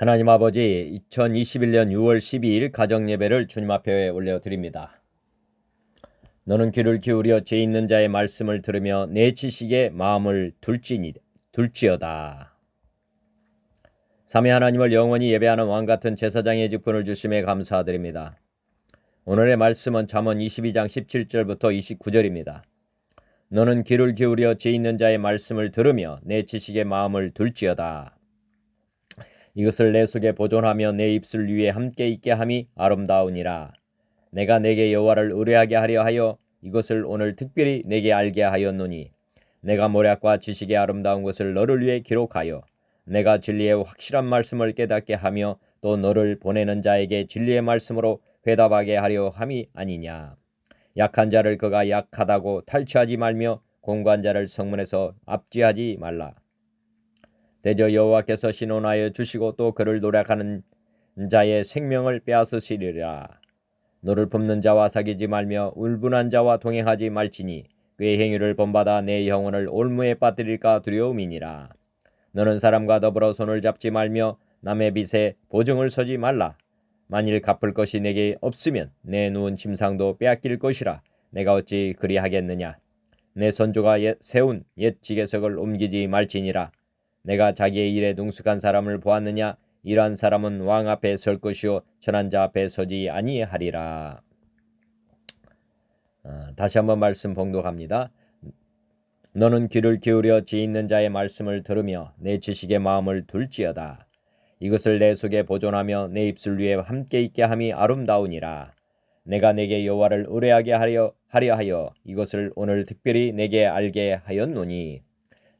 하나님 아버지, 2021년 6월 12일 가정예배를 주님 앞에 올려드립니다. 너는 귀를 기울여 죄 있는 자의 말씀을 들으며 내 지식에 마음을 둘지어다. 삼위 하나님을 영원히 예배하는 왕같은 제사장의 직분을 주심에 감사드립니다. 오늘의 말씀은 잠언 22장 17절부터 29절입니다. 너는 귀를 기울여 죄 있는 자의 말씀을 들으며 내 지식에 마음을 둘지어다. 이것을 내 속에 보존하며 내 입술 위에 함께 있게 함이 아름다우니라. 내가 내게 여호와를 의뢰하게 하려 하여 이것을 오늘 특별히 내게 알게 하였노니 내가 모략과 지식의 아름다운 것을 너를 위해 기록하여 내가 진리의 확실한 말씀을 깨닫게 하며 또 너를 보내는 자에게 진리의 말씀으로 회답하게 하려 함이 아니냐. 약한 자를 그가 약하다고 탈취하지 말며 공고한 자를 성문에서 압제하지 말라. 대저 여호와께서 신원하여 주시고 또 그를 노력하는 자의 생명을 빼앗으시리라. 너를 돕는 자와 사귀지 말며 울분한 자와 동행하지 말지니 그의 행위를 본받아 내 영혼을 올무에 빠뜨릴까 두려움이니라. 너는 사람과 더불어 손을 잡지 말며 남의 빚에 보증을 서지 말라. 만일 갚을 것이 내게 없으면 내 누운 침상도 빼앗길 것이라. 내가 어찌 그리하겠느냐. 내 선조가 세운 옛 지계석을 옮기지 말지니라. 내가 자기의 일에 능숙한 사람을 보았느냐. 이러한 사람은 왕 앞에 설 것이요 천한 자 앞에 서지 아니하리라. 다시 한번 말씀 봉독합니다. 너는 귀를 기울여 죄 있는 자의 말씀을 들으며 내 지식의 마음을 둘지어다. 이것을 내 속에 보존하며 내 입술 위에 함께 있게 함이 아름다우니라. 내가 내게 여호와를 의뢰하게 하려 하여 이것을 오늘 특별히 내게 알게 하였노니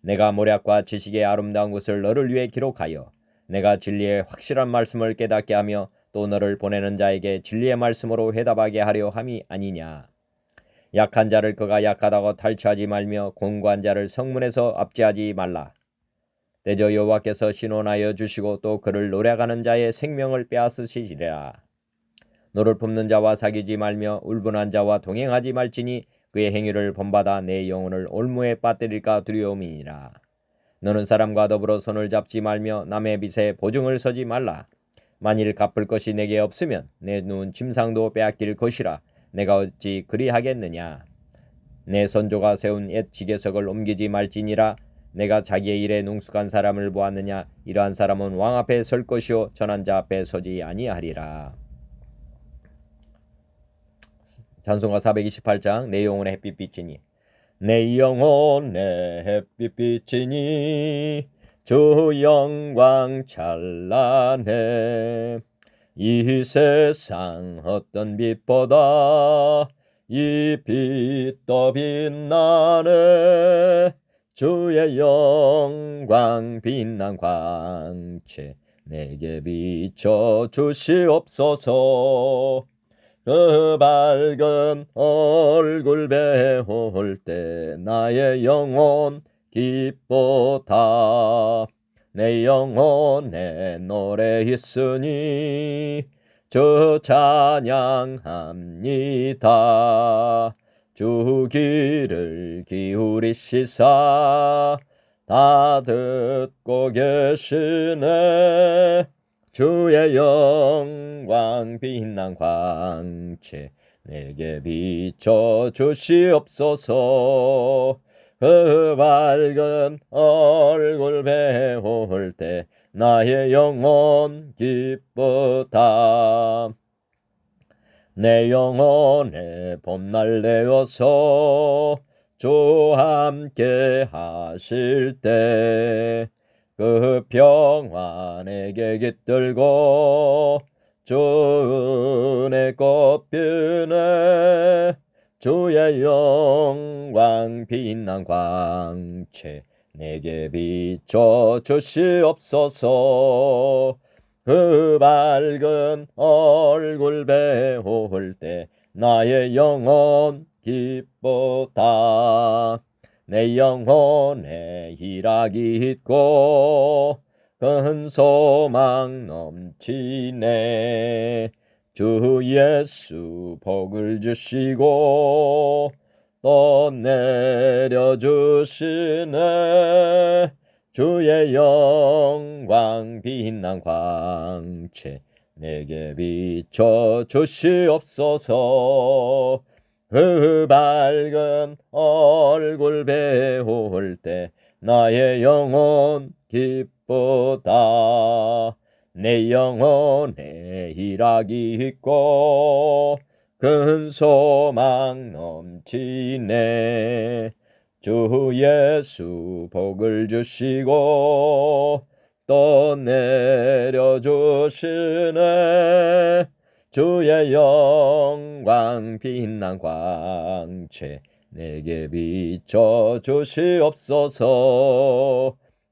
내가 모략과 지식의 아름다운 것을 너를 위해 기록하여 내가 진리의 확실한 말씀을 깨닫게 하며 또 너를 보내는 자에게 진리의 말씀으로 회답하게 하려 함이 아니냐. 약한 자를 그가 약하다고 탈취하지 말며 공고한 자를 성문에서 압제하지 말라. 대저 여호와께서 신원하여 주시고 또 그를 노력하는 자의 생명을 빼앗으시리라. 너를 돕는 자와 사귀지 말며 울분한 자와 동행하지 말지니 그의 행위를 본받아 내 영혼을 올무에 빠뜨릴까 두려움이니라. 너는 사람과 더불어 손을 잡지 말며 남의 빚에 보증을 서지 말라. 만일 갚을 것이 내게 없으면 내 누운 침상도 빼앗길 것이라. 내가 어찌 그리하겠느냐. 내 선조가 세운 옛 지계석을 옮기지 말지니라. 내가 자기의 일에 능숙한 사람을 보았느냐. 이러한 사람은 왕 앞에 설 것이요 전한 자 앞에 서지 아니하리라. 찬송가 428장 내 영혼의 햇빛빛이니 내 영혼의 햇빛빛이니 주 영광 찬란해. 이 세상 어떤 빛보다 이 빛 더 빛나네. 주의 영광 빛난 광채 내게 비춰 주시옵소서. 그 밝은 얼굴 배울 때 나의 영혼 기쁘다. 내 영혼에 노래 있으니 주 찬양합니다. 주 귀를 기울이시사 다 듣고 계시네. 주의 영광 빛난 광채 내게 비춰 주시옵소서. 그 밝은 얼굴 배울 때 나의 영혼 기쁘다. 내 영혼의 봄날 되어서 주 함께 하실 때 그 평안에게 깃들고 주 은혜 꽃피네. 주의 영광 빛난 광채 내게 비춰 주시옵소서. 그 밝은 얼굴 배울 때 나의 영혼 기쁘다. 내 영혼에 희락이 있고 큰 소망 넘치네. 주 예수 복을 주시고 또 내려주시네. 주의 영광 빛난 광채 내게 비춰 주시옵소서. 그 밝은 얼굴 배울 때 나의 영혼 기쁘다. 내 영혼에 희락이 있고 큰 소망 넘치네. 주 예수 복을 주시고 또 내려주시네. 주의 영광 빛난 광채 내게 비춰 주시옵소서.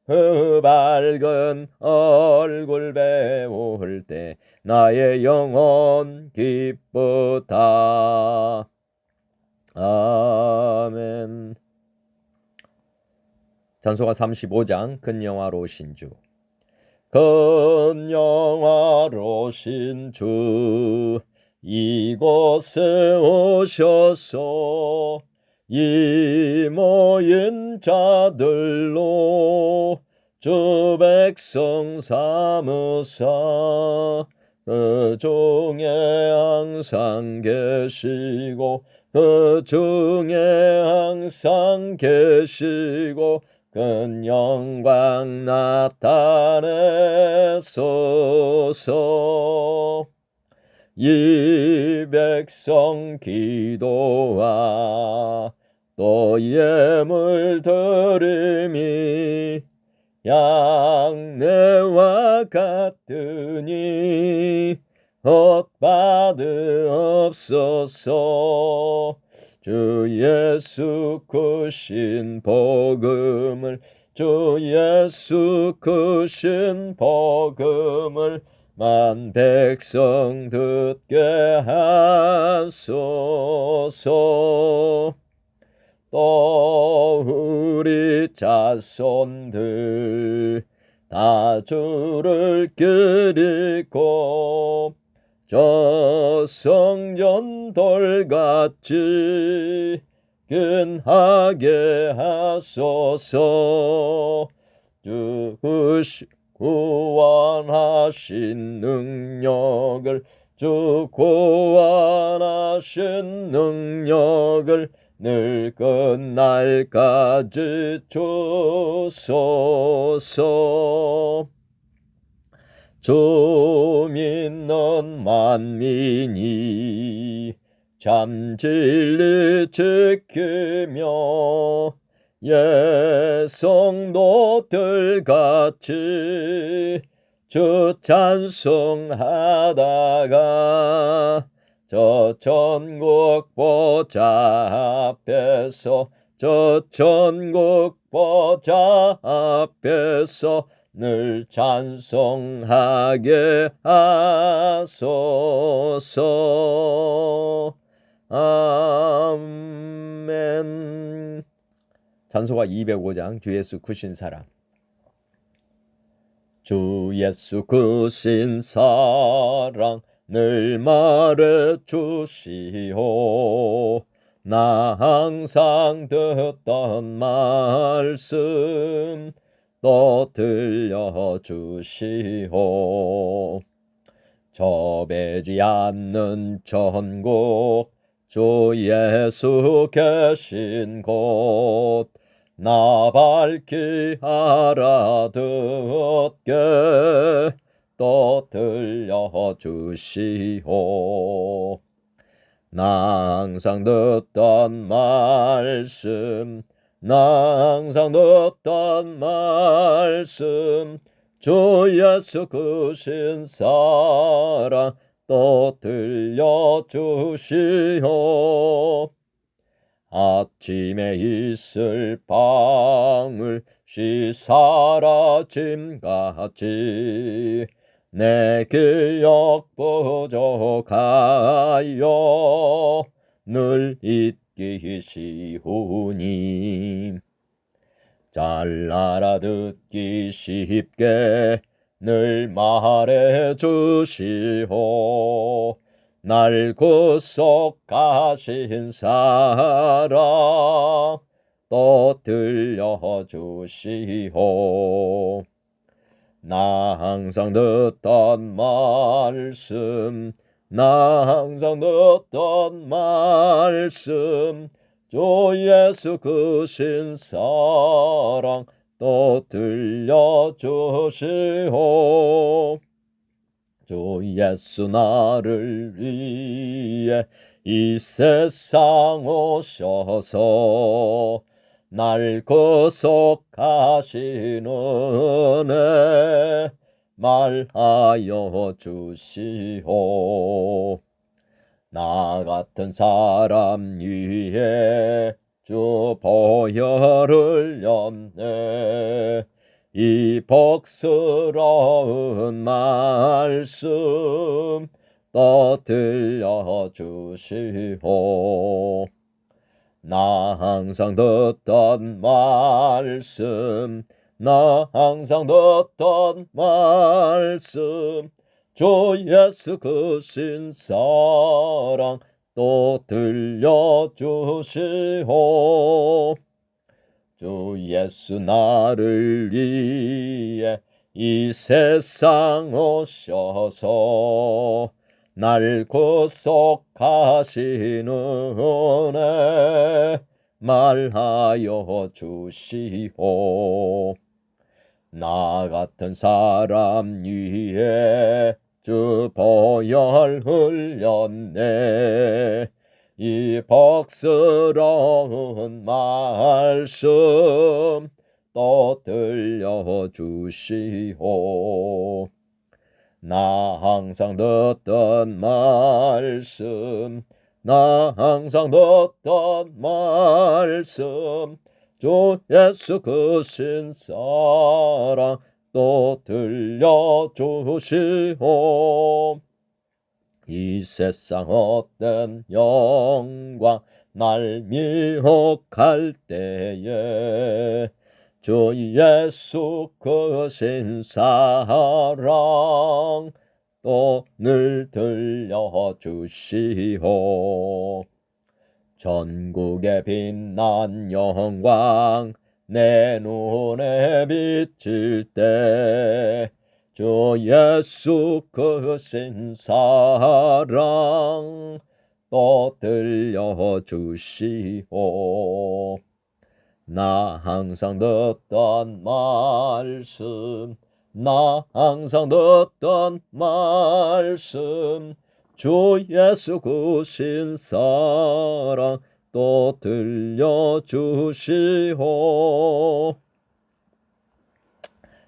그 밝은 얼굴 배울 때 나의 영혼 기쁘다. 아멘. 찬송가 35장 근영화로우신 주. 근영화로우신 주 이곳에 오셔서 이 모인 자들로 주 백성 삼으사 그 중에 항상 계시고 그 중에 항상 계시고 큰 영광 나타내소서. 이 백성 기도와 또 예물 드림이 양내와 같으니 헛받으옵소서. 주 예수 크신 복음을 주 예수 크신 복음을 만 백성 듣게 하소서. 또 우리 자손들 다 주를 기리고 저 성전 돌같이 근하게 하소서. 주 구원하신 능력을 주 구원하신 능력을 늘 끝날까지 주소서. 주 믿는 만민이 참 진리 지키며 예성도들같이 주 찬송하다가 저 천국 보좌 앞에서 저 천국 보좌 앞에서 늘 찬송하게 하소서. 아멘. 찬송가 205장 주 예수 크신 사랑. 주 예수 크신 사랑 늘 말해 주시오. 나 항상 듣던 말씀 또 들려주시오. 접해지 않는 천국 주 예수 계신 곳 나 밝히 알아듣게 또 들려주시오. 나 항상 듣던 말씀 나 항상 듣던 말씀 주 예수 크신 사랑 또 들려주시오. 아침에 있을 방울씨 사라짐같이 내 기억 부족하여 늘 잊기 쉬우니 잘 알아듣기 쉽게 늘 말해 주시오. 날 구속하신 사랑 또 들려주시오. 나 항상 듣던 말씀, 나 항상 듣던 말씀, 주 예수 크신 사랑 또 들려주시오. 주 예수 나를 위해 이 세상 오셔서 날 구속하신 은혜 말하여 주시오. 나 같은 사람 위해 주 보혈을 흘렸네. 이 복스러운 말씀 또 들려주시오. 나 항상 듣던 말씀, 나 항상 듣던 말씀, 주 예수 크신 사랑 또 들려주시오. 주 예수 나를 위해 이 세상 오셔서 날 구속하신 은혜 말하여 주시오. 나 같은 사람 위해 주 보혈 흘렸네. 이 복스러운 말씀 또 들려주시오. 나 항상 듣던 말씀, 나 항상 듣던 말씀, 주 예수 크신 사랑 또 들려주시오. 이 세상 어떤 영광 날 미혹할 때에 주 예수 크신 사랑 또 늘 들려주시오. 전국에 빛난 영광 내 눈에 비칠 때 주 예수 크신 사랑 또 들려주시오. 나 항상 듣던 말씀, 나 항상 듣던 말씀, 주 예수 크신 사랑 또 들려주시오.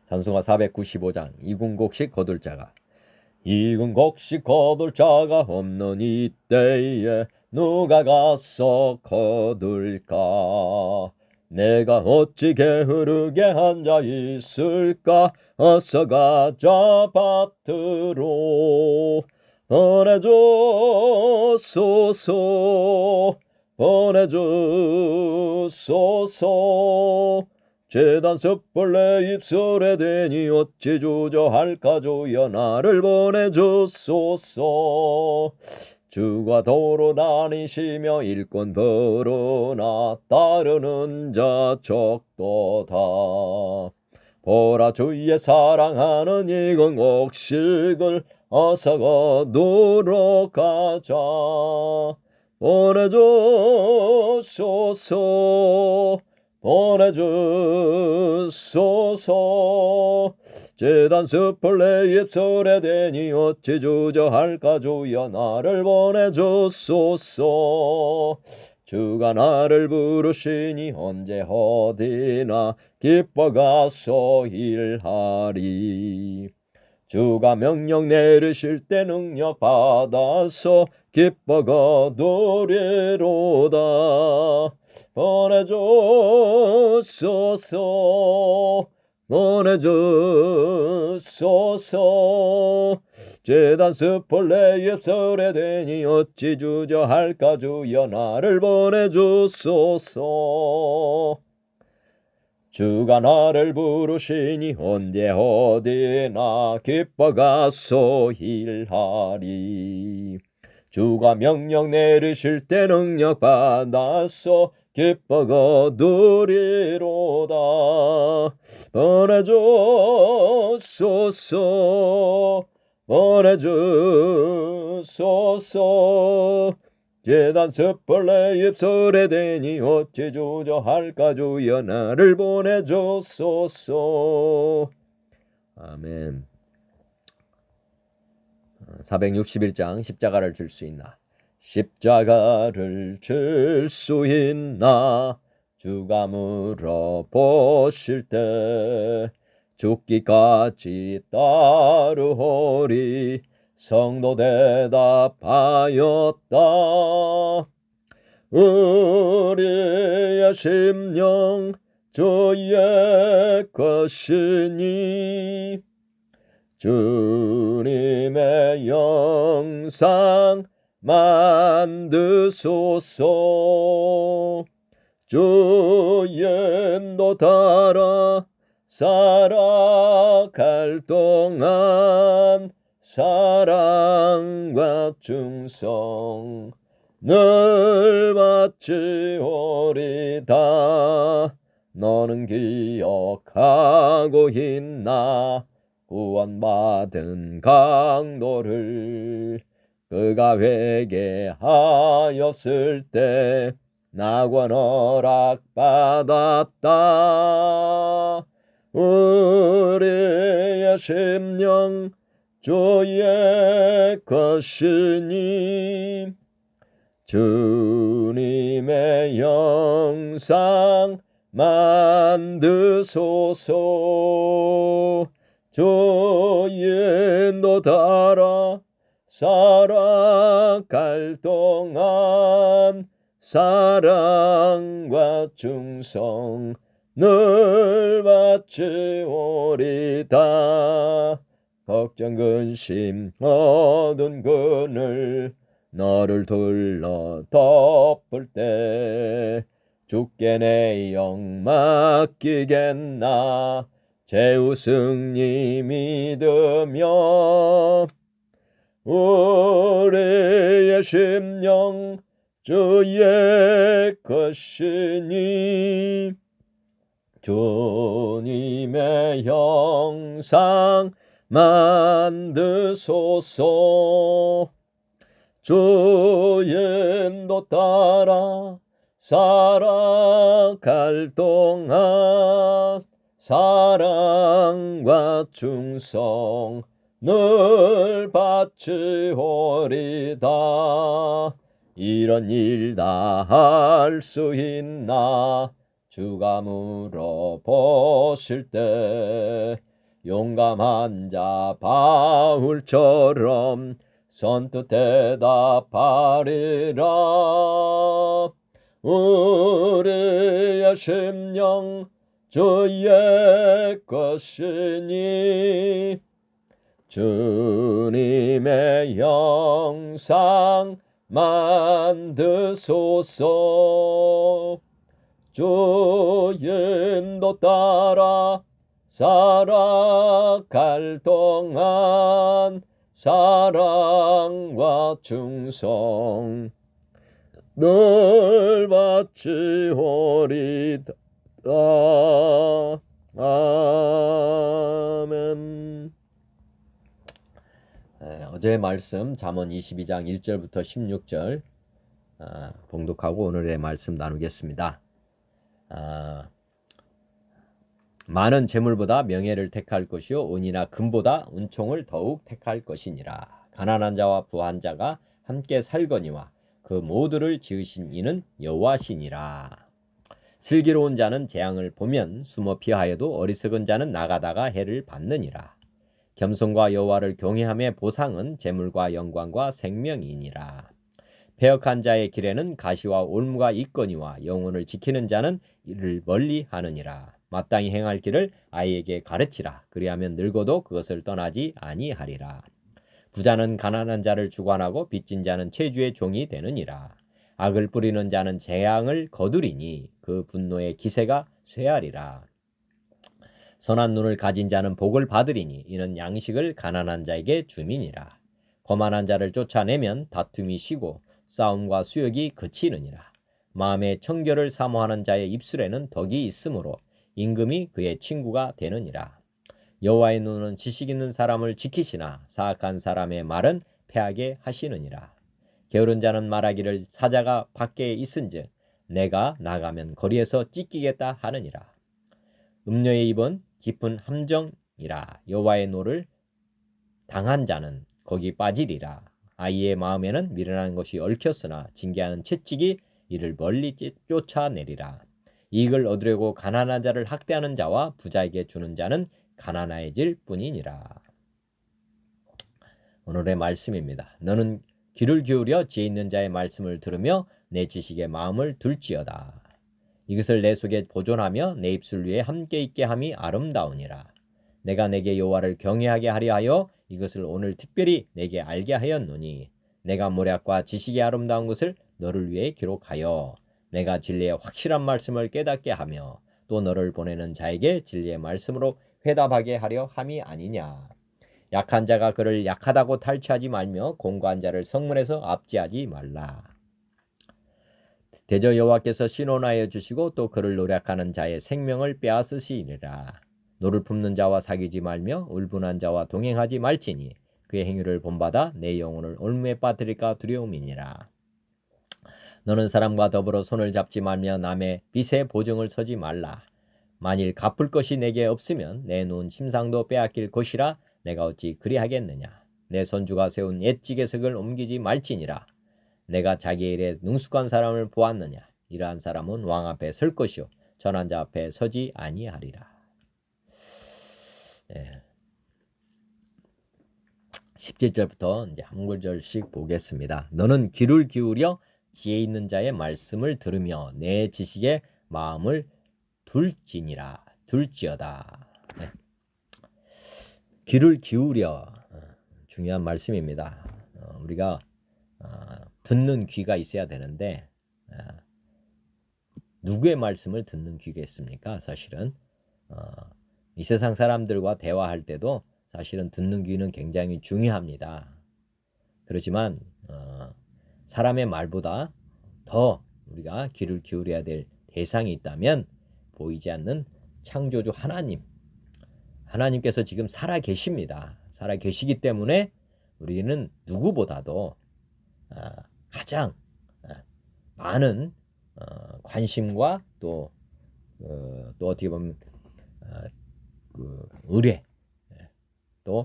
찬송가 495장 이군곡식 거둘자가 이군곡식 거둘자가 없는 이때에 누가 가서 거둘까? 내가 어찌 게으르게 앉아 있을까? 어서 가자 밭으로 보내주소서 보내주소서. 제단 숯불 내 입술에 대니 어찌 주저할까? 주여 나를 보내주소서. 주가 도로 다니시며 일꾼 부르나 따르는 자 적도다. 보라 주의 사랑하는 이근곡식을 어서 거두러 가자. 보내주소서 보내주소서. 제단 숯불 내 입술에 대니 어찌 주저할까? 주여 나를 보내주소서. 주가 나를 부르시니 언제 어디나 기뻐 가서 일하리. 주가 명령 내리실 때 능력 받아서 기뻐 거두리로다. 보내주소서 보내주소서. 제단 숯불 내 입술에 대니 어찌 주저할까? 주여 나를 보내주소서. 주가 나를 부르시니 언제 어디나 기뻐 가서 일하리. 주가 명령 내리실 때 능력 받아서 기뻐 거두리로다. 보내주소서 보내주소서. 제단 숯벌레 입술에 대니 어찌 주저할까. 주여 나를 보내주소서. 아멘. 461장 십자가를 줄 수 있나. 십자가를 줄 수 있나. 주가 물어보실 때 죽기까지 따르오리. 성도 대답하였다. 우리의 심령 주의 것이니 주님의 영상 만드소서. 주 인도 따라 살아갈 동안 사랑과 충성 늘 바치오리다. 너는 기억하고 있나. 구원받은 강도를 그가 회개하였을 때 낙원 허락받았다. 우리의 심령 주의 것이니 주님의 영상 만드소서. 주 인도 따라 살아갈 동안 사랑과 충성 늘 바치오리다. 걱정 근심 어두운 그늘 너를 둘러 덮을 때 주께 내 영 맡기겠나. 제우 승리 믿으며 우리의 심령 주의 것이니 주님의 형상 만드소서. 주 인도 따라 살아갈 동안 사랑과 충성 늘 바치오리다. 이런 일 다 할 수 있나. 주가 물어보실 때 용감한 자 바울처럼 선뜻 대답하리라. 우리의 심령 주의 것이니 주님의 영상 만드소서. 주 인도 따라 살아갈 동안 사랑과 충성 늘 바치오리다. 아멘. 어제의 말씀 잠언 22장 1절부터 16절 봉독하고 오늘의 말씀 나누겠습니다. 많은 재물보다 명예를 택할 것이요 은이나 금보다 은총을 더욱 택할 것이니라. 가난한 자와 부한 자가 함께 살거니와 그 모두를 지으신 이는 여호와시니라. 슬기로운 자는 재앙을 보면 숨어 피하여도 어리석은 자는 나가다가 해를 받느니라. 겸손과 여호와를 경외함의 보상은 재물과 영광과 생명이니라. 패역한 자의 길에는 가시와 올무가 있거니와 영혼을 지키는 자는 이를 멀리 하느니라. 마땅히 행할 길을 아이에게 가르치라. 그리하면 늙어도 그것을 떠나지 아니하리라. 부자는 가난한 자를 주관하고 빚진 자는 체주의 종이 되느니라. 악을 뿌리는 자는 재앙을 거두리니 그 분노의 기세가 쇠하리라. 선한 눈을 가진 자는 복을 받으리니 이는 양식을 가난한 자에게 줌이니라. 거만한 자를 쫓아내면 다툼이 쉬고 싸움과 수욕이 그치느니라. 마음의 청결을 사모하는 자의 입술에는 덕이 있으므로 임금이 그의 친구가 되느니라. 여호와의 눈은 지식 있는 사람을 지키시나 사악한 사람의 말은 패하게 하시느니라. 게으른 자는 말하기를 사자가 밖에 있은즉 내가 나가면 거리에서 찢기겠다 하느니라. 음녀의 입은 깊은 함정이라. 여호와의 노를 당한 자는 거기 빠지리라. 아이의 마음에는 미련한 것이 얽혔으나 징계하는 채찍이 이를 멀리 쫓아내리라. 이익을 얻으려고 가난한 자를 학대하는 자와 부자에게 주는 자는 가난해질 뿐이니라. 오늘의 말씀입니다. 너는 귀를 기울여 지혜 있는 자의 말씀을 들으며 내 지식의 마음을 둘지어다. 이것을 내 속에 보존하며 내 입술 위에 함께 있게 함이 아름다우니라. 내가 내게 여호와를 경외하게 하려 하여 이것을 오늘 특별히 내게 알게 하였노니 내가 모략과 지식의 아름다운 것을 너를 위해 기록하여 내가 진리의 확실한 말씀을 깨닫게 하며 또 너를 보내는 자에게 진리의 말씀으로 회답하게 하려 함이 아니냐. 약한 자가 그를 약하다고 탈취하지 말며 공고한 자를 성문에서 압제하지 말라. 대저 여호와께서 신원하여 주시고 또 그를 노략하는 자의 생명을 빼앗으시리라. 노를 품는 자와 사귀지 말며 울분한 자와 동행하지 말지니 그의 행위를 본받아 내 영혼을 올무에 빠뜨릴까 두려움이니라. 너는 사람과 더불어 손을 잡지 말며 남의 빚에 보증을 서지 말라. 만일 갚을 것이 내게 없으면 내 눈 심상도 빼앗길 것이라 내가 어찌 그리하겠느냐. 내 손주가 세운 옛 지게석을 옮기지 말지니라. 내가 자기 일에 능숙한 사람을 보았느냐. 이러한 사람은 왕 앞에 설 것이요 전한 자 앞에 서지 아니하리라. 17절부터 이제 한 구절씩 보겠습니다. 너는 귀를 기울여 지혜 있는 자의 말씀을 들으며 내 지식의 마음을 둘지어다. 귀를 기울여 중요한 말씀입니다. 우리가 듣는 귀가 있어야 되는데 누구의 말씀을 듣는 귀가 있습니까? 사실은 이 세상 사람들과 대화할 때도 사실은 듣는 귀는 굉장히 중요합니다. 그렇지만 사람의 말보다 더 우리가 귀를 기울여야 될 대상이 있다면 보이지 않는 창조주 하나님께서 지금 살아 계십니다. 살아 계시기 때문에 우리는 누구보다도 가장 많은 관심과 또 어떻게 보면 의뢰 또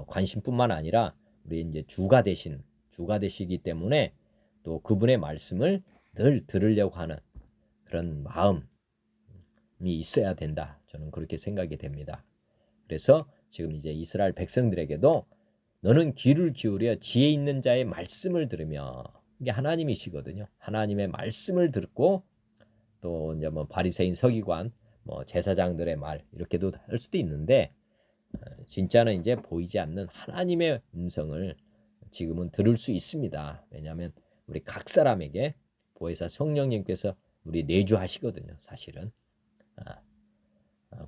관심뿐만 아니라 우리 이제 주가 되시기 때문에 또 그분의 말씀을 늘 들으려고 하는 그런 마음이 있어야 된다. 저는 그렇게 생각이 됩니다. 그래서 지금 이제 이스라엘 백성들에게도 너는 귀를 기울여 지혜 있는 자의 말씀을 들으며 이게 하나님이시거든요. 하나님의 말씀을 듣고 또 이제 뭐 바리새인 서기관 뭐 제사장들의 말 이렇게도 할 수도 있는데 진짜는 이제 보이지 않는 하나님의 음성을 지금은 들을 수 있습니다. 왜냐하면 우리 각 사람에게 보혜사 성령님께서 우리 내주하시거든요. 사실은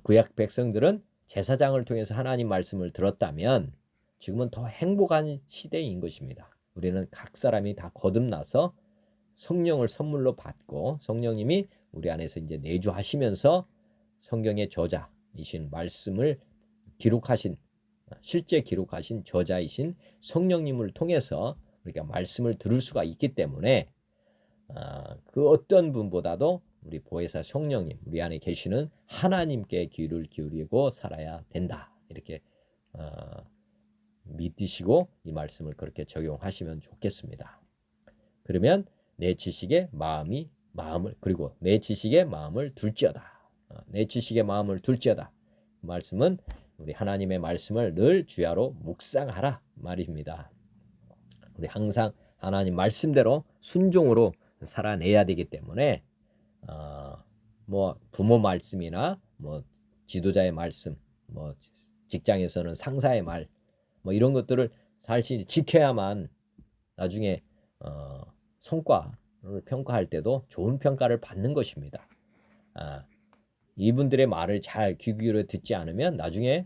구약 백성들은 제사장을 통해서 하나님 말씀을 들었다면 지금은 더 행복한 시대인 것입니다. 우리는 각 사람이 다 거듭나서 성령을 선물로 받고 성령님이 우리 안에서 이제 내주하시면서 성경의 저자이신 말씀을 기록하신 실제 기록하신 저자이신 성령님을 통해서 우리가 말씀을 들을 수가 있기 때문에 그 어떤 분보다도 우리 보혜사 성령님 우리 안에 계시는 하나님께 귀를 기울이고 살아야 된다. 이렇게 믿으시고 이 말씀을 그렇게 적용하시면 좋겠습니다. 그러면 내 지식의 마음을 그리고 내 지식의 마음을 둘지어다. 내 지식의 마음을 둘지어다. 그 말씀은 우리 하나님의 말씀을 늘 주야로 묵상하라 말입니다. 우리 항상 하나님 말씀대로 순종으로 살아내야 되기 때문에 뭐 부모 말씀이나 뭐 지도자의 말씀, 뭐 직장에서는 상사의 말, 뭐 이런 것들을 사실 지켜야만 나중에 성과를 평가할 때도 좋은 평가를 받는 것입니다. 이분들의 말을 잘 귀 기울여 듣지 않으면 나중에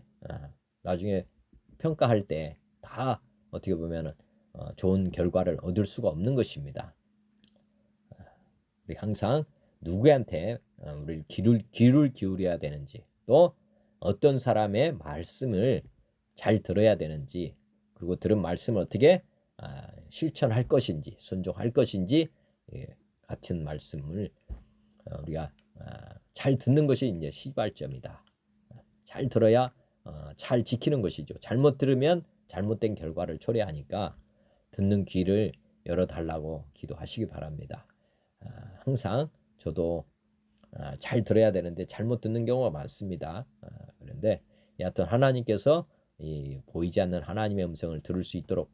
평가할 때 다 어떻게 보면은 좋은 결과를 얻을 수가 없는 것입니다. 우리 항상 누구한테 우리 귀를 기울여야 되는지, 또 어떤 사람의 말씀을 잘 들어야 되는지, 그리고 들은 말씀을 어떻게 실천할 것인지, 순종할 것인지, 같은 말씀을 우리가 잘 듣는 것이 이제 시발점이다. 잘 들어야 잘 지키는 것이죠. 잘못 들으면 잘못된 결과를 초래하니까 듣는 귀를 열어달라고 기도하시기 바랍니다. 항상 저도 잘 들어야 되는데 잘못 듣는 경우가 많습니다. 그런데 여하튼 하나님께서 보이지 않는 하나님의 음성을 들을 수 있도록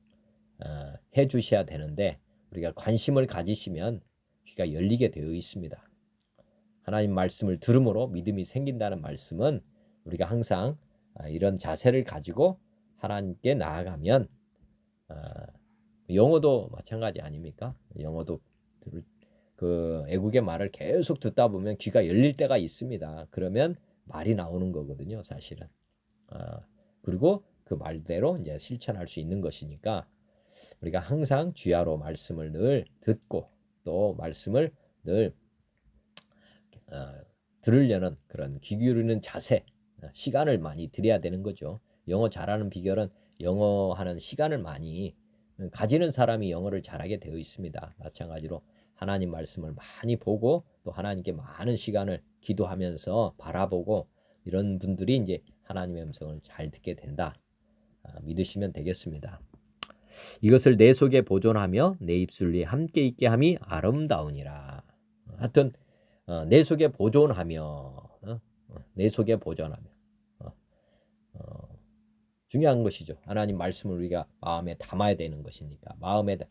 해 주셔야 되는데, 우리가 관심을 가지시면 귀가 열리게 되어 있습니다. 하나님 말씀을 들음으로 믿음이 생긴다는 말씀은 우리가 항상 이런 자세를 가지고 하나님께 나아가면, 영어도 마찬가지 아닙니까? 영어도 그 애국의 말을 계속 듣다 보면 귀가 열릴 때가 있습니다. 그러면 말이 나오는 거거든요, 사실은. 그리고 그 말대로 이제 실천할 수 있는 것이니까 우리가 항상 주야로 말씀을 늘 듣고 또 말씀을 늘 들으려는 그런 귀 기울이는 자세, 시간을 많이 들여야 되는 거죠. 영어 잘하는 비결은 영어 하는 시간을 많이 가지는 사람이 영어를 잘하게 되어 있습니다. 마찬가지로 하나님 말씀을 많이 보고 또 하나님께 많은 시간을 기도하면서 바라보고 이런 분들이 이제 하나님의 음성을 잘 듣게 된다. 믿으시면 되겠습니다. 이것을 내 속에 보존하며 내 입술 위에 함께 있게 함이 아름다우니라. 하여튼 내 속에 보존하며, 내 속에 보존하며, 중요한 것이죠. 하나님 말씀을 우리가 마음에 담아야 되는 것이니까.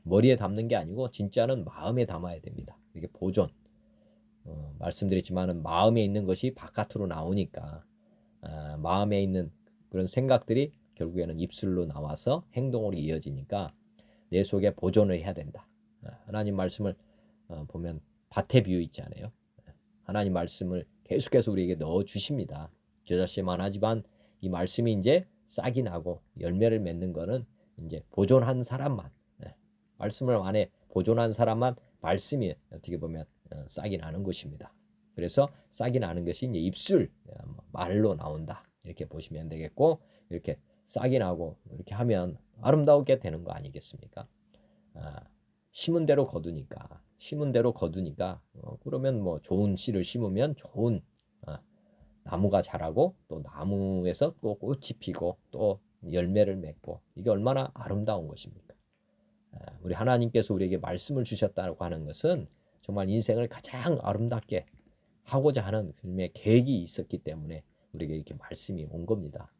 머리에 담는 게 아니고 진짜는 마음에 담아야 됩니다. 이게 보존. 말씀드렸지만은 마음에 있는 것이 바깥으로 나오니까 마음에 있는 그런 생각들이 결국에는 입술로 나와서 행동으로 이어지니까 내 속에 보존을 해야 된다. 하나님 말씀을 보면 밭에 비유 있잖아요. 하나님 말씀을 계속해서 우리에게 넣어 주십니다. 겨자씨만 하지만 이 말씀이 이제 싹이 나고 열매를 맺는 거는 이제 보존한 사람만, 말씀을 안에 보존한 사람만 말씀이 어떻게 보면 싹이 나는 것입니다. 그래서 싹이 나는 것이 이제 입술, 말로 나온다. 이렇게 보시면 되겠고, 이렇게 싹이 나고 이렇게 하면 아름다우게 되는 거 아니겠습니까? 심은 대로 거두니까, 그러면 뭐 좋은 씨를 심으면 좋은 나무가 자라고 또 나무에서 또 꽃이 피고 또 열매를 맺고, 이게 얼마나 아름다운 것입니까? 우리 하나님께서 우리에게 말씀을 주셨다고 하는 것은 정말 인생을 가장 아름답게 하고자 하는 그의 계획이 있었기 때문에 우리에게 이렇게 말씀이 온 겁니다.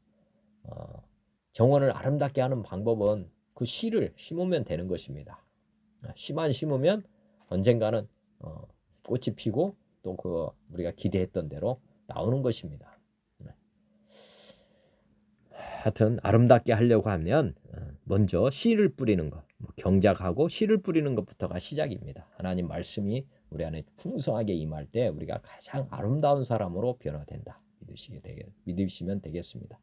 정원을 아름답게 하는 방법은 그 씨를 심으면 되는 것입니다. 씨만 심으면 언젠가는 꽃이 피고 또 그 우리가 기대했던 대로 나오는 것입니다. 하여튼 아름답게 하려고 하면 먼저 씨를 뿌리는 것, 경작하고 씨를 뿌리는 것부터가 시작입니다. 하나님 말씀이 우리 안에 풍성하게 임할 때 우리가 가장 아름다운 사람으로 변화된다. 믿으시면 되겠습니다.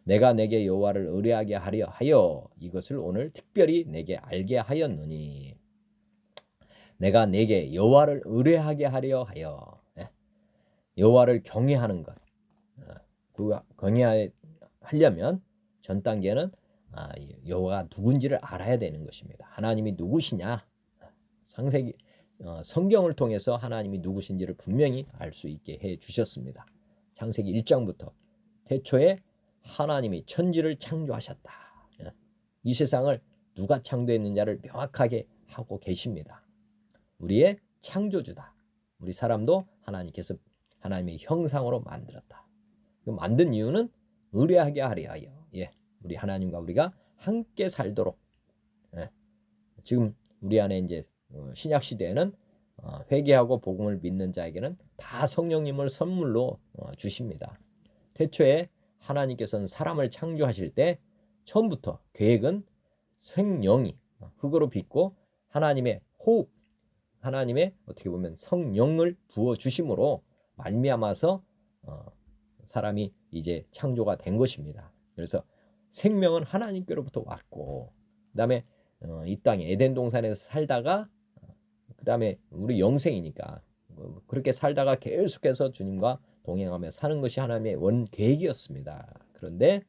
내가 내게 여호와를 의뢰하게 하려 하여 이것을 오늘 특별히 내게 알게 하였노니. 내가 내게 여호와를 의뢰하게 하려 하여, 여호와를 경외하는 것, 경외하려면 전 단계는 여호와가 누군지를 알아야 되는 것입니다. 하나님이 누구시냐? 성경을 통해서 하나님이 누구신지를 분명히 알 수 있게 해 주셨습니다. 창세기 1장부터 태초에 하나님이 천지를 창조하셨다. 이 세상을 누가 창조했느냐를 명확하게 하고 계십니다. 우리의 창조주다. 우리 사람도 하나님께서 하나님의 형상으로 만들었다. 만든 이유는 의뢰하게 하려 하여, 우리 하나님과 우리가 함께 살도록. 지금 우리 안에 이제 신약 시대에는 회개하고 복음을 믿는 자에게는 다 성령님을 선물로 주십니다. 태초에 하나님께서는 사람을 창조하실 때 처음부터 계획은 생명이 흙으로 빚고 하나님의 호흡, 하나님의 어떻게 보면 성령을 부어 주심으로 말미암아서 사람이 이제 창조가 된 것입니다. 그래서 생명은 하나님께로부터 왔고, 그다음에 이 땅에 에덴 동산에서 살다가 그 다음에 우리 영생이니까 그렇게 살다가 계속해서 주님과 동행하며 사는 것이 하나님의 원 계획이었습니다. 그런데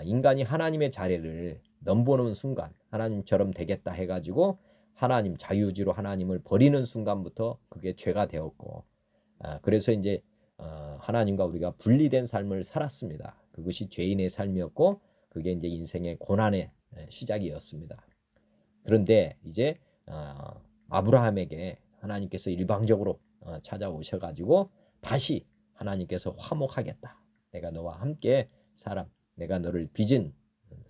인간이 하나님의 자리를 넘보는 순간 하나님처럼 되겠다 해가지고 하나님 자유의지로 하나님을 버리는 순간부터 그게 죄가 되었고, 그래서 이제 하나님과 우리가 분리된 삶을 살았습니다. 그것이 죄인의 삶이었고 그게 이제 인생의 고난의 시작이었습니다. 그런데 이제 아브라함에게 하나님께서 일방적으로 찾아오셔가지고 다시 하나님께서 화목하겠다. 내가 너와 함께 내가 너를 빚은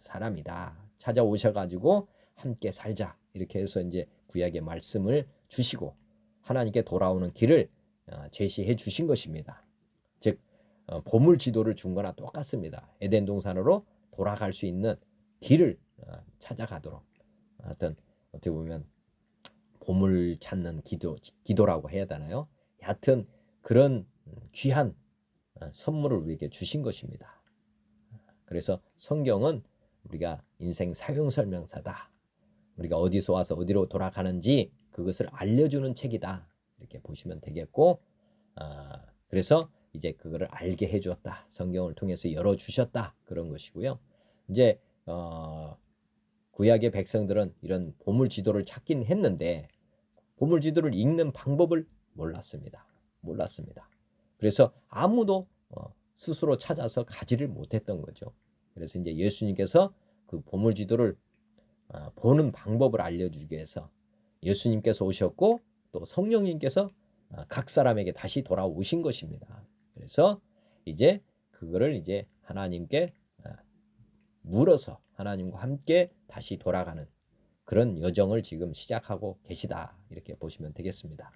사람이다. 찾아오셔가지고 함께 살자. 이렇게 해서 이제 구약의 말씀을 주시고 하나님께 돌아오는 길을 제시해 주신 것입니다. 즉 보물 지도를 준 거나 똑같습니다. 에덴 동산으로 돌아갈 수 있는 길을 찾아가도록 어떻게 보면 보물 찾는 기도라고 해야 되나요? 하여튼 그런 귀한 선물을 우리에게 주신 것입니다. 그래서 성경은 우리가 인생 사용설명서다. 우리가 어디서 와서 어디로 돌아가는지 그것을 알려주는 책이다. 이렇게 보시면 되겠고, 그래서 이제 그거를 알게 해주었다. 성경을 통해서 열어주셨다. 그런 것이고요. 이제 구약의 백성들은 이런 보물 지도를 찾긴 했는데 보물 지도를 읽는 방법을 몰랐습니다. 그래서 아무도 스스로 찾아서 가지를 못했던 거죠. 그래서 이제 예수님께서 그 보물 지도를 보는 방법을 알려주기 위해서 예수님께서 오셨고 또 성령님께서 각 사람에게 다시 돌아오신 것입니다. 그래서 이제 그거를 이제 하나님께 물어서 하나님과 함께 다시 돌아가는 그런 여정을 지금 시작하고 계시다. 이렇게 보시면 되겠습니다.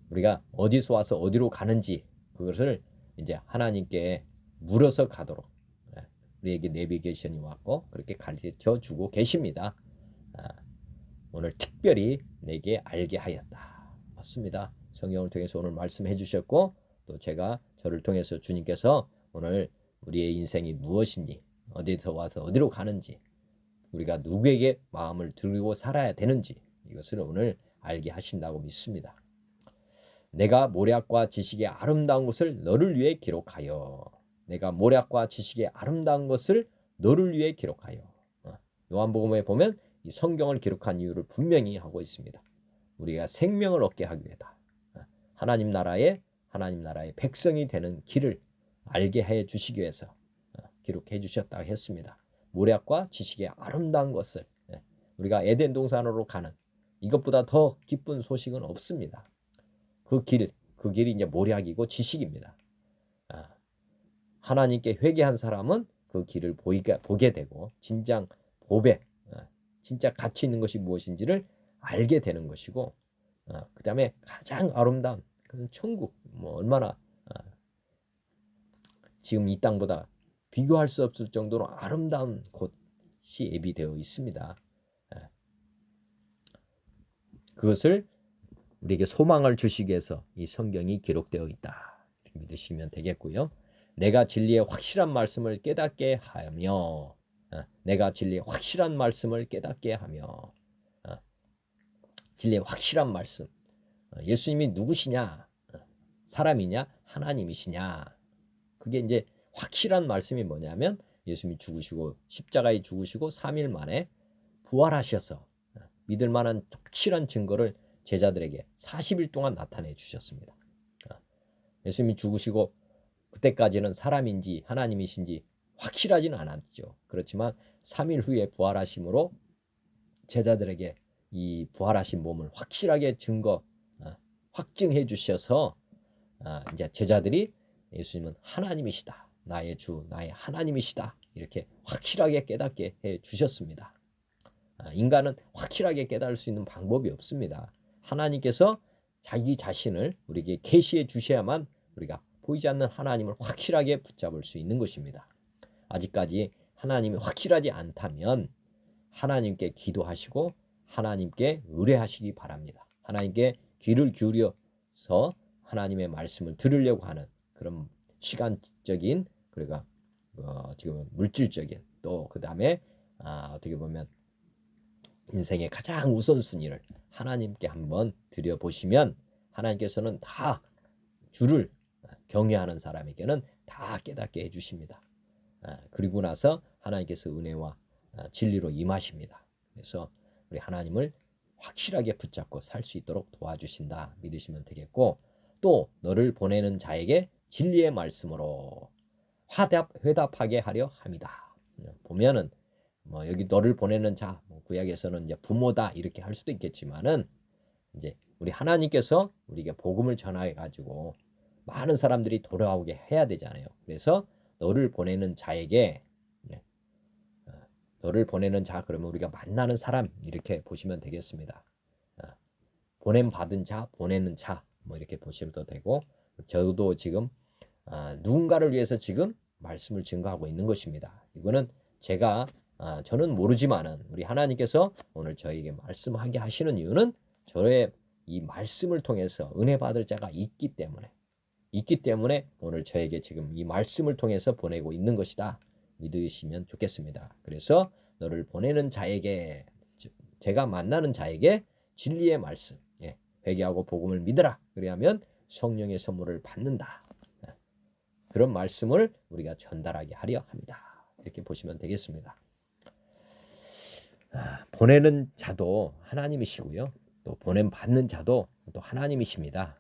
우리가 어디서 와서 어디로 가는지 그것을 이제 하나님께 물어서 가도록 우리에게 내비게이션이 왔고 그렇게 가르쳐 주고 계십니다. 오늘 특별히 내게 알게 하였다. 맞습니다. 성경을 통해서 오늘 말씀해 주셨고 또 제가 저를 통해서 주님께서 오늘 우리의 인생이 무엇인지 어디서 와서 어디로 가는지 우리가 누구에게 마음을 들고 살아야 되는지 이것을 오늘 알게 하신다고 믿습니다. 내가 모략과 지식의 아름다운 것을 너를 위해 기록하여 내가 모략과 지식의 아름다운 것을 너를 위해 기록하여 요한복음에 보면 이 성경을 기록한 이유를 분명히 하고 있습니다. 우리가 생명을 얻게 하기 위해다. 하나님 나라의 백성이 되는 길을 알게 해 주시기 위해서 기록해 주셨다고 했습니다. 모략과 지식의 아름다운 것을 우리가 에덴 동산으로 가는 이것보다 더 기쁜 소식은 없습니다. 그 길이 이제 모략이고 지식입니다. 하나님께 회개한 사람은 그 길을 보게 되고 진짜 가치 있는 것이 무엇인지를 알게 되는 것이고 그 다음에 가장 아름다운 천국 얼마나 지금 이 땅보다 비교할 수 없을 정도로 아름다운 곳이 예비되어 있습니다. 그것을 우리에게 소망을 주시기 위해서 이 성경이 기록되어 있다. 이렇게 믿으시면 되겠고요. 내가 진리의 확실한 말씀을 깨닫게 하며 내가 진리의 확실한 말씀을 깨닫게 하며 진리의 확실한 말씀 예수님이 누구시냐 사람이냐 하나님이시냐 그게 이제 확실한 말씀이 뭐냐면 예수님이 죽으시고 십자가에 죽으시고 3일 만에 부활하셔서 믿을 만한 확실한 증거를 제자들에게 40일 동안 나타내 주셨습니다. 예수님이 죽으시고 그때까지는 사람인지 하나님이신지 확실하지는 않았죠. 그렇지만 3일 후에 부활하심으로 제자들에게 이 부활하신 몸을 확실하게 확증해 주셔서 이제 제자들이 예수님은 하나님이시다. 나의 주, 나의 하나님이시다. 이렇게 확실하게 깨닫게 해 주셨습니다. 인간은 확실하게 깨달을 수 있는 방법이 없습니다. 하나님께서 자기 자신을 우리에게 계시해 주셔야만 우리가 보이지 않는 하나님을 확실하게 붙잡을 수 있는 것입니다. 아직까지 하나님이 확실하지 않다면 하나님께 기도하시고 하나님께 의뢰하시기 바랍니다. 하나님께 귀를 기울여서 하나님의 말씀을 들으려고 하는 그런 시간적인 그러니까 어떻게 보면 물질적인 또 그 다음에 어떻게 보면 인생의 가장 우선순위를 하나님께 한번 드려보시면 하나님께서는 다 주를 경외하는 사람에게는 다 깨닫게 해주십니다. 그리고 나서 하나님께서 은혜와 진리로 임하십니다. 그래서 우리 하나님을 확실하게 붙잡고 살 수 있도록 도와주신다 믿으시면 되겠고, 또 너를 보내는 자에게 진리의 말씀으로 회답하게 하려 합니다. 보면은 뭐 여기 너를 보내는 자, 구약에서는 이제 부모다 이렇게 할 수도 있겠지만은 이제 우리 하나님께서 우리에게 복음을 전해 가지고 많은 사람들이 돌아오게 해야 되잖아요. 그래서 너를 보내는 자에게, 너를 보내는 자 그러면 우리가 만나는 사람 이렇게 보시면 되겠습니다. 보냄 받은 자, 보내는 자 뭐 이렇게 보시면 되고, 저도 지금 누군가를 위해서 지금 말씀을 증거하고 있는 것입니다. 이거는 제가 저는 모르지만은 우리 하나님께서 오늘 저에게 말씀하게 하시는 이유는 저의 이 말씀을 통해서 은혜 받을 자가 있기 때문에 오늘 저에게 지금 이 말씀을 통해서 보내고 있는 것이다 믿으시면 좋겠습니다. 그래서 너를 보내는 자에게, 제가 만나는 자에게 진리의 말씀, 회개하고 복음을 믿으라. 그래야면 성령의 선물을 받는다. 그런 말씀을 우리가 전달하게 하려 합니다. 이렇게 보시면 되겠습니다. 보내는 자도 하나님이시고요. 또 보냄 받는 자도 또 하나님이십니다.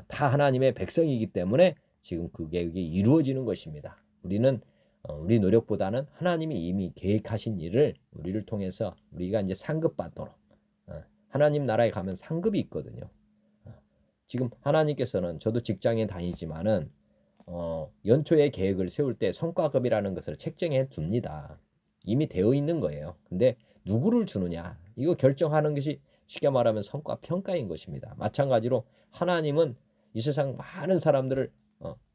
다 하나님의 백성이기 때문에 지금 그 계획이 이루어지는 것입니다. 우리는 우리 노력보다는 하나님이 이미 계획하신 일을 우리를 통해서 우리가 이제 상급받도록, 하나님 나라에 가면 상급이 있거든요. 지금 하나님께서는, 저도 직장에 다니지만은 연초에 계획을 세울 때 성과급이라는 것을 책정해 둡니다. 이미 되어 있는 거예요. 근데 누구를 주느냐, 이거 결정하는 것이 쉽게 말하면 성과 평가인 것입니다. 마찬가지로 하나님은 이 세상 많은 사람들을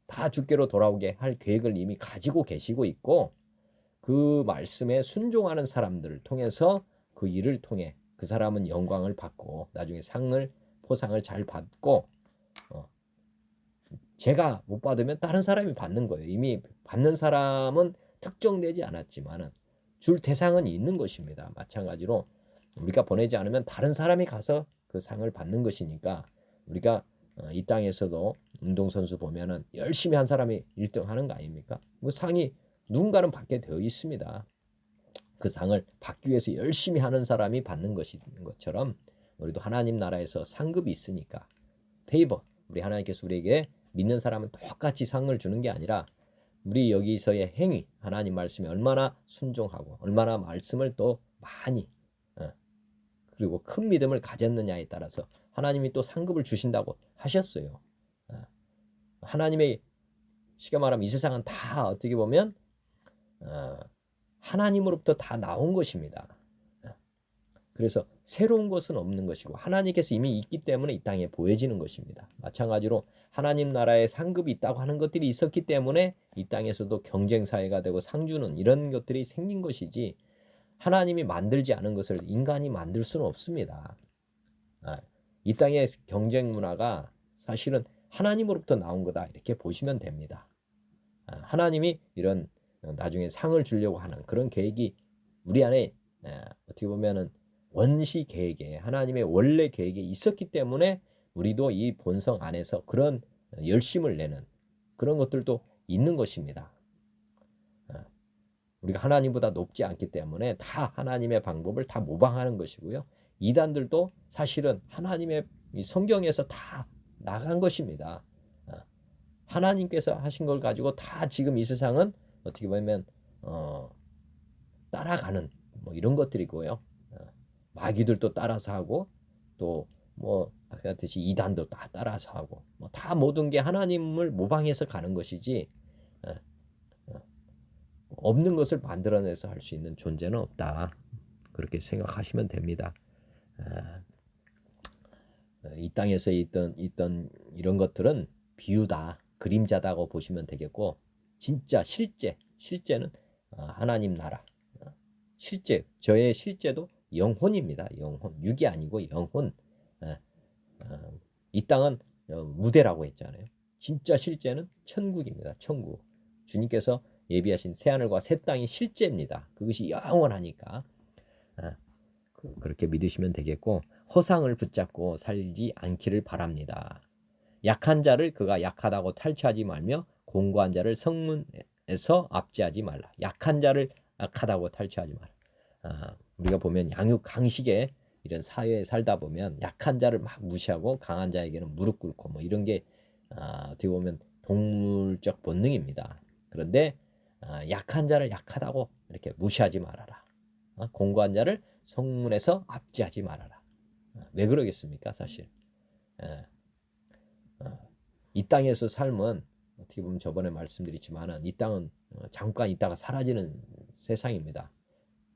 다 주께로 돌아오게 할 계획을 이미 가지고 계시고 있고, 그 말씀에 순종하는 사람들을 통해서 그 일을 통해 그 사람은 영광을 받고 나중에 포상을 잘 받고, 제가 못 받으면 다른 사람이 받는 거예요. 이미 받는 사람은 특정되지 않았지만은 줄 대상은 있는 것입니다. 마찬가지로 우리가 보내지 않으면 다른 사람이 가서 그 상을 받는 것이니까, 우리가 이 땅에서도 운동선수 보면은 열심히 한 사람이 1등 하는 거 아닙니까? 그 상이 누군가는 받게 되어 있습니다. 그 상을 받기 위해서 열심히 하는 사람이 받는 것처럼 우리도 하나님 나라에서 상급이 있으니까, 페이버, 우리 하나님께서 우리에게 믿는 사람은 똑같이 상을 주는 게 아니라 우리 여기서의 행위, 하나님 말씀에 얼마나 순종하고 얼마나 말씀을 또 많이 그리고 큰 믿음을 가졌느냐에 따라서 하나님이 또 상급을 주신다고 하셨어요. 하나님의, 쉽게 말하면 이 세상은 다 어떻게 보면 하나님으로부터 다 나온 것입니다. 그래서 새로운 것은 없는 것이고 하나님께서 이미 있기 때문에 이 땅에 보여지는 것입니다. 마찬가지로 하나님 나라에 상급이 있다고 하는 것들이 있었기 때문에 이 땅에서도 경쟁사회가 되고 상주는 이런 것들이 생긴 것이지, 하나님이 만들지 않은 것을 인간이 만들 수는 없습니다. 이 땅의 경쟁 문화가 사실은 하나님으로부터 나온 거다 이렇게 보시면 됩니다. 하나님이 이런 나중에 상을 주려고 하는 그런 계획이 우리 안에 어떻게 보면은 원시 계획에, 하나님의 원래 계획에 있었기 때문에 우리도 이 본성 안에서 그런 열심을 내는 그런 것들도 있는 것입니다. 우리가 하나님보다 높지 않기 때문에 다 하나님의 방법을 다 모방하는 것이고요. 이단들도 사실은 하나님의 성경에서 다 나간 것입니다. 하나님께서 하신 걸 가지고 다 지금 이 세상은 어떻게 보면 따라가는 뭐 이런 것들이고요. 마귀들도 따라서 하고, 또 뭐 아까 듯이 이단도 다 따라서 하고, 뭐 다 모든 게 하나님을 모방해서 가는 것이지 없는 것을 만들어내서 할 수 있는 존재는 없다. 그렇게 생각하시면 됩니다. 이 땅에서 있던 이런 것들은 비유다, 그림자다고 보시면 되겠고, 진짜 실제는 하나님 나라, 실제, 저의 실제도 영혼입니다. 영혼, 육이 아니고 영혼. 이 땅은 무대라고 했잖아요. 진짜 실제는 천국입니다. 천국. 주님께서 예비하신 새하늘과 새 땅이 실제입니다. 그것이 영원하니까. 그렇게 믿으시면 되겠고, 허상을 붙잡고 살지 않기를 바랍니다. 약한 자를 그가 약하다고 탈취하지 말며 공고한 자를 성문에서 압제하지 말라. 약한 자를 약하다고 탈취하지 말라. 우리가 보면 양육 강식에 이런 사회에 살다 보면 약한 자를 막 무시하고 강한 자에게는 무릎 꿇고 뭐 이런 게 어떻게 보면 동물적 본능입니다. 그런데 약한 자를 약하다고 이렇게 무시하지 말아라. 공고한 자를 성문에서 압제하지 말아라. 왜 그러겠습니까, 사실? 이 땅에서 삶은 어떻게 보면 저번에 말씀드렸지만은 이 땅은 잠깐 있다가 사라지는 세상입니다.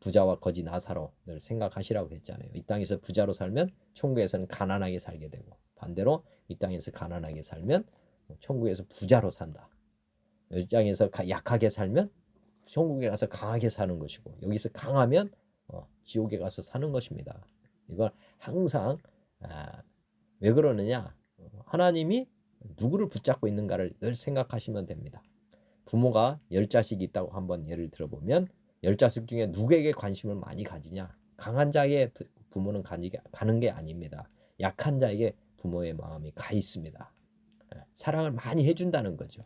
부자와 거지 나사로를 생각하시라고 했잖아요. 이 땅에서 부자로 살면 천국에서는 가난하게 살게 되고, 반대로 이 땅에서 가난하게 살면 천국에서 부자로 산다. 이 땅에서 약하게 살면 천국에 가서 강하게 사는 것이고, 여기서 강하면 지옥에 가서 사는 것입니다. 이걸 항상 왜 그러느냐? 하나님이 누구를 붙잡고 있는가를 늘 생각하시면 됩니다. 부모가 10자식이 있다고 한번 예를 들어보면 10자식 중에 누구에게 관심을 많이 가지냐? 강한 자에게 부모는 가는 게 아닙니다. 약한 자에게 부모의 마음이 가 있습니다. 사랑을 많이 해준다는 거죠.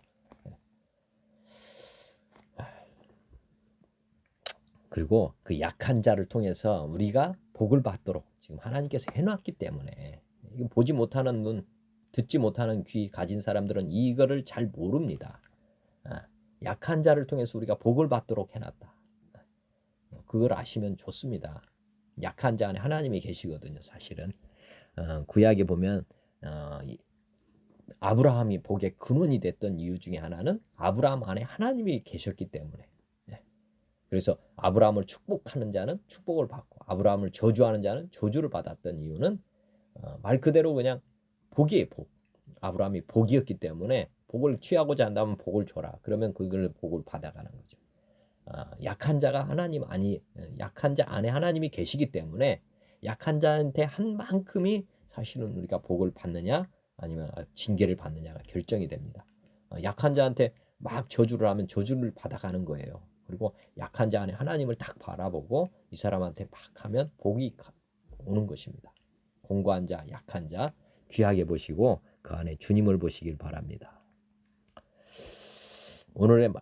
그리고 그 약한 자를 통해서 우리가 복을 받도록 지금 하나님께서 해놨기 때문에, 이거 보지 못하는 눈, 듣지 못하는 귀 가진 사람들은 이거를 잘 모릅니다. 약한 자를 통해서 우리가 복을 받도록 해놨다. 그걸 아시면 좋습니다. 약한 자 안에 하나님이 계시거든요, 사실은. 구약에 보면 아브라함이 복의 근원이 됐던 이유 중에 하나는 아브라함 안에 하나님이 계셨기 때문에. 그래서 아브라함을 축복하는 자는 축복을 받고 아브라함을 저주하는 자는 저주를 받았던 이유는 말 그대로 그냥 복이에요, 복. 아브라함이 복이었기 때문에 복을 취하고자 한다면 복을 줘라. 그러면 그걸 복을 받아가는 거죠. 약한 자가 약한 자 안에 하나님이 계시기 때문에 약한 자한테 한 만큼이 사실은 우리가 복을 받느냐 아니면 징계를 받느냐가 결정이 됩니다. 약한 자한테 막 저주를 하면 저주를 받아가는 거예요. 그리고 약한 자 안에 하나님을 딱 바라보고 이 사람한테 막 하면 복이 오는 것입니다. 공고한 자, 약한 자 귀하게 보시고 그 안에 주님을 보시길 바랍니다. 오늘의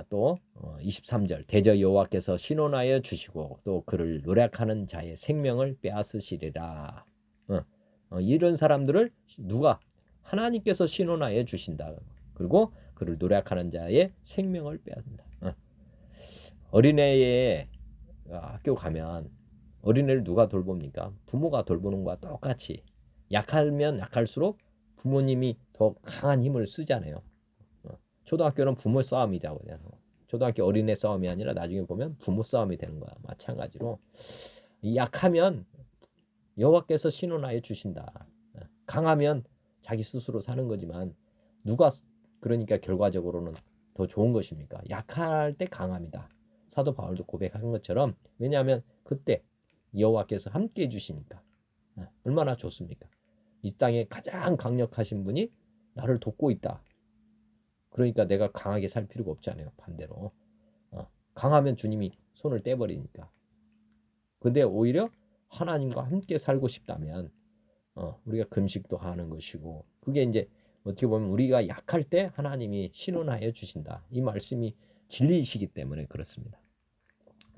또 23절 대저 여호와께서 신원하여 주시고 또 그를 노력하는 자의 생명을 빼앗으시리라. 이런 사람들을 누가? 하나님께서 신원하여 주신다. 그리고 그를 노력하는 자의 생명을 빼앗는다. 어린애에 학교 가면 어린애를 누가 돌봅니까? 부모가 돌보는 것과 똑같이 약하면 약할수록 부모님이 더 강한 힘을 쓰잖아요. 초등학교는 부모 싸움이라고 해요. 초등학교 어린애 싸움이 아니라 나중에 보면 부모 싸움이 되는 거야. 마찬가지로 약하면 여호와께서 신원하여 주신다. 강하면 자기 스스로 사는 거지만 누가 그러니까 결과적으로는 더 좋은 것입니까? 약할 때 강합니다. 사도 바울도 고백한 것처럼, 왜냐하면 그때 여호와께서 함께 해주시니까 얼마나 좋습니까? 이 땅에 가장 강력하신 분이 나를 돕고 있다. 그러니까 내가 강하게 살 필요가 없잖아요. 반대로 강하면 주님이 손을 떼버리니까. 근데 오히려 하나님과 함께 살고 싶다면 우리가 금식도 하는 것이고, 그게 이제 어떻게 보면 우리가 약할 때 하나님이 신원하여 주신다. 이 말씀이 진리이시기 때문에 그렇습니다.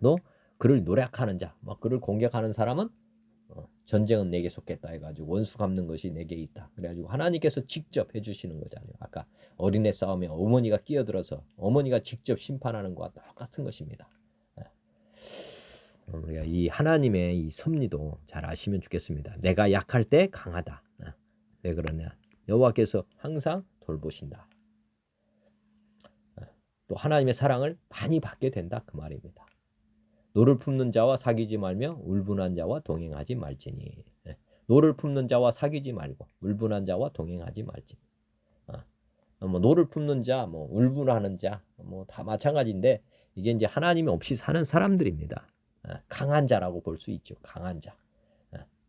또 그를 노력하는 자, 막 그를 공격하는 사람은 전쟁은 내게 속했다 해가지고 원수 갚는 것이 내게 있다. 그래가지고 하나님께서 직접 해주시는 거잖아요. 아까 어린애 싸움에 어머니가 끼어들어서 어머니가 직접 심판하는 것과 똑같은 것입니다. 우리가 이 하나님의 이 섭리도 잘 아시면 좋겠습니다. 내가 약할 때 강하다. 왜 그러냐? 여호와께서 항상 돌보신다. 또 하나님의 사랑을 많이 받게 된다 그 말입니다. 노를 품는 자와 사귀지 말며 울분한 자와 동행하지 말지니. 노를 품는 자와 사귀지 말고 울분한 자와 동행하지 말지니. 뭐 노를 품는 자, 뭐 울분하는 자, 뭐 다 마찬가지인데 이게 이제 하나님이 없이 사는 사람들입니다. 강한 자라고 볼 수 있죠. 강한 자.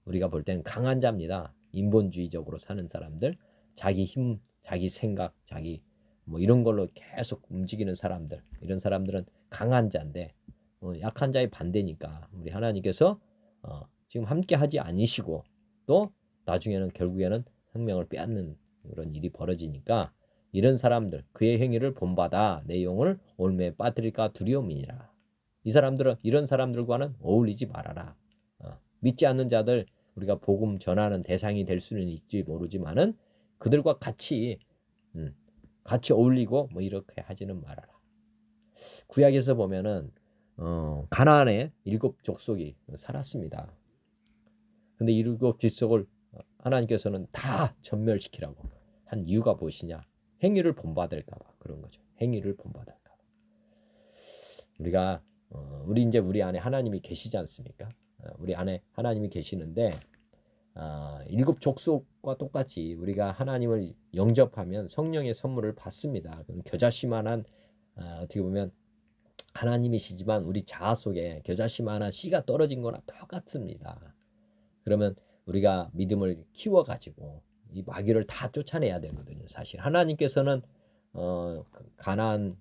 우리가 볼 때는 강한 자입니다. 인본주의적으로 사는 사람들, 자기 힘, 자기 생각, 자기 뭐 이런 걸로 계속 움직이는 사람들, 이런 사람들은 강한 자인데 약한 자의 반대니까 우리 하나님께서 지금 함께 하지 않으시고 또 나중에는 결국에는 생명을 빼앗는 그런 일이 벌어지니까 이런 사람들 그의 행위를 본받아 내 영혼을 올매에 빠뜨릴까 두려움이니라. 이 사람들은 이런 사람들과는 어울리지 말아라. 믿지 않는 자들 우리가 복음 전하는 대상이 될 수는 있지 모르지만은 그들과 같이 같이 어울리고 뭐 이렇게 하지는 말아라. 구약에서 보면은 가나안에 7족속이 살았습니다. 근데 7족속을 하나님께서는 다 전멸시키라고 한 이유가 무엇이냐? 행위를 본받을까 봐 그런 거죠. 행위를 본받을까 봐. 우리가 우리 안에 하나님이 계시지 않습니까? 우리 안에 하나님이 계시는데 7족속과 똑같이 우리가 하나님을 영접하면 성령의 선물을 받습니다. 겨자씨만한 어떻게 보면 하나님이시지만 우리 자아 속에 겨자씨만한 씨가 떨어진 거나 똑같습니다. 그러면 우리가 믿음을 키워가지고 이 마귀를 다 쫓아내야 되거든요. 사실 하나님께서는 가나안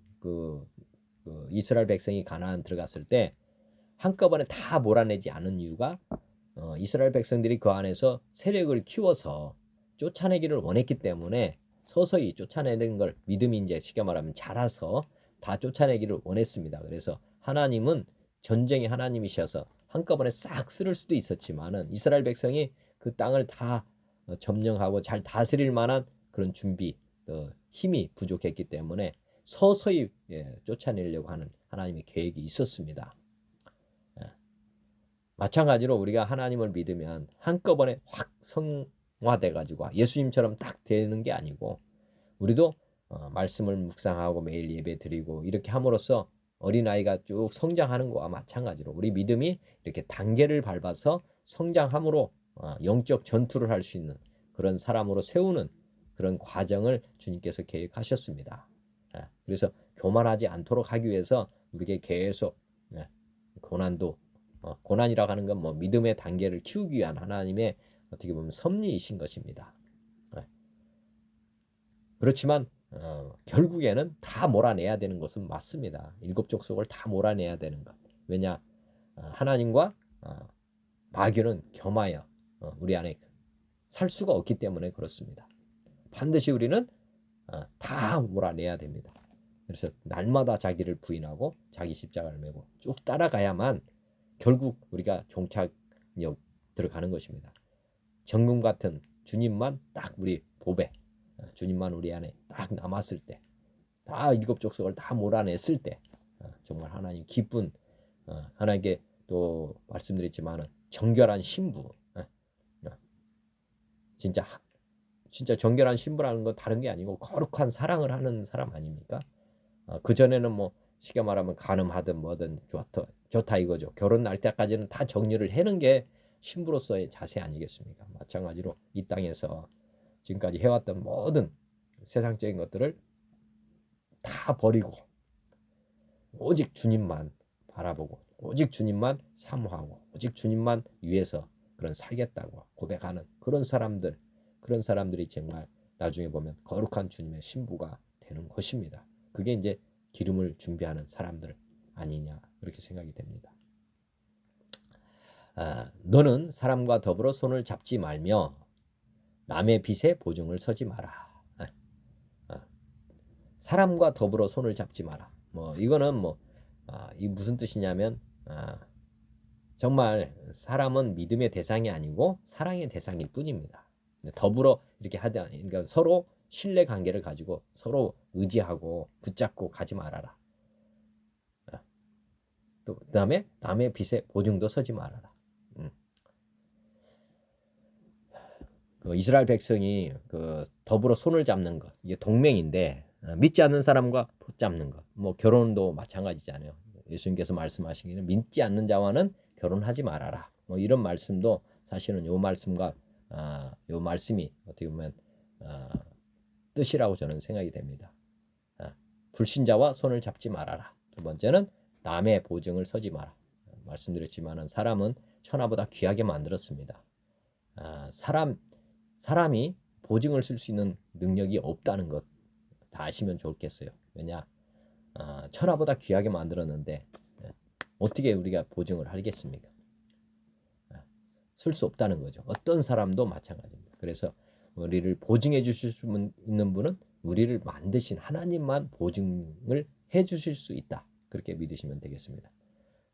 이스라엘 백성이 가나안 들어갔을 때 한꺼번에 다 몰아내지 않은 이유가 이스라엘 백성들이 그 안에서 세력을 키워서 쫓아내기를 원했기 때문에 서서히 쫓아내는 걸 믿음이 이제 쉽게 말하면 자라서 다 쫓아내기를 원했습니다. 그래서 하나님은 전쟁의 하나님이셔서 한꺼번에 싹 쓸을 수도 있었지만은 이스라엘 백성이 그 땅을 다 점령하고 잘 다스릴 만한 그런 준비, 힘이 부족했기 때문에 서서히 쫓아내려고 하는 하나님의 계획이 있었습니다. 마찬가지로 우리가 하나님을 믿으면 한꺼번에 확 성화돼 가지고 예수님처럼 딱 되는 게 아니고 우리도 말씀을 묵상하고 매일 예배 드리고 이렇게 함으로써 어린아이가 쭉 성장하는 것과 마찬가지로 우리 믿음이 이렇게 단계를 밟아서 성장함으로 영적 전투를 할 수 있는 그런 사람으로 세우는 그런 과정을 주님께서 계획하셨습니다. 그래서 교만하지 않도록 하기 위해서 우리에게 계속 고난도 고난이라고 하는 건 뭐 믿음의 단계를 키우기 위한 하나님의 어떻게 보면 섭리이신 것입니다. 그렇지만 결국에는 다 몰아내야 되는 것은 맞습니다. 7족속을 다 몰아내야 되는 것. 왜냐 하나님과 마귀는 겸하여 우리 안에 살 수가 없기 때문에 그렇습니다. 반드시 우리는 다 몰아내야 됩니다. 그래서 날마다 자기를 부인하고 자기 십자가를 메고 쭉 따라가야만 결국 우리가 종착역 들어가는 것입니다. 정금 같은 주님만 딱 우리 보배, 주님만 우리 안에 딱 남았을 때, 다 7족속을 다 몰아냈을 때 정말 하나님 기쁜 하나님께 또 말씀드렸지만은 정결한 신부, 진짜 정결한 신부라는 건 다른 게 아니고 거룩한 사랑을 하는 사람 아닙니까? 그전에는 뭐 쉽게 말하면 간음하든 뭐든 좋다 이거죠. 결혼 날 때까지는 다 정리를 해는 게 신부로서의 자세 아니겠습니까? 마찬가지로 이 땅에서 지금까지 해왔던 모든 세상적인 것들을 다 버리고 오직 주님만 바라보고 오직 주님만 사모하고 오직 주님만 위해서 그런 살겠다고 고백하는 그런 사람들이 정말 나중에 보면 거룩한 주님의 신부가 되는 것입니다. 그게 이제 기름을 준비하는 사람들 아니냐 그렇게 생각이 됩니다. 너는 사람과 더불어 손을 잡지 말며 남의 빚에 보증을 서지 마라. 사람과 더불어 손을 잡지 마라. 뭐 이거는 이 무슨 뜻이냐면 정말 사람은 믿음의 대상이 아니고 사랑의 대상일 뿐입니다. 더불어 이렇게 하다 그러니까 서로 신뢰 관계를 가지고 서로 의지하고 붙잡고 가지 말아라. 또 그다음에 남의 빚에 보증도 서지 말아라. 이스라엘 백성이 더불어 손을 잡는 것 이게 동맹인데 믿지 않는 사람과 붙잡는 것, 뭐 결혼도 마찬가지잖아요. 예수님께서 말씀하시기는 믿지 않는 자와는 결혼하지 말아라. 뭐 이런 말씀도 사실은 요 말씀과 요 말씀이 어떻게 보면 뜻이라고 저는 생각이 됩니다. 불신자와 손을 잡지 말아라. 두 번째는 남의 보증을 서지 마라. 말씀드렸지만은 사람은 천하보다 귀하게 만들었습니다. 사람이 보증을 쓸 수 있는 능력이 없다는 것 다 아시면 좋겠어요. 왜냐 천하보다 귀하게 만들었는데 어떻게 우리가 보증을 하겠습니까? 쓸 수 없다는 거죠. 어떤 사람도 마찬가지입니다. 그래서 우리를 보증해 주실 수 있는 분은 우리를 만드신 하나님만 보증을 해 주실 수 있다. 그렇게 믿으시면 되겠습니다.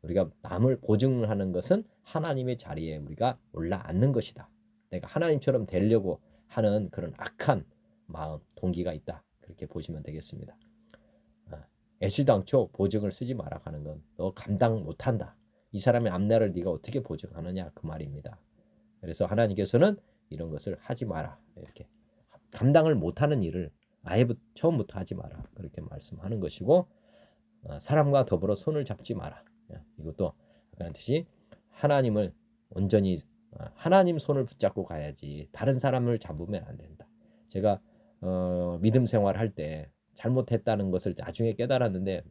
우리가 남을 보증하는 것은 하나님의 자리에 우리가 올라앉는 것이다. 내가 하나님처럼 되려고 하는 그런 악한 마음, 동기가 있다. 그렇게 보시면 되겠습니다. 애시당초 보증을 쓰지 마라 하는 건 너 감당 못한다. 이 사람의 앞날을 네가 어떻게 보증하느냐 그 말입니다. 그래서 하나님께서는 이런 것을 하지 마라. 이렇게 감당을 못하는 일을 아예 처음부터 하지 마라. 그렇게 말씀하는 것이고 사람과 더불어 손을 잡지 마라. 이것도 아까 듯이 하나님을 온전히 하나님 손을 붙잡고 가야지 다른 사람을 잡으면 안 된다. 제가 믿음 생활할 때 잘못했다는 것을 나중에 깨달았는데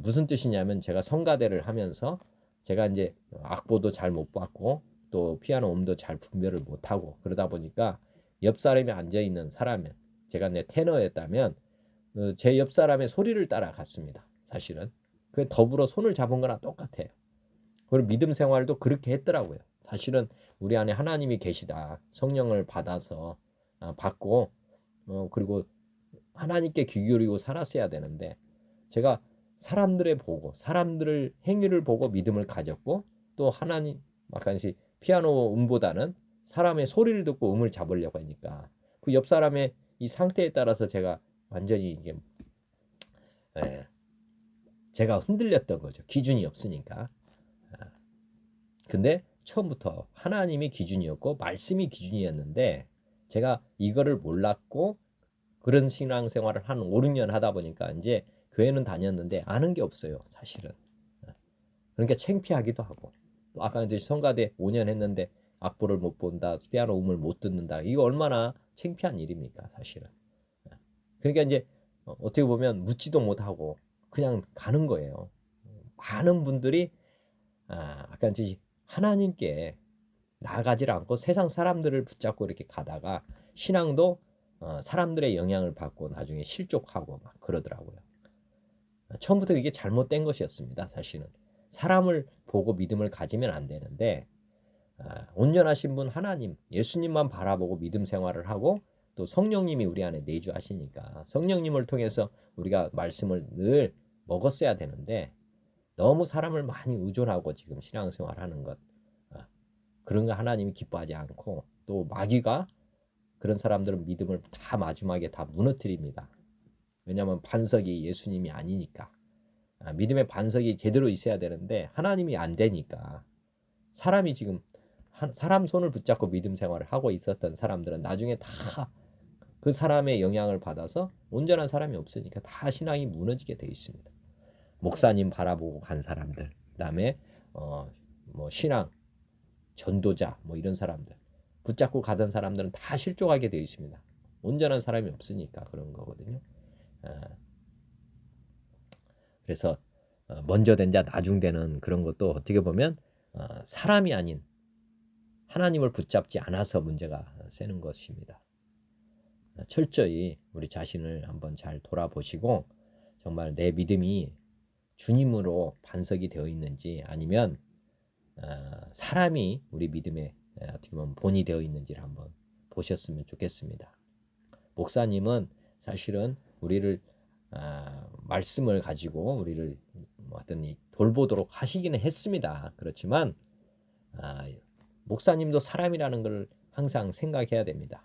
무슨 뜻이냐면 제가 성가대를 하면서 제가 이제 악보도 잘 못 받고 또 피아노 음도 잘 분별을 못하고 그러다 보니까 옆 사람이 앉아 있는 사람은 제가 내 테너였다면 제 옆 사람의 소리를 따라갔습니다. 사실은 그 더불어 손을 잡은 거나 똑같아요. 그리고 믿음 생활도 그렇게 했더라고요. 사실은 우리 안에 하나님이 계시다. 성령을 받아서 받고 그리고 하나님께 귀 기울이고 살았어야 되는데 제가 사람들의 보고 사람들을 행위를 보고 믿음을 가졌고 또 하나님 마찬가지 피아노 음보다는 사람의 소리를 듣고 음을 잡으려고 하니까 그 옆 사람의 이 상태에 따라서 제가 완전히 이게 제가 흔들렸던 거죠. 기준이 없으니까. 근데 처음부터 하나님이 기준이었고 말씀이 기준이었는데 제가 이거를 몰랐고 그런 신앙생활을 한 5, 6년 하다 보니까 이제 교회는 다녔는데 아는 게 없어요. 사실은. 그러니까 창피하기도 하고 또 아까 이제 성가대 5년 했는데 악보를 못 본다. 피아노 음을 못 듣는다. 이거 얼마나 창피한 일입니까? 사실은. 그러니까 이제 어떻게 보면 묻지도 못하고 그냥 가는 거예요. 많은 분들이 아까 이제 하나님께 나아가질 않고 세상 사람들을 붙잡고 이렇게 가다가 신앙도 사람들의 영향을 받고 나중에 실족하고 막 그러더라고요. 처음부터 이게 잘못된 것이었습니다. 사실은 사람을 보고 믿음을 가지면 안 되는데 온전하신 분 하나님 예수님만 바라보고 믿음 생활을 하고 또 성령님이 우리 안에 내주하시니까 성령님을 통해서 우리가 말씀을 늘 먹었어야 되는데 너무 사람을 많이 의존하고 지금 신앙생활하는 것 그런 거 하나님이 기뻐하지 않고 또 마귀가 그런 사람들은 믿음을 다 마지막에 다 무너뜨립니다. 왜냐하면 반석이 예수님이 아니니까 믿음의 반석이 제대로 있어야 되는데 하나님이 안 되니까 사람이 지금 사람 손을 붙잡고 믿음 생활을 하고 있었던 사람들은 나중에 다 그 사람의 영향을 받아서 온전한 사람이 없으니까 다 신앙이 무너지게 되어 있습니다. 목사님 바라보고 간 사람들, 그다음에 뭐 신앙, 전도자, 뭐 이런 사람들 붙잡고 가던 사람들은 다 실족하게 되어 있습니다. 온전한 사람이 없으니까 그런 거거든요. 그래서 먼저 된 자 나중 되는 그런 것도 어떻게 보면 사람이 아닌 하나님을 붙잡지 않아서 문제가 새는 것입니다. 철저히 우리 자신을 한번 잘 돌아보시고 정말 내 믿음이 주님으로 반석이 되어 있는지 아니면 사람이 우리 믿음에 어떻게 보면 본이 되어 있는지를 한번 보셨으면 좋겠습니다. 목사님은 사실은 우리를 말씀을 가지고 우리를 어떤 돌보도록 하시기는 했습니다. 그렇지만 목사님도 사람이라는 걸 항상 생각해야 됩니다.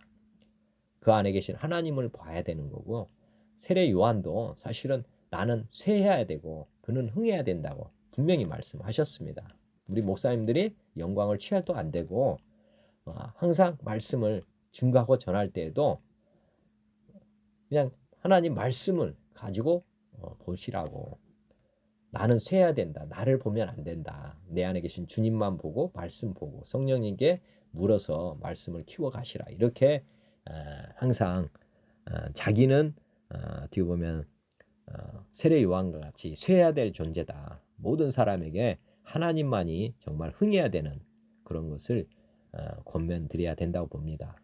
그 안에 계신 하나님을 봐야 되는 거고 세례 요한도 사실은 나는 쇠해야 되고 그는 흥해야 된다고 분명히 말씀하셨습니다. 우리 목사님들이 영광을 취해도 안 되고 항상 말씀을 증거하고 전할 때에도 그냥 하나님 말씀을 가지고 보시라고 나는 쇠해야 된다. 나를 보면 안 된다. 내 안에 계신 주님만 보고 말씀 보고 성령님께 물어서 말씀을 키워가시라. 이렇게 항상 자기는 어떻게 보면 세례 요한과 같이 쇠해야 될 존재다. 모든 사람에게 하나님만이 정말 흥해야 되는 그런 것을 권면드려야 된다고 봅니다.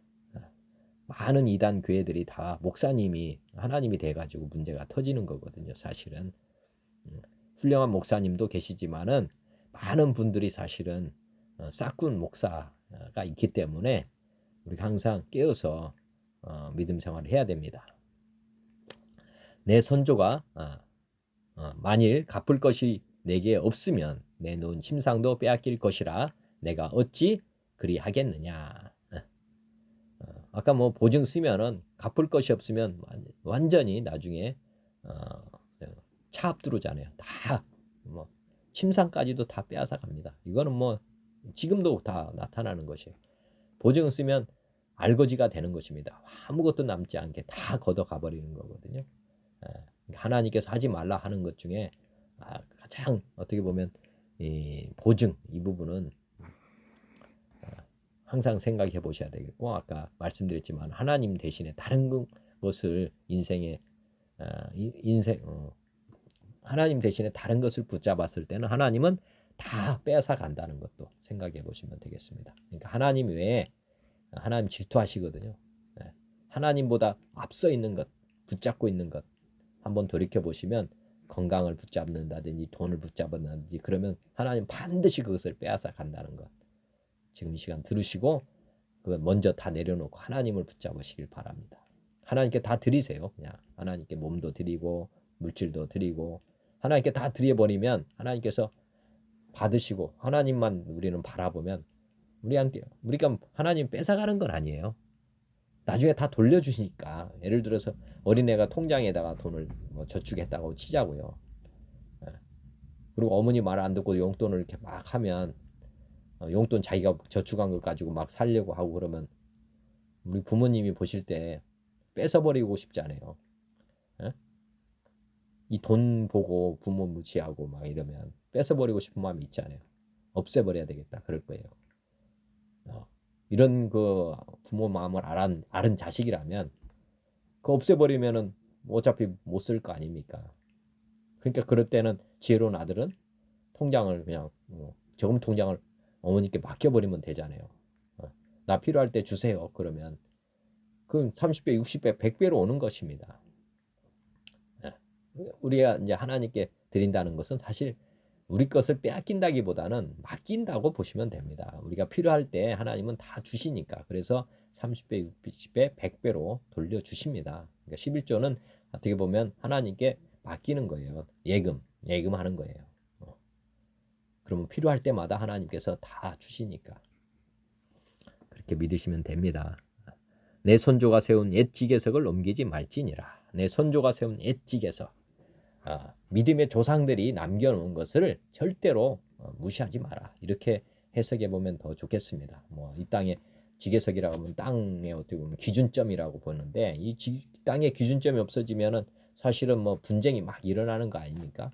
많은 이단 교회들이 다 목사님이 하나님이 돼가지고 문제가 터지는 거거든요. 사실은 훌륭한 목사님도 계시지만은 많은 분들이 사실은 싹군 목사가 있기 때문에 우리가 항상 깨어서 믿음 생활을 해야 됩니다. 내 선조가 만일 갚을 것이 내게 없으면 내 놓은 침상도 빼앗길 것이라 내가 어찌 그리하겠느냐. 아까 뭐 보증 쓰면은 갚을 것이 없으면 완전히 나중에 차압 들어오잖아요. 다 뭐 침상까지도 다 빼앗아 갑니다. 이거는 뭐 지금도 다 나타나는 것이에요. 보증 쓰면 알거지가 되는 것입니다. 아무것도 남지 않게 다 걷어가 버리는 거거든요. 하나님께서 하지 말라 하는 것 중에 가장 어떻게 보면 이 보증 이 부분은 항상 생각해 보셔야 되겠고, 아까 말씀드렸지만 하나님 대신에 다른 것을 인생에 하나님 대신에 다른 것을 붙잡았을 때는 하나님은 다 빼앗아 간다는 것도 생각해 보시면 되겠습니다. 그러니까 하나님 외에 하나님 질투하시거든요. 하나님보다 앞서 있는 것, 붙잡고 있는 것 한번 돌이켜 보시면 건강을 붙잡는다든지 돈을 붙잡는다든지 그러면 하나님 반드시 그것을 빼앗아 간다는 것. 지금 이 시간 들으시고 그걸 먼저 다 내려놓고 하나님을 붙잡으시길 바랍니다. 하나님께 다 드리세요. 그냥 하나님께 몸도 드리고 물질도 드리고 하나님께 다 드려버리면 하나님께서 받으시고 하나님만 우리는 바라보면 우리가 하나님 뺏어가는 건 아니에요. 나중에 다 돌려주시니까. 예를 들어서 어린애가 통장에다가 돈을 뭐 저축했다고 치자고요. 그리고 어머니 말 안 듣고 용돈을 이렇게 막 하면 용돈 자기가 저축한 것 가지고 막 살려고 하고 그러면 우리 부모님이 보실 때 뺏어버리고 싶지 않아요. 이 돈 보고 부모 무시하고 막 이러면 뺏어버리고 싶은 마음이 있지 않아요. 없애버려야 되겠다 그럴 거예요. 이런 그 부모 마음을 아는 자식이라면 그 없애버리면은 어차피 못 쓸 거 아닙니까? 그러니까 그럴 때는 지혜로운 아들은 통장을 그냥 저금 통장을 어머니께 맡겨버리면 되잖아요. 나 필요할 때 주세요. 그러면 그럼 30배, 60배, 100배로 오는 것입니다. 우리가 이제 하나님께 드린다는 것은 사실 우리 것을 빼앗긴다기보다는 맡긴다고 보시면 됩니다. 우리가 필요할 때 하나님은 다 주시니까. 그래서 30배, 60배, 100배로 돌려주십니다. 그러니까 11조는 어떻게 보면 하나님께 맡기는 거예요. 예금하는 거예요. 그러면 필요할 때마다 하나님께서 다 주시니까. 그렇게 믿으시면 됩니다. 내 손조가 세운 옛 지계석을 옮기지 말지니라. 내 손조가 세운 옛 지계석. 믿음의 조상들이 남겨놓은 것을 절대로 무시하지 마라. 이렇게 해석해 보면 더 좋겠습니다. 뭐 이 땅에 지계석이라고 하면 땅의 어떻게 보면 기준점이라고 보는데 이 땅의 기준점이 없어지면은 사실은 뭐 분쟁이 막 일어나는 거 아닙니까?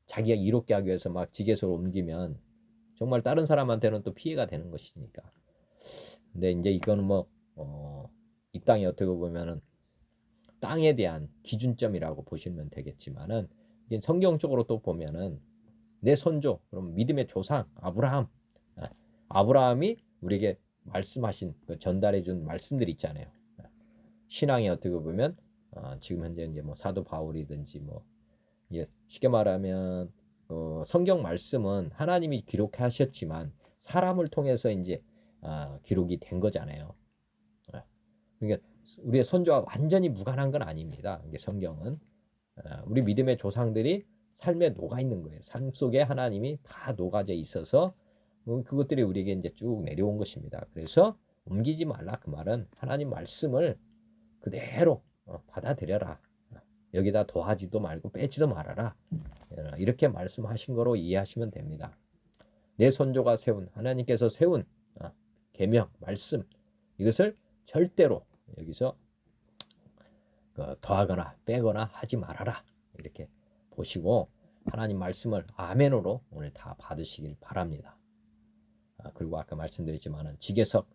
자기가 이롭게 하기 위해서 막 지계석을 옮기면 정말 다른 사람한테는 또 피해가 되는 것이니까. 근데 이제 이거는 뭐 이 땅에 어떻게 보면은 땅에 대한 기준점이라고 보시면 되겠지만은 성경적으로 또 보면은 내 손조, 그럼 믿음의 조상 아브라함이 우리에게 말씀하신 전달해 준 말씀들이 있잖아요. 신앙에 어떻게 보면 지금 현재 이제 뭐 사도 바울이든지 뭐 쉽게 말하면 성경 말씀은 하나님이 기록하셨지만 사람을 통해서 이제 기록이 된 거잖아요. 그러니까 우리의 선조와 완전히 무관한 건 아닙니다. 이게 성경은 우리 믿음의 조상들이 삶에 녹아 있는 거예요. 삶 속에 하나님이 다 녹아져 있어서 그것들이 우리에게 이제 쭉 내려온 것입니다. 그래서 옮기지 말라 그 말은 하나님 말씀을 그대로 받아들여라. 여기다 더하지도 말고 빼지도 말아라. 이렇게 말씀하신 거로 이해하시면 됩니다. 내 선조가 세운 하나님께서 세운 계명 말씀 이것을 절대로 여기서 더하거나 빼거나 하지 말아라. 이렇게 보시고 하나님 말씀을 아멘으로 오늘 다 받으시길 바랍니다. 그리고 아까 말씀드렸지만은 지계석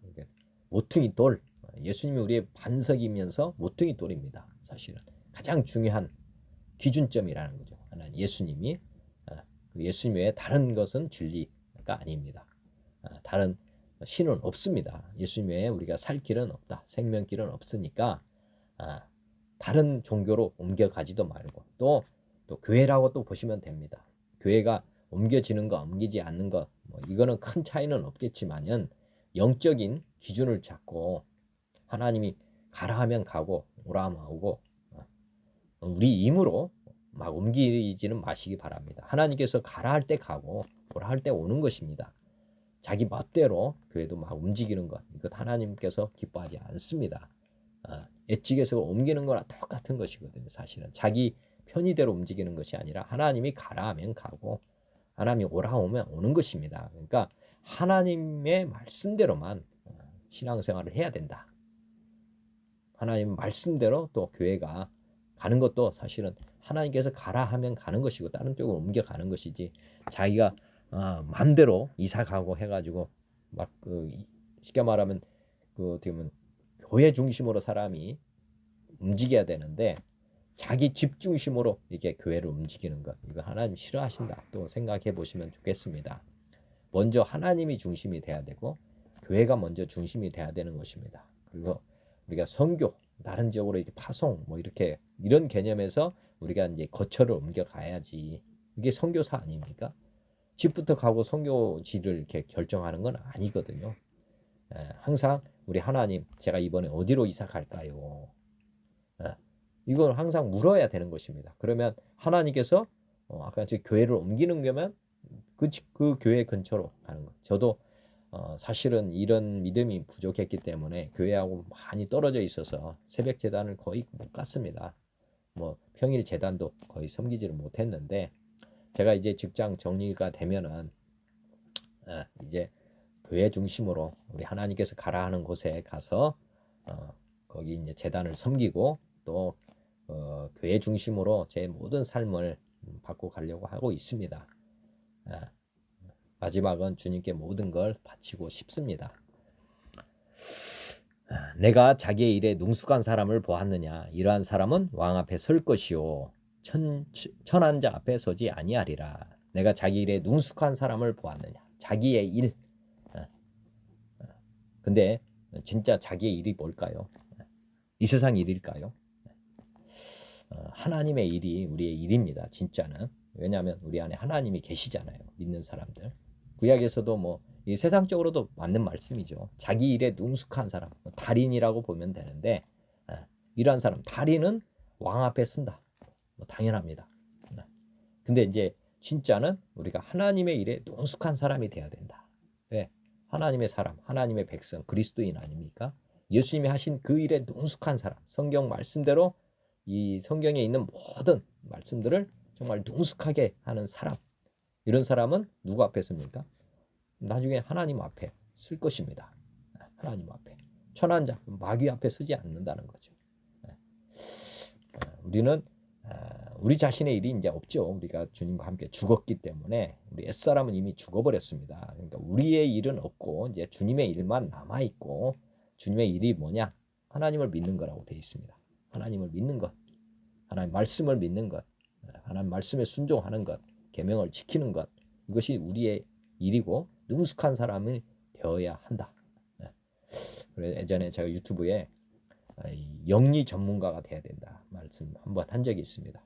모퉁이 돌 예수님이 우리의 반석이면서 모퉁이 돌입니다. 사실은 가장 중요한 기준점이라는 거죠. 하나님 예수님이 예수님 외에 다른 것은 진리가 아닙니다. 다른 신은 없습니다. 예수님 외에 우리가 살 길은 없다. 생명길은 없으니까 다른 종교로 옮겨가지도 말고 또 교회라고 또 보시면 됩니다. 교회가 옮겨지는 거, 옮기지 않는 거, 뭐 이거는 큰 차이는 없겠지만은 영적인 기준을 잡고 하나님이 가라 하면 가고 오라 하면 오고 우리 힘으로 막 옮기지는 마시기 바랍니다. 하나님께서 가라 할 때 가고 오라 할 때 오는 것입니다. 자기 멋대로 교회도 막 움직이는 것, 이것 하나님께서 기뻐하지 않습니다. 엣직에서 옮기는 거랑 똑같은 것이거든요. 사실은 자기 편의대로 움직이는 것이 아니라 하나님이 가라 하면 가고 하나님이 오라 오면 오는 것입니다. 그러니까 하나님의 말씀대로만 신앙생활을 해야 된다. 하나님 말씀대로 또 교회가 가는 것도 사실은 하나님께서 가라 하면 가는 것이고 다른 쪽으로 옮겨가는 것이지 자기가 마음대로 이사 가고 해가지고 막 쉽게 말하면 어떻게 보면 교회 중심으로 사람이 움직여야 되는데 자기 집 중심으로 이렇게 교회를 움직이는 것, 이거 하나님 싫어하신다 또 생각해 보시면 좋겠습니다. 먼저 하나님이 중심이 돼야 되고 교회가 먼저 중심이 돼야 되는 것입니다. 그리고 우리가 선교, 다른 지역으로 이렇게 파송, 뭐 이렇게 이런 개념에서 우리가 이제 거처를 옮겨 가야지. 이게 선교사 아닙니까? 집부터 가고 선교지를 이렇게 결정하는 건 아니거든요. 항상 우리 하나님, 제가 이번에 어디로 이사 갈까요? 이걸 항상 물어야 되는 것입니다. 그러면 하나님께서 아까 교회를 옮기는 거면 그 교회 근처로 가는 것. 저도 사실은 이런 믿음이 부족했기 때문에 교회하고 많이 떨어져 있어서 새벽 재단을 거의 못 갔습니다. 뭐 평일 재단도 거의 섬기지를 못했는데 제가 이제 직장 정리가 되면은 이제 교회 중심으로 우리 하나님께서 가라 하는 곳에 가서 거기 이제 재단을 섬기고 또 교회 중심으로 제 모든 삶을 받고 가려고 하고 있습니다. 마지막은 주님께 모든 걸 바치고 싶습니다. 내가 자기의 일에 능숙한 사람을 보았느냐? 이러한 사람은 왕 앞에 설 것이요 천한 자 앞에 서지 아니하리라. 내가 자기 일에 능숙한 사람을 보았느냐? 자기의 일. 근데 진짜 자기의 일이 뭘까요? 이 세상 일일까요? 하나님의 일이 우리의 일입니다. 진짜는. 왜냐하면 우리 안에 하나님이 계시잖아요. 믿는 사람들. 구약에서도 뭐 이 세상적으로도 맞는 말씀이죠. 자기 일에 능숙한 사람, 달인이라고 보면 되는데 이러한 사람, 달인은 왕 앞에 쓴다. 당연합니다. 근데 이제 진짜는 우리가 하나님의 일에 능숙한 사람이 돼야 된다. 왜? 하나님의 사람, 하나님의 백성, 그리스도인 아닙니까? 예수님이 하신 그 일에 능숙한 사람, 성경 말씀대로 이 성경에 있는 모든 말씀들을 정말 능숙하게 하는 사람, 이런 사람은 누구 앞에 씁니까? 나중에 하나님 앞에 쓸 것입니다. 하나님 앞에. 천한자, 마귀 앞에 쓰지 않는다는 거죠. 우리는 우리 자신의 일이 이제 없죠. 우리가 주님과 함께 죽었기 때문에 우리 옛사람은 이미 죽어버렸습니다. 그러니까 우리의 일은 없고 이제 주님의 일만 남아있고 주님의 일이 뭐냐? 하나님을 믿는 거라고 되어 있습니다. 하나님을 믿는 것, 하나님 말씀을 믿는 것, 하나님 말씀에 순종하는 것, 계명을 지키는 것, 이것이 우리의 일이고 능숙한 사람이 되어야 한다. 그래서 예전에 제가 유튜브에 영리 전문가가 돼야 된다 말씀 한번 한 적이 있습니다.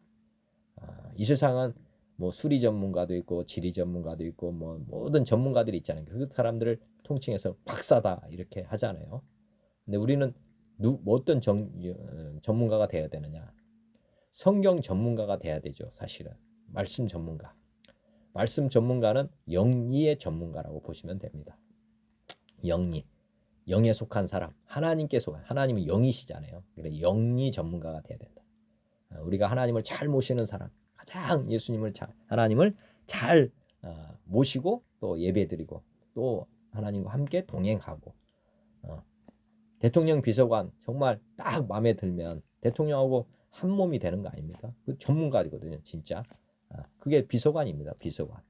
이 세상은 뭐 수리 전문가도 있고 지리 전문가도 있고 뭐 모든 전문가들이 있잖아요. 그 사람들을 통칭해서 박사다 이렇게 하잖아요. 근데 우리는 어떤 전문가가 돼야 되느냐? 성경 전문가가 돼야 되죠. 사실은 말씀 전문가. 말씀 전문가는 영리의 전문가라고 보시면 됩니다. 영리, 영에 속한 사람, 하나님께 속한, 하나님은 영이시잖아요. 그래서 영리 전문가가 돼야 된다. 우리가 하나님을 잘 모시는 사람, 가장 예수님을 하나님을 잘 모시고 또 예배드리고 또 하나님과 함께 동행하고 대통령 비서관 정말 딱 마음에 들면 대통령하고 한 몸이 되는 거 아닙니까? 그 전문가이거든요, 진짜. 그게 비서관입니다, 비서관.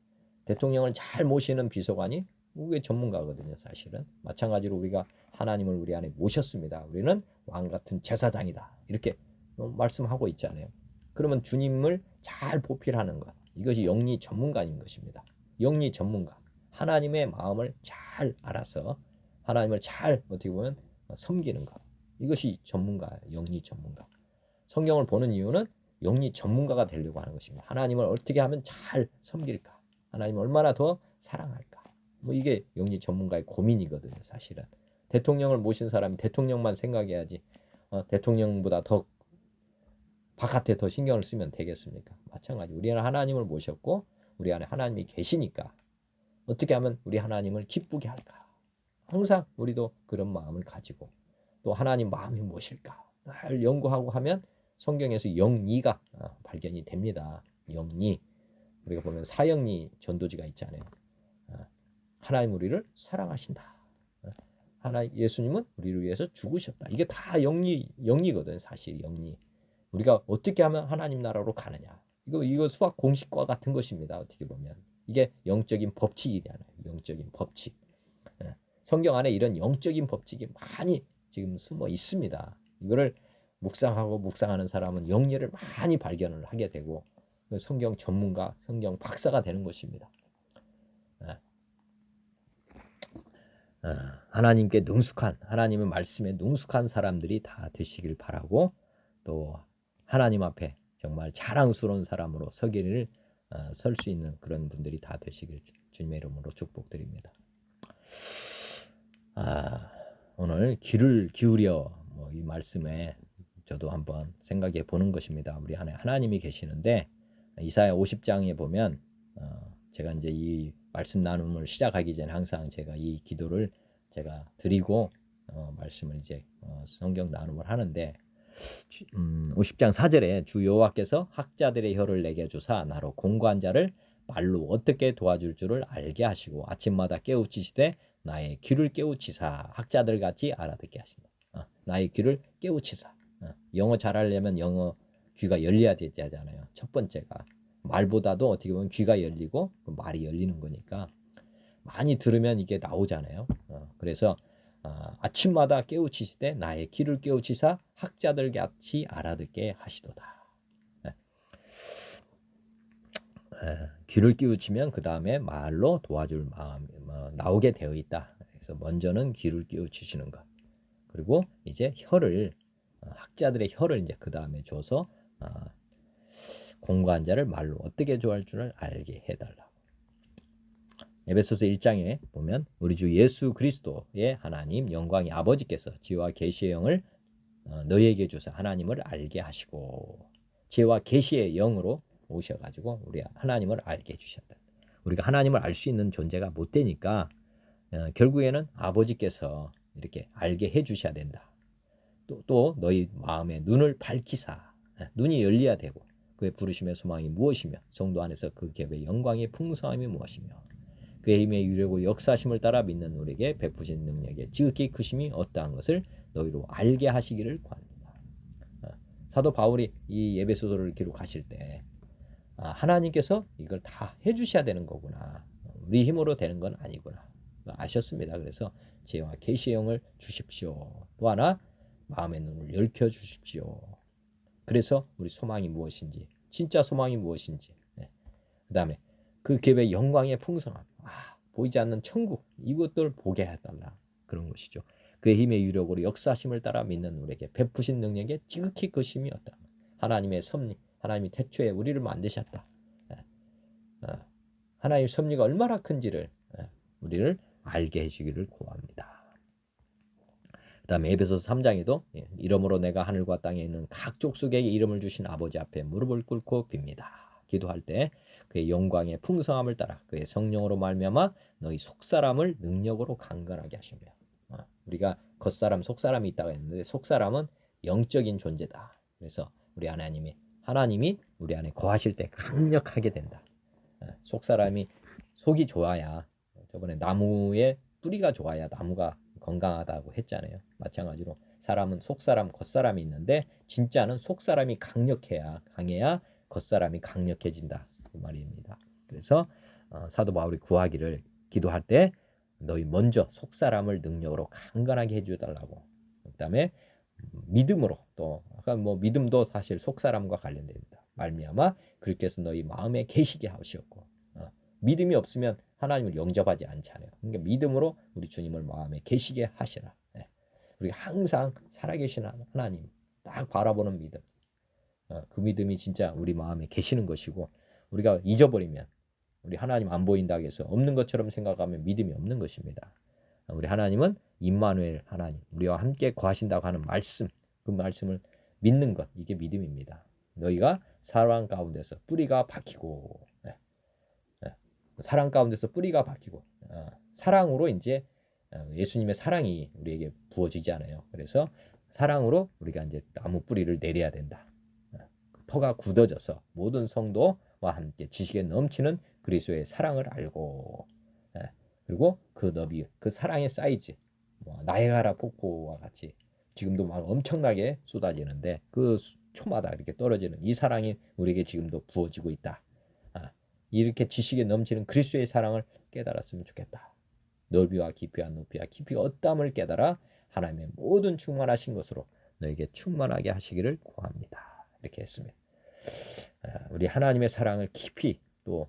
대통령을 잘 모시는 비서관이 그게 전문가거든요, 사실은. 마찬가지로 우리가 하나님을 우리 안에 모셨습니다. 우리는 왕 같은 제사장이다. 이렇게 말씀하고 있잖아요. 그러면 주님을 잘 보필하는 것. 이것이 영리 전문가인 것입니다. 영리 전문가. 하나님의 마음을 잘 알아서 하나님을 잘 어떻게 보면 섬기는 것. 이것이 전문가, 영리 전문가. 성경을 보는 이유는 영리 전문가가 되려고 하는 것입니다. 하나님을 어떻게 하면 잘 섬길까? 하나님 얼마나 더 사랑할까? 뭐 이게 영리 전문가의 고민이거든요, 사실은. 대통령을 모신 사람이 대통령만 생각해야지. 대통령보다 더 바깥에 더 신경을 쓰면 되겠습니까? 마찬가지. 우리는 하나님을 모셨고 우리 안에 하나님이 계시니까 어떻게 하면 우리 하나님을 기쁘게 할까? 항상 우리도 그런 마음을 가지고 또 하나님 마음이 무엇일까? 날 연구하고 하면 성경에서 영리가 발견이 됩니다. 영리. 우리가 보면 사형리 전도지가 있잖아요. 하나님 우리를 사랑하신다. 예수님은 우리를 위해서 죽으셨다. 이게 다 영리거든, 사실 영리. 우리가 어떻게 하면 하나님 나라로 가느냐. 이거 수학 공식과 같은 것입니다. 어떻게 보면. 이게 영적인 법칙이잖아요. 영적인 법칙. 성경 안에 이런 영적인 법칙이 많이 지금 숨어 있습니다. 이거를 묵상하는 사람은 영리를 많이 발견을 하게 되고 성경 전문가, 성경 박사가 되는 것입니다. 하나님께 능숙한, 하나님의 말씀에 능숙한 사람들이 다 되시길 바라고 또 하나님 앞에 정말 자랑스러운 사람으로 서기를 설 수 있는 그런 분들이 다 되시길 주님의 이름으로 축복드립니다. 오늘 귀를 기울여 이 말씀에 저도 한번 생각해 보는 것입니다. 우리 안에 하나님이 계시는데 이사야 50장에 보면 제가 이제 이 말씀 나눔을 시작하기 전에 항상 제가 이 기도를 제가 드리고 말씀을 이제 성경 나눔을 하는데 50장 4절에 주 여호와께서 학자들의 혀를 내게 주사 나로 공고한 자를 말로 어떻게 도와줄 줄을 알게 하시고 아침마다 깨우치시되 나의 귀를 깨우치사 학자들 같이 알아듣게 하신다. 나의 귀를 깨우치사. 영어 잘하려면 영어 귀가 열려야 되잖아요. 첫 번째가 말보다도 어떻게 보면 귀가 열리고 말이 열리는 거니까 많이 들으면 이게 나오잖아요. 그래서 아침마다 깨우치시되 나의 귀를 깨우치사 학자들 같이 알아듣게 하시도다. 귀를 깨우치면 그 다음에 말로 도와줄 마음이 나오게 되어 있다. 그래서 먼저는 귀를 깨우치시는 것. 그리고 이제 혀를 학자들의 혀를 이제 그 다음에 줘서 공고한 자를 말로 어떻게 조할 줄을 알게 해달라고. 에베소서 1장에 보면 우리 주 예수 그리스도의 하나님 영광의 아버지께서 지혜와 계시의 영을 너희에게 주사 하나님을 알게 하시고 지혜와 계시의 영으로 오셔가지고 우리 하나님을 알게 해주셨다. 우리가 하나님을 알 수 있는 존재가 못 되니까 결국에는 아버지께서 이렇게 알게 해주셔야 된다. 또 너희 마음의 눈을 밝히사 눈이 열려야 되고 그의 부르심의 소망이 무엇이며 성도 안에서 그 갭의 영광의 풍성함이 무엇이며 그의 힘의 유력과 역사심을 따라 믿는 우리에게 베푸신 능력의 지극히 크심이 어떠한 것을 너희로 알게 하시기를 구합니다. 사도 바울이 이 에베소서를 기록하실 때 하나님께서 이걸 다 해주셔야 되는 거구나. 우리 힘으로 되는 건 아니구나. 아셨습니다. 그래서 지혜와 계시의 영을 주십시오. 또 하나 마음의 눈을 열켜 주십시오. 그래서 우리 소망이 무엇인지 진짜 소망이 무엇인지 그 다음에 그 갭의 영광의 풍성함 보이지 않는 천국 이것들 보게 해달라 그런 것이죠. 그의 힘의 유력으로 역사심을 따라 믿는 우리에게 베푸신 능력의 지극히 크심이 없다. 하나님의 섭리 하나님이 태초에 우리를 만드셨다. 하나님의 섭리가 얼마나 큰지를 우리를 알게 해주기를 구합니다. 그 다음에 에베소서 3장에도 이러므로 내가 하늘과 땅에 있는 각 족속에게 이름을 주신 아버지 앞에 무릎을 꿇고 빕니다. 기도할 때 그의 영광의 풍성함을 따라 그의 성령으로 말미암아 너희 속사람을 능력으로 강건하게 하시며 우리가 겉사람 속사람이 있다고 했는데 속사람은 영적인 존재다. 그래서 우리 하나님이 우리 안에 거하실 때 강력하게 된다. 속사람이 속이 좋아야 저번에 나무의 뿌리가 좋아야 나무가 건강하다고 했잖아요. 마찬가지로 사람은 속사람 겉사람이 있는데 진짜는 속사람이 강해야 겉사람이 강력해진다 그 말입니다. 그래서 사도 바울이 구하기를 기도할 때 너희 먼저 속사람을 능력으로 강건하게 해주달라고. 그 다음에 믿음으로 또 아까 믿음도 사실 속사람과 관련됩니다. 말미암아 그리스도께서 너희 마음에 계시게 하시었고 믿음이 없으면 하나님을 영접하지 않잖아요. 그러니까 믿음으로 우리 주님을 마음에 계시게 하시라. 우리가 항상 살아계신 하나님 딱 바라보는 믿음. 그 믿음이 진짜 우리 마음에 계시는 것이고 우리가 잊어버리면 우리 하나님 안 보인다고 해서 없는 것처럼 생각하면 믿음이 없는 것입니다. 우리 하나님은 임마누엘 하나님, 우리와 함께 거하신다고 하는 말씀, 그 말씀을 믿는 것, 이게 믿음입니다. 너희가 사랑 가운데서 뿌리가 박히고, 사랑 가운데서 뿌리가 박히고, 사랑으로 이제 예수님의 사랑이 우리에게 부어지잖아요. 그래서 사랑으로 우리가 이제 나무 뿌리를 내려야 된다. 터가 굳어져서 모든 성도와 함께 지식에 넘치는 그리스도의 사랑을 알고, 그리고 그 너비, 그 사랑의 사이즈, 나이아가라 폭포와 같이 지금도 막 엄청나게 쏟아지는데 그 초마다 이렇게 떨어지는 이 사랑이 우리에게 지금도 부어지고 있다. 이렇게 지식에 넘치는 그리스도의 사랑을 깨달았으면 좋겠다. 넓이와 깊이와 높이와 깊이가 어떠함을 깨달아 하나님의 모든 충만하신 것으로 너에게 충만하게 하시기를 구합니다. 이렇게 했습니다. 우리 하나님의 사랑을 깊이 또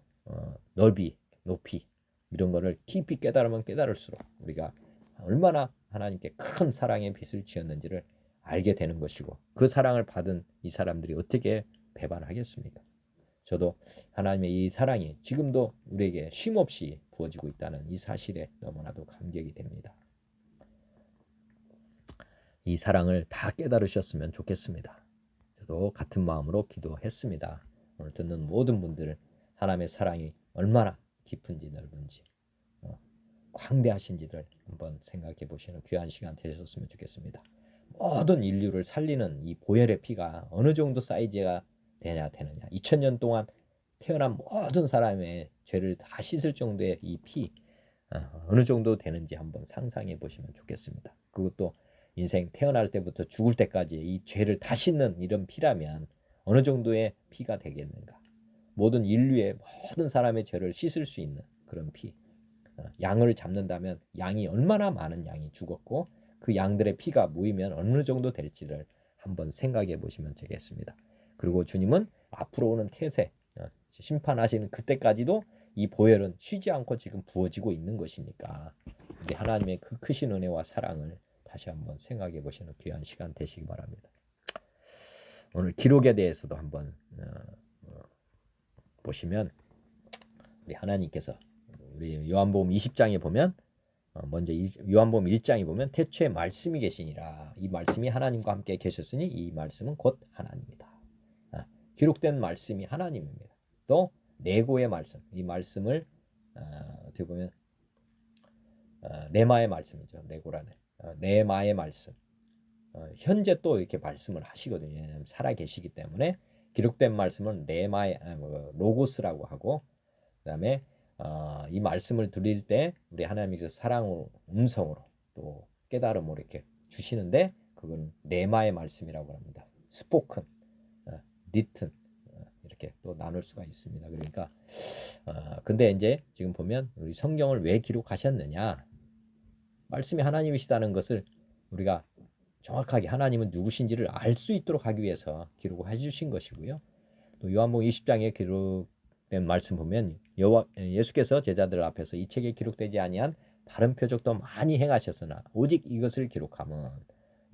넓이, 높이 이런 거를 깊이 깨달으면 깨달을수록 우리가 얼마나 하나님께 큰 사랑의 빚을 지었는지를 알게 되는 것이고, 그 사랑을 받은 이 사람들이 어떻게 배반하겠습니까? 저도 하나님의 이 사랑이 지금도 우리에게 쉼없이 부어지고 있다는 이 사실에 너무나도 감격이 됩니다. 이 사랑을 다 깨달으셨으면 좋겠습니다. 저도 같은 마음으로 기도했습니다. 오늘 듣는 모든 분들 하나님의 사랑이 얼마나 깊은지 넓은지 광대하신지를 한번 생각해 보시는 귀한 시간 되셨으면 좋겠습니다. 모든 인류를 살리는 이 보혈의 피가 어느 정도 사이즈가 되느냐 2000년 동안 태어난 모든 사람의 죄를 다 씻을 정도의 이 피 어느 정도 되는지 한번 상상해 보시면 좋겠습니다. 그것도 인생 태어날 때부터 죽을 때까지 이 죄를 다 씻는 이런 피라면 어느 정도의 피가 되겠는가. 모든 인류의 모든 사람의 죄를 씻을 수 있는 그런 피. 양을 잡는다면 양이 얼마나 많은 양이 죽었고 그 양들의 피가 모이면 어느 정도 될지를 한번 생각해 보시면 되겠습니다. 그리고 주님은 앞으로 오는 태세 심판하시는 그때까지도 이 보혈은 쉬지 않고 지금 부어지고 있는 것이니까 우리 하나님의 그 크신 은혜와 사랑을 다시 한번 생각해 보시는 귀한 시간 되시기 바랍니다. 오늘 기록에 대해서도 한번 보시면 우리 하나님께서 우리 요한복음 20장에 보면 먼저 요한복음 1장에 보면 태초에 말씀이 계시니라. 이 말씀이 하나님과 함께 계셨으니 이 말씀은 곧 하나님이다. 기록된 말씀이 하나님입니다. 또 레고의 말씀, 이 말씀을 어떻게 보면 레마의 말씀이죠. 레고라는 레마의 말씀. 현재 또 이렇게 말씀을 하시거든요. 왜냐하면 살아 계시기 때문에 기록된 말씀은 레마의 로고스라고 하고, 그다음에 이 말씀을 드릴 때 우리 하나님께서 사랑으로 음성으로 또 깨달음으로 이렇게 주시는데 그건 레마의 말씀이라고 합니다. 스포큰, 리튼 이렇게 또 나눌 수가 있습니다. 그러니까 근데 이제 지금 보면 우리 성경을 왜 기록하셨느냐? 말씀이 하나님이시다는 것을 우리가 정확하게 하나님은 누구신지를 알 수 있도록 하기 위해서 기록을 해주신 것이고요. 또 요한복음 20장에 기록된 말씀 보면 예수께서 제자들 앞에서 이 책에 기록되지 아니한 다른 표적도 많이 행하셨으나 오직 이것을 기록함은,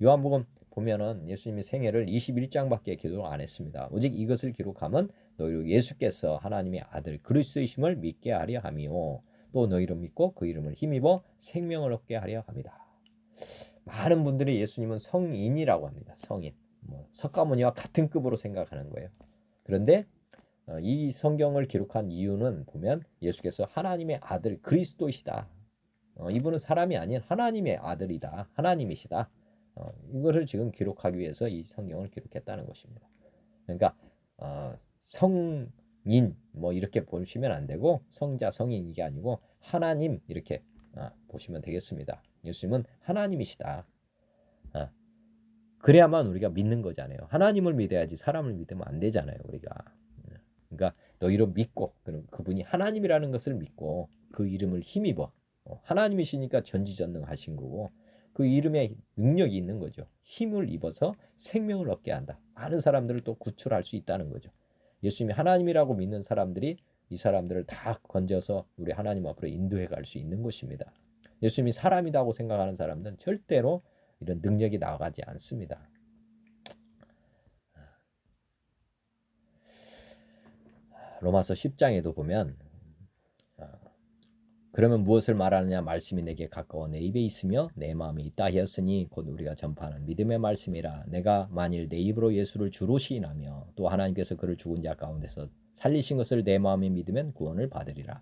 요한복음 보면은 예수님의 생애를 21장밖에 기록 안 했습니다. 오직 이것을 기록함은 너희로 예수께서 하나님의 아들 그리스도이심을 믿게 하려 함이요 또 너희로 믿고 그 이름을 힘입어 생명을 얻게 하려 합니다. 많은 분들이 예수님은 성인이라고 합니다. 성인. 석가모니와 같은 급으로 생각하는 거예요. 그런데 이 성경을 기록한 이유는 보면 예수께서 하나님의 아들 그리스도이시다. 이분은 사람이 아닌 하나님의 아들이다. 하나님이시다. 이것을 지금 기록하기 위해서 이 성경을 기록했다는 것입니다. 그러니까 성인 이렇게 보시면 안 되고 성자 성인 이게 아니고 하나님 이렇게 보시면 되겠습니다. 예수님은 하나님이시다. 그래야만 우리가 믿는 거잖아요. 하나님을 믿어야지 사람을 믿으면 안 되잖아요. 우리가. 그러니까 너희로 믿고 그분이 하나님이라는 것을 믿고 그 이름을 힘입어. 하나님이시니까 전지전능하신 거고 그 이름에 능력이 있는 거죠. 힘을 입어서 생명을 얻게 한다. 많은 사람들을 또 구출할 수 있다는 거죠. 예수님이 하나님이라고 믿는 사람들이 이 사람들을 다 건져서 우리 하나님 앞으로 인도해 갈 수 있는 것입니다. 예수님이 사람이라고 생각하는 사람들은 절대로 이런 능력이 나가지 않습니다. 로마서 10장에도 보면 그러면 무엇을 말하느냐? 말씀이 내게 가까워 내 입에 있으며 내 마음에 있다 하였으니 곧 우리가 전파하는 믿음의 말씀이라. 내가 만일 내 입으로 예수를 주로 시인하며 또 하나님께서 그를 죽은 자 가운데서 살리신 것을 내 마음에 믿으면 구원을 받으리라.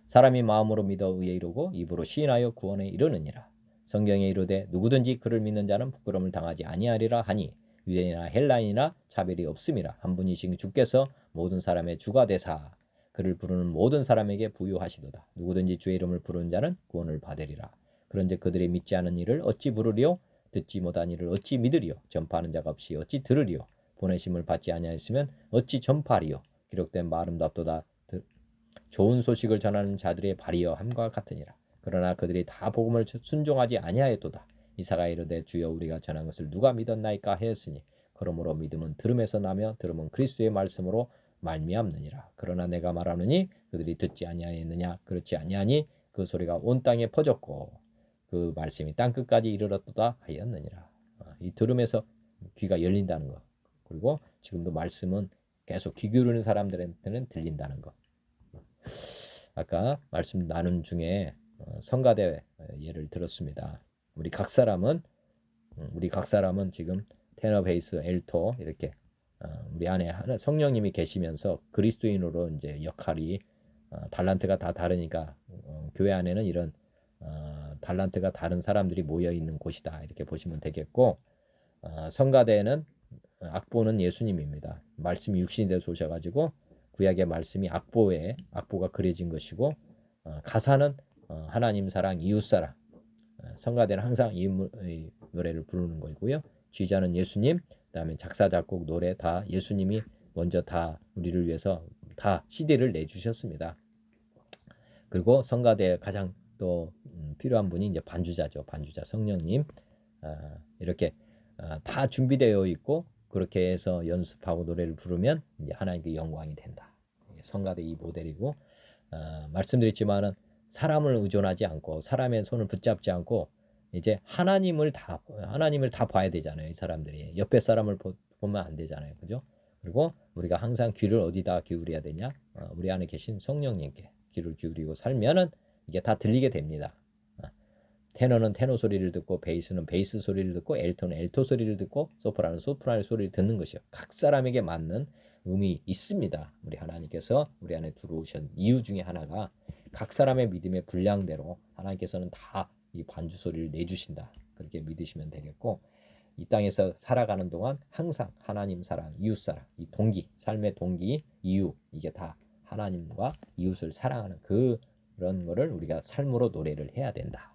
사람이 마음으로 믿어 의에 이르고 입으로 시인하여 구원에 이르느니라. 성경에 이르되 누구든지 그를 믿는 자는 부끄러움을 당하지 아니하리라 하니 유대인이나 헬라인이나 차별이 없음이라. 한 분이신 주께서 모든 사람의 주가 되사 그를 부르는 모든 사람에게 부유하시도다. 누구든지 주의 이름을 부르는 자는 구원을 받으리라. 그런즉 그들이 믿지 않은 이를 어찌 부르리요? 듣지 못한 이를 어찌 믿으리요? 전파하는 자가 없이 어찌 들으리요? 보내심을 받지 아니하였으면 어찌 전파하리요? 기록된 바 아름답도다. 좋은 소식을 전하는 자들의 발이여 함과 같으니라. 그러나 그들이 다 복음을 순종하지 아니하였도다. 이사가 이르되 주여 우리가 전한 것을 누가 믿었나이까 하였으니 그러므로 믿음은 들음에서 나며 들음은 그리스도의 말씀으로 말미암느니라. 그러나 내가 말하노니 그들이 듣지 아니하였느냐? 그렇지 아니하니 그 소리가 온 땅에 퍼졌고 그 말씀이 땅끝까지 이르렀도다 하였느니라. 이 들음에서 귀가 열린다는 것, 그리고 지금도 말씀은 계속 귀 기울이는 사람들한테는 들린다는 것. 아까 말씀 나눈 중에 성가대 예를 들었습니다. 우리 각 사람은 지금 테너, 베이스, 엘토 이렇게 우리 안에 성령님이 계시면서 그리스도인으로 이제 역할이 달란트가 다 다르니까 교회 안에는 이런 달란트가 다른 사람들이 모여 있는 곳이다 이렇게 보시면 되겠고, 성가대는 악보는 예수님입니다. 말씀이 육신이 되어서 오셔가지고 구약의 말씀이 악보가 그려진 것이고, 가사는 하나님 사랑, 이웃 사랑. 성가대는 항상 이 노래를 부르는 거고요. 지휘자는 예수님, 그다음에 작사, 작곡, 노래 다 예수님이 먼저 다 우리를 위해서 다 CD를 내주셨습니다. 그리고 성가대에 가장 또 필요한 분이 이제 반주자죠. 반주자 성령님. 이렇게 다 준비되어 있고 그렇게 해서 연습하고 노래를 부르면 이제 하나님께 영광이 된다. 성가대 이 모델이고, 말씀드렸지만은 사람을 의존하지 않고 사람의 손을 붙잡지 않고 이제 하나님을 다 봐야 되잖아요. 이 사람들이 옆에 사람을 보면 안 되잖아요. 그죠? 그리고 우리가 항상 귀를 어디다 기울여야 되냐? 우리 안에 계신 성령님께 귀를 기울이고 살면은 이게 다 들리게 됩니다. 테너는 테너 소리를 듣고, 베이스는 베이스 소리를 듣고, 엘토는 엘토 소리를 듣고, 소프라노는 소프라노 소리를 듣는 것이요. 각 사람에게 맞는 음이 있습니다. 우리 하나님께서 우리 안에 들어오신 이유 중에 하나가 각 사람의 믿음의 분량대로 하나님께서는 다 이 반주 소리를 내주신다. 그렇게 믿으시면 되겠고, 이 땅에서 살아가는 동안 항상 하나님 사랑, 이웃 사랑, 이 동기, 삶의 동기, 이유, 이게 다 하나님과 이웃을 사랑하는 그런 거를 우리가 삶으로 노래를 해야 된다.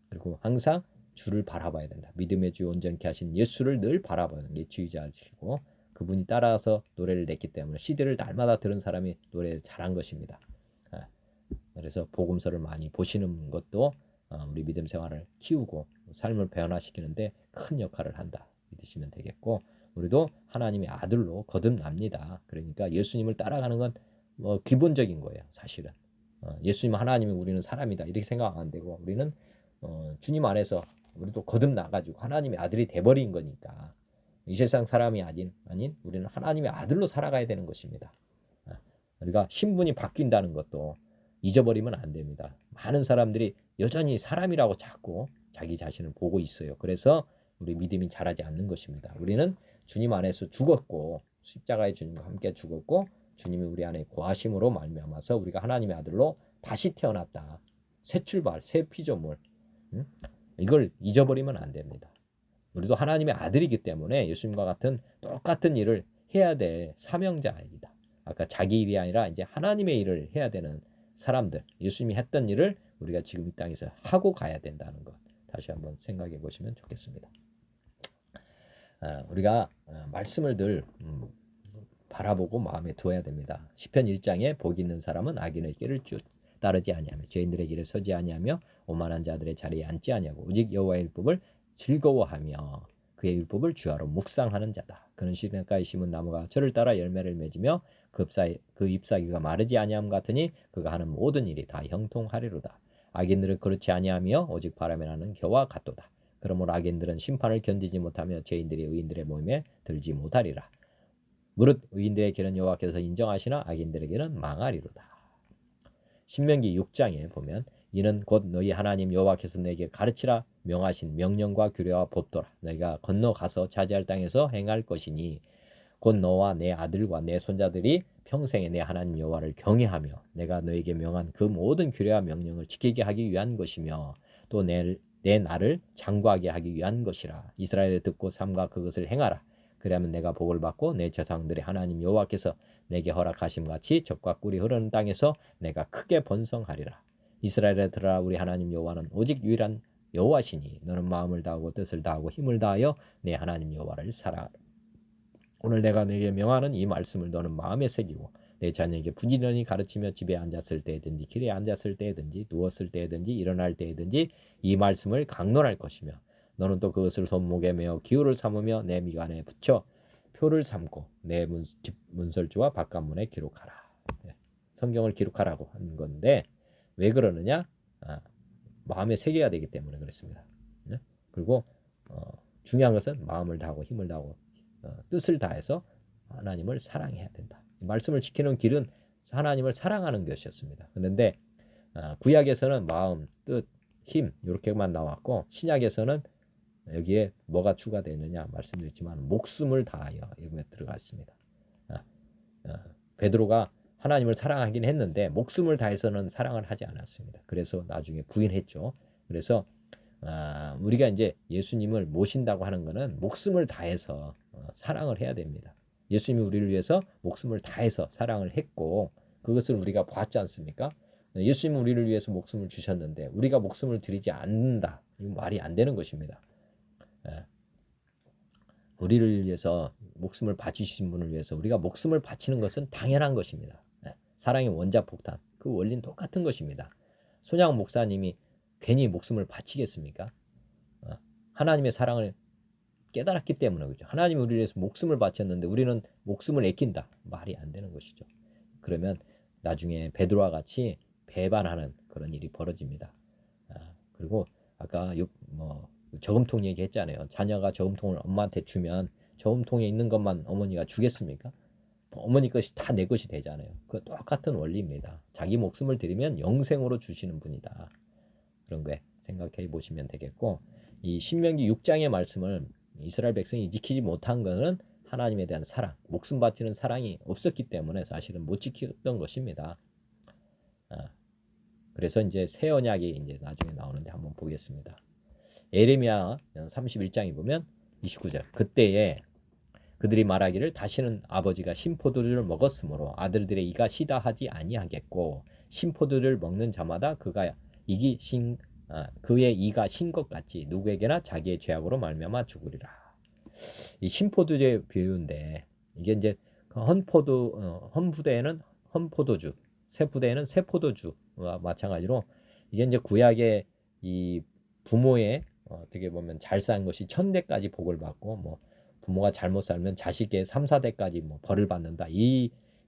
그리고 항상 주를 바라봐야 된다. 믿음의 주 온전케 하신 예수를 늘 바라보는 게 지휘자시고, 그분이 따라서 노래를 냈기 때문에 CD를 날마다 들은 사람이 노래를 잘한 것입니다. 그래서 복음서를 많이 보시는 것도 우리 믿음 생활을 키우고 삶을 변화시키는데 큰 역할을 한다 믿으시면 되겠고, 우리도 하나님의 아들로 거듭납니다. 그러니까 예수님을 따라가는 건 기본적인 거예요. 사실은 예수님 하나님이 우리는 사람이다 이렇게 생각 안 되고, 우리는 주님 안에서 우리도 거듭나가지고 하나님의 아들이 돼버린 거니까 이 세상 사람이 아닌 우리는 하나님의 아들로 살아가야 되는 것입니다. 우리가 신분이 바뀐다는 것도 잊어버리면 안 됩니다. 많은 사람들이 여전히 사람이라고 자꾸 자기 자신을 보고 있어요. 그래서 우리 믿음이 자라지 않는 것입니다. 우리는 주님 안에서 죽었고, 십자가의 주님과 함께 죽었고, 주님이 우리 안에 거하심으로 말미암아서 우리가 하나님의 아들로 다시 태어났다. 새 출발, 새 피조물. 이걸 잊어버리면 안 됩니다. 우리도 하나님의 아들이기 때문에 예수님과 같은 똑같은 일을 해야 될 사명자입니다. 아까 자기 일이 아니라 이제 하나님의 일을 해야 되는 사람들, 예수님이 했던 일을 우리가 지금 이 땅에서 하고 가야 된다는 것 다시 한번 생각해 보시면 좋겠습니다. 우리가 말씀을 늘 바라보고 마음에 두어야 됩니다. 시편 1장에 복 있는 사람은 악인의 길을 따르지 아니하며 죄인들의 길에 서지 아니하며 오만한 자들의 자리에 앉지 아니하고 오직 여호와의 율법을 즐거워하며 그의 율법을 주야로 묵상하는 자다. 그는 시냇가에 심은 나무가 저를 따라 열매를 맺으며 그 잎사귀가 마르지 아니함 같으니 그가 하는 모든 일이 다 형통하리로다. 악인들은 그렇지 아니하며 오직 바람에 나는 겨와 같도다. 그러므로 악인들은 심판을 견디지 못하며 죄인들이 의인들의 모임에 들지 못하리라. 무릇 의인들의 길은 여호와께서 인정하시나 악인들의 길은 망하리로다. 신명기 6장에 보면 이는 곧 너희 하나님 여호와께서 내게 가르치라 명하신 명령과 규례와 법도라. 너희가 건너가서 차지할 땅에서 행할 것이니 곧 너와 내 아들과 내 손자들이 평생에 내 하나님 여호와를 경외하며 내가 너에게 명한 그 모든 규례와 명령을 지키게 하기 위한 것이며 또 내 나를 장구하게 하기 위한 것이라. 이스라엘에 듣고 삼가 그것을 행하라. 그러면 내가 복을 받고 내 조상들의 하나님 여호와께서 내게 허락하심 같이 젖과 꿀이 흐르는 땅에서 내가 크게 번성하리라. 이스라엘에 들어라. 우리 하나님 여호와는 오직 유일한 여호와시니 너는 마음을 다하고 뜻을 다하고 힘을 다하여 내 하나님 여호와를 사랑하라. 오늘 내가 너에게 명하는 이 말씀을 너는 마음에 새기고 내 자녀에게 부지런히 가르치며 집에 앉았을 때든지 길에 앉았을 때든지 누웠을 때든지 일어날 때든지 이 말씀을 강론할 것이며 너는 또 그것을 손목에 메어 기호를 삼으며 내 미간에 붙여 표를 삼고 내 집 문설주와 바깥문에 기록하라. 성경을 기록하라고 하는 건데 왜 그러느냐? 마음에 새겨야 되기 때문에 그렇습니다. 그리고 중요한 것은 마음을 다하고 힘을 다하고 뜻을 다해서 하나님을 사랑해야 된다. 말씀을 지키는 길은 하나님을 사랑하는 것이었습니다. 그런데 구약에서는 마음, 뜻, 힘 이렇게만 나왔고 신약에서는 여기에 뭐가 추가되느냐 말씀드렸지만 목숨을 다하여 이름에 들어갔습니다. 베드로가 하나님을 사랑하긴 했는데 목숨을 다해서는 사랑을 하지 않았습니다. 그래서 나중에 부인했죠. 그래서 우리가 이제 예수님을 모신다고 하는 것은 목숨을 다해서 사랑을 해야 됩니다. 예수님이 우리를 위해서 목숨을 다해서 사랑을 했고 그것을 우리가 봤지 않습니까? 예수님은 우리를 위해서 목숨을 주셨는데 우리가 목숨을 드리지 않는다. 이건 말이 안 되는 것입니다. 우리를 위해서 목숨을 바치신 분을 위해서 우리가 목숨을 바치는 것은 당연한 것입니다. 사랑의 원자폭탄 그 원리는 똑같은 것입니다. 손양 목사님이 괜히 목숨을 바치겠습니까? 하나님의 사랑을 깨달았기 때문에 그죠. 하나님이 우리를 위해서 목숨을 바쳤는데 우리는 목숨을 아낀다. 말이 안 되는 것이죠. 그러면 나중에 베드로와 같이 배반하는 그런 일이 벌어집니다. 그리고 아까 저금통 얘기했잖아요. 자녀가 저금통을 엄마한테 주면 저금통에 있는 것만 어머니가 주겠습니까? 어머니 것이 다 내 것이 되잖아요. 그 똑같은 원리입니다. 자기 목숨을 드리면 영생으로 주시는 분이다. 그런 거 생각해 보시면 되겠고 이 신명기 6장의 말씀을 이스라엘 백성이 지키지 못한 것은 하나님에 대한 사랑, 목숨 바치는 사랑이 없었기 때문에 사실은 못 지켰던 것입니다. 그래서 이제 새 언약이 이제 나중에 나오는데 한번 보겠습니다. 예레미야 31장에 보면 29절 그때에 그들이 말하기를 다시는 아버지가 신포도주를 먹었으므로 아들들의 이가 시다 하지 아니하겠고 신포도주를 먹는 자마다 그의 이가 신 것 같이 누구에게나 자기의 죄악으로 말미암아 죽으리라. 이 신포도주의 비유인데 이게 이제 헌부대에는 헌포도주, 새부대에는 새포도주와 마찬가지로 이게 이제 구약의 이 부모의 어떻게 보면 잘 산 것이 1000대까지 복을 받고 부모가 잘못 살면 자식의 3, 4대까지 벌을 받는다.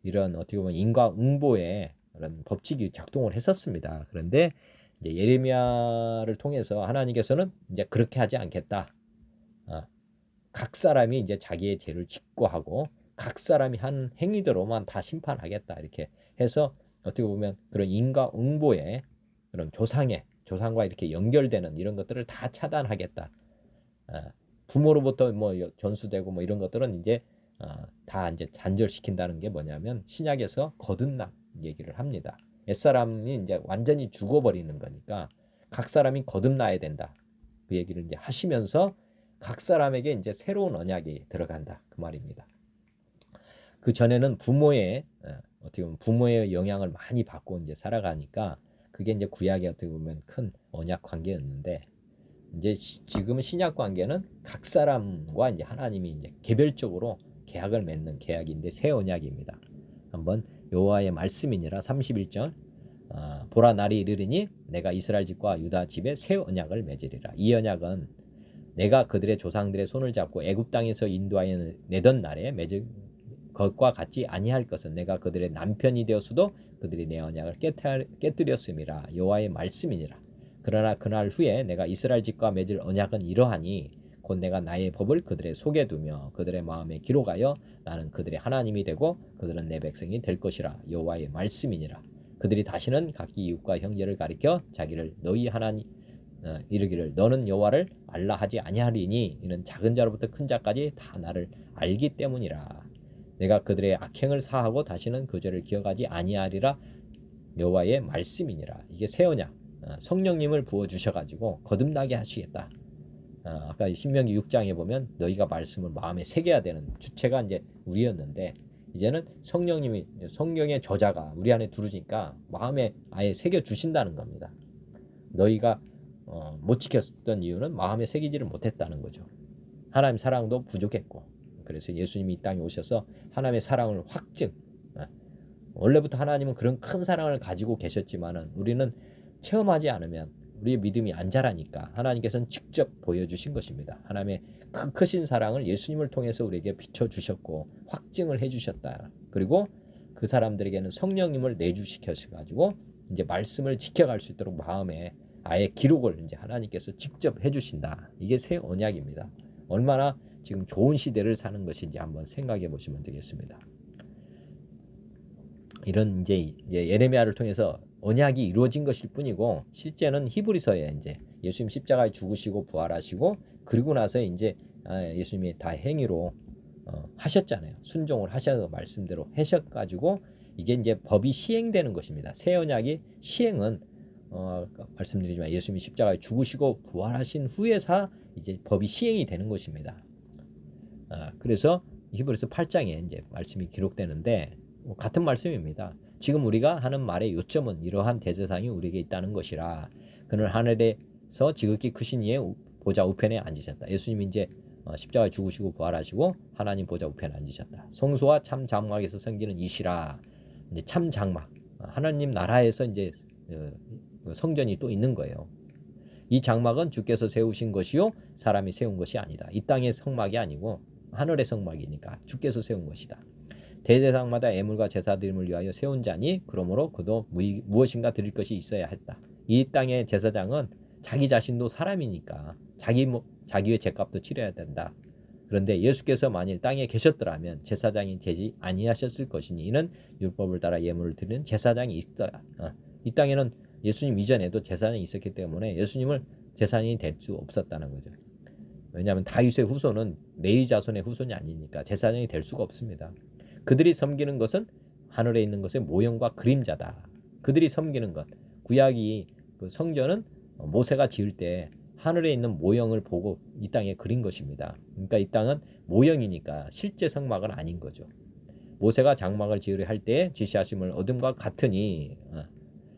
이런 어떻게 보면 인과응보의 그런 법칙이 작동을 했었습니다. 그런데 이제 예레미야를 통해서 하나님께서는 이제 그렇게 하지 않겠다. 각 사람이 이제 자기의 죄를 직고하고 각 사람이 한 행위대로만 다 심판하겠다. 이렇게 해서 어떻게 보면 그런 인과응보의 그런 조상과 이렇게 연결되는 이런 것들을 다 차단하겠다. 부모로부터 전수되고 이런 것들은 이제 다 이제 단절시킨다는 게 뭐냐면 신약에서 거듭남 얘기를 합니다. 옛사람이 이제 완전히 죽어버리는 거니까 각 사람이 거듭나야 된다. 그 얘기를 이제 하시면서 각 사람에게 이제 새로운 언약이 들어간다. 그 말입니다. 그 전에는 어떻게 보면 부모의 영향을 많이 받고 이제 살아가니까 그게 이제 구약에 어떻게 보면 큰 언약 관계였는데 이제 지금은 신약 관계는 각 사람과 이제 하나님이 이제 개별적으로 계약을 맺는 계약인데 새 언약입니다. 한번 여호와의 말씀이니라 31절 보라 날이 이르리니 내가 이스라엘 집과 유다 집에 새 언약을 맺으리라. 이 언약은 내가 그들의 조상들의 손을 잡고 애굽 땅에서 인도하여 내던 날에 맺은 것과 같지 아니할 것은 내가 그들의 남편이 되었어도 그들이 내 언약을 깨뜨렸음이라. 여호와의 말씀이니라. 그러나 그날 후에 내가 이스라엘 집과 맺을 언약은 이러하니 곧 내가 나의 법을 그들의 속에 두며 그들의 마음에 기록하여 나는 그들의 하나님이 되고 그들은 내 백성이 될 것이라. 여호와의 말씀이니라. 그들이 다시는 각기 이웃과 형제를 가리켜 자기를 너희 하나님 이르기를 너는 여호와를 알라 하지 아니하리니 이는 작은 자로부터 큰 자까지 다 나를 알기 때문이라. 내가 그들의 악행을 사하고 다시는 그 죄를 기억하지 아니하리라. 여호와의 말씀이니라. 이게 새 언약, 성령님을 부어 주셔가지고 거듭나게 하시겠다. 아까 신명기 6장에 보면 너희가 말씀을 마음에 새겨야 되는 주체가 이제 우리였는데 이제는 성령님이 성경의 저자가 우리 안에 들어오니까 마음에 아예 새겨 주신다는 겁니다. 너희가 못 지켰던 이유는 마음에 새기지를 못했다는 거죠. 하나님 사랑도 부족했고 그래서 예수님이 이 땅에 오셔서 하나님의 사랑을 확증. 원래부터 하나님은 그런 큰 사랑을 가지고 계셨지만은 우리는 체험하지 않으면 우리의 믿음이 안 자라니까 하나님께서는 직접 보여주신 것입니다. 하나님의 크신 사랑을 예수님을 통해서 우리에게 비춰주셨고 확증을 해주셨다. 그리고 그 사람들에게는 성령님을 내주시켜가지고 이제 말씀을 지켜갈 수 있도록 마음에 아예 기록을 이제 하나님께서 직접 해주신다. 이게 새 언약입니다. 얼마나 지금 좋은 시대를 사는 것인지 한번 생각해 보시면 되겠습니다. 이런 이제 예레미야를 통해서 언약이 이루어진 것일 뿐이고 실제는 히브리서에 이제 예수님 십자가에 죽으시고 부활하시고 그리고 나서 이제 예수님이 다 행위로 하셨잖아요. 순종을 하셔서 말씀대로 하셔가지고 이게 이제 법이 시행되는 것입니다. 새 언약이 시행은 말씀드리지만 예수님이 십자가에 죽으시고 부활하신 후에서 이제 법이 시행이 되는 것입니다. 그래서 히브리서 8장에 이제 말씀이 기록되는데 같은 말씀입니다. 지금 우리가 하는 말의 요점은 이러한 대제사장이 우리에게 있다는 것이라. 그는 하늘에서 지극히 크신 이의 보좌 우편에 앉으셨다. 예수님이 이제 십자가에 죽으시고 부활하시고 하나님 보좌 우편에 앉으셨다. 성소와 참 장막에서 섬기는 이시라. 이제 참 장막, 하나님 나라에서 이제 성전이 또 있는 거예요. 이 장막은 주께서 세우신 것이요 사람이 세운 것이 아니다. 이 땅의 성막이 아니고 하늘의 성막이니까 주께서 세운 것이다. 대제사장마다 예물과 제사드림을 위하여 세운 자니 그러므로 그도 무엇인가 드릴 것이 있어야 했다. 이 땅의 제사장은 자기 자신도 사람이니까 자기의 죄값도 치러야 된다. 그런데 예수께서 만일 땅에 계셨더라면 제사장이 되지 아니하셨을 것이니 이는 율법을 따라 예물을 드리는 제사장이 있어야. 이 땅에는 예수님 이전에도 제사장이 있었기 때문에 예수님을 제사장이 될 수 없었다는 거죠. 왜냐하면 다윗의 후손은 레위 자손의 후손이 아니니까 제사장이 될 수가 없습니다. 그들이 섬기는 것은 하늘에 있는 것의 모형과 그림자다. 그들이 섬기는 것, 구약이 그 성전은 모세가 지을 때 하늘에 있는 모형을 보고 이 땅에 그린 것입니다. 그러니까 이 땅은 모형이니까 실제 성막은 아닌 거죠. 모세가 장막을 지으려 할 때 지시하심을 얻음과 같으니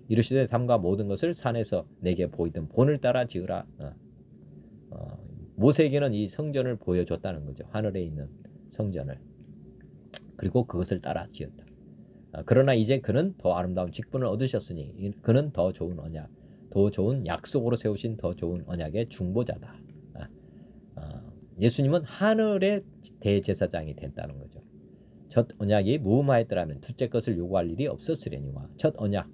이르시되 담과 모든 것을 산에서 내게 보이던 본을 따라 지으라. 모세에게는 이 성전을 보여줬다는 거죠. 하늘에 있는 성전을. 그리고 그것을 따라 지었다. 그러나 이제 그는 더 아름다운 직분을 얻으셨으니 그는 더 좋은 언약, 더 좋은 약속으로 세우신 더 좋은 언약의 중보자다. 예수님은 하늘의 대제사장이 됐다는 거죠. 첫 언약이 무음하였더라면 둘째 것을 요구할 일이 없었으려니와 첫 언약,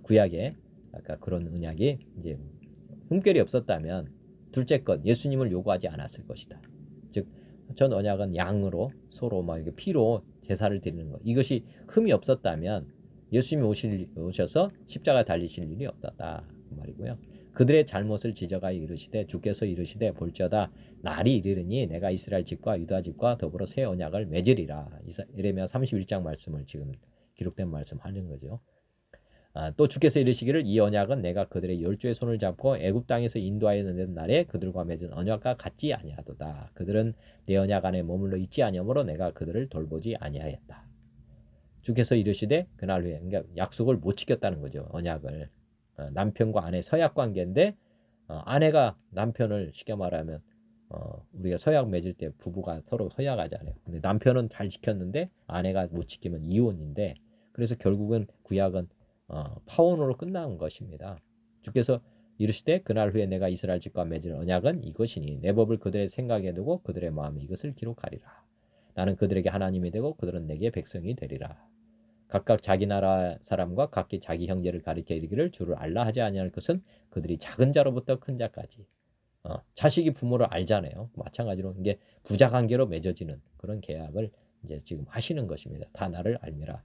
구약에 아까 그런 언약이 이제 흠결이 없었다면 둘째 것 예수님을 요구하지 않았을 것이다. 즉 첫 언약은 양으로 소로 막 이렇게 피로 제사를 드리는 것. 이것이 흠이 없었다면 예수님이 오셔서 십자가 달리실 일이 없었다 그 말이고요. 그들의 잘못을 지적하여 이르시되 주께서 이르시되 볼지어다 날이 이르리니 내가 이스라엘 집과 유다 집과 더불어 새 언약을 맺으리라. 예레미야 31장 말씀을 지금 기록된 말씀 하는 거죠. 또 주께서 이르시기를 이 언약은 내가 그들의 열조의 손을 잡고 애굽 땅에서 인도하여 낸 날에 그들과 맺은 언약과 같지 아니하도다. 그들은 내 언약 안에 머물러 있지 아니하므로 내가 그들을 돌보지 아니하였다. 주께서 이르시되 그날 후에 그러니까 약속을 못 지켰다는 거죠. 언약을. 남편과 아내 서약 관계인데 아내가 남편을 쉽게 말하면 우리가 서약 맺을 때 부부가 서로 서약하잖아요. 근데 남편은 잘 지켰는데 아내가 못 지키면 이혼인데 그래서 결국은 구약은 파혼으로 끝난 것입니다. 주께서 이르시되 그날 후에 내가 이스라엘 집과 맺을 언약은 이것이니 내 법을 그들의 생각에 두고 그들의 마음에 이것을 기록하리라. 나는 그들에게 하나님이 되고 그들은 내게 백성이 되리라. 각각 자기 나라 사람과 각기 자기 형제를 가리켜 이르기를 주를 알라 하지 아니할 것은 그들이 작은 자로부터 큰 자까지. 자식이 부모를 알잖아요. 마찬가지로 이게 부자 관계로 맺어지는 그런 계약을 이제 지금 하시는 것입니다. 다 나를 알미라.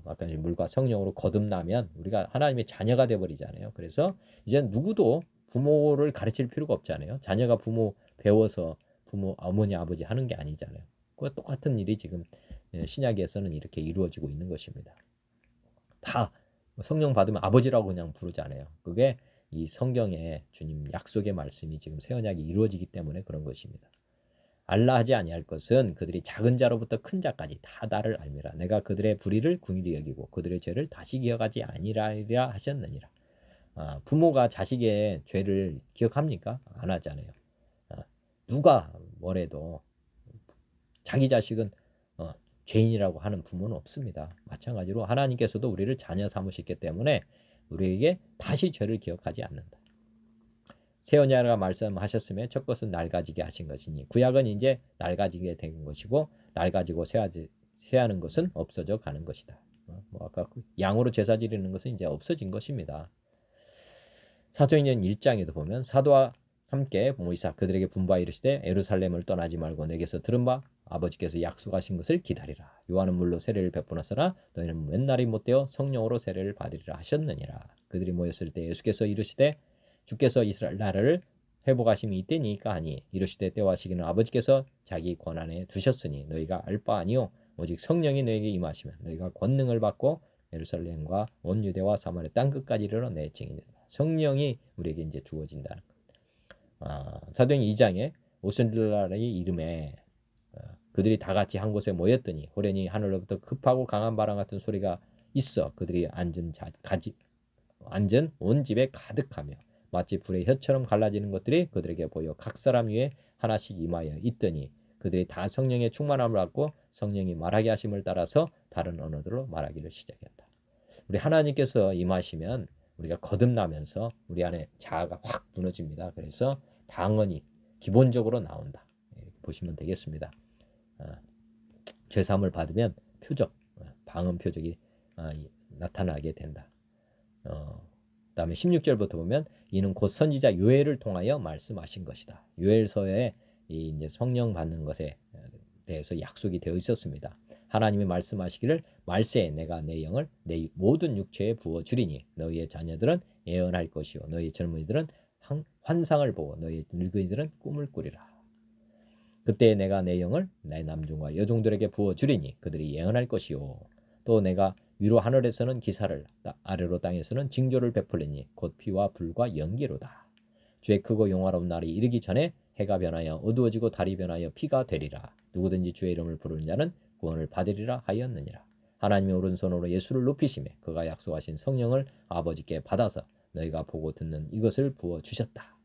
아까 물과 성령으로 거듭나면 우리가 하나님의 자녀가 되어버리잖아요. 그래서 이제 누구도 부모를 가르칠 필요가 없잖아요. 자녀가 부모 배워서 부모 어머니 아버지 하는 게 아니잖아요. 그와 똑같은 일이 지금 신약에서는 이렇게 이루어지고 있는 것입니다. 다 성령 받으면 아버지라고 그냥 부르잖아요. 그게 이 성경의 주님 약속의 말씀이 지금 새 언약이 이루어지기 때문에 그런 것입니다. 알라 하지 아니할 것은 그들이 작은 자로부터 큰 자까지 다 나를 알미라. 내가 그들의 불의를 긍휼히 여기고 그들의 죄를 다시 기억하지 아니하리라 하셨느니라. 부모가 자식의 죄를 기억합니까? 안 하잖아요. 누가 뭐래도 자기 자식은 죄인이라고 하는 부모는 없습니다. 마찬가지로 하나님께서도 우리를 자녀 삼으셨기 때문에 우리에게 다시 죄를 기억하지 않는다. 새 언약이라 말씀하셨으며 첫 것은 낡아지게 하신 것이니 구약은 이제 낡아지게 된 것이고 낡아지고 쇠하는 것은 없어져 가는 것이다. 아까 양으로 제사 지르는 것은 이제 없어진 것입니다. 사도행전 1장에도 보면 사도와 함께 모이사 그들에게 분부하여 이르시되 예루살렘을 떠나지 말고 내게서 들은 바 아버지께서 약속하신 것을 기다리라. 요한은 물로 세례를 베푸었으나 너희는 맨날이 못되어 성령으로 세례를 받으리라 하셨느니라. 그들이 모였을 때 예수께서 이르시되 주께서 이스라엘 나라를 회복하심이 이때니까 하니 이르시되 때와 시기는 아버지께서 자기 권한에 두셨으니 너희가 알 바 아니요 오직 성령이 너희에게 임하시면 너희가 권능을 받고 예루살렘과 온 유대와 사마리아 땅 끝까지 이르러 내 증인이다. 성령이 우리에게 이제 주어진다는 것. 사도행전 2장에 오순절날의 이름에 그들이 다 같이 한 곳에 모였더니 호련히 하늘로부터 급하고 강한 바람 같은 소리가 있어 그들이 앉은 온 집에 가득하며 마치 불의 혀처럼 갈라지는 것들이 그들에게 보여 각 사람 위에 하나씩 임하여 있더니 그들이 다 성령의 충만함을 받고 성령이 말하게 하심을 따라서 다른 언어들로 말하기를 시작했다. 우리 하나님께서 임하시면 우리가 거듭나면서 우리 안에 자아가 확 무너집니다. 그래서 방언이 기본적으로 나온다. 이렇게 보시면 되겠습니다. 죄사함을 받으면 표적, 방언 표적이 나타나게 된다. 다음에 16절부터 보면 이는 곧 선지자 요엘을 통하여 말씀하신 것이다. 요엘서에 이제 성령 받는 것에 대해서 약속이 되어 있었습니다. 하나님이 말씀하시기를 말세에 내가 내 영을 내 모든 육체에 부어 주리니 너희의 자녀들은 예언할 것이요 너희 젊은이들은 환상을 보고 너희 늙은이들은 꿈을 꾸리라. 그때 내가 내 영을 내 남종과 여종들에게 부어 주리니 그들이 예언할 것이요 또 내가 위로 하늘에서는 기사를 아래로 땅에서는 징조를 베풀리니 곧 피와 불과 연기로다. 주의 크고 영화로운 날이 이르기 전에 해가 변하여 어두워지고 달이 변하여 피가 되리라. 누구든지 주의 이름을 부르는 자는 구원을 받으리라 하였느니라. 하나님이 오른손으로 예수를 높이시매 그가 약속하신 성령을 아버지께 받아서 너희가 보고 듣는 이것을 부어 주셨다.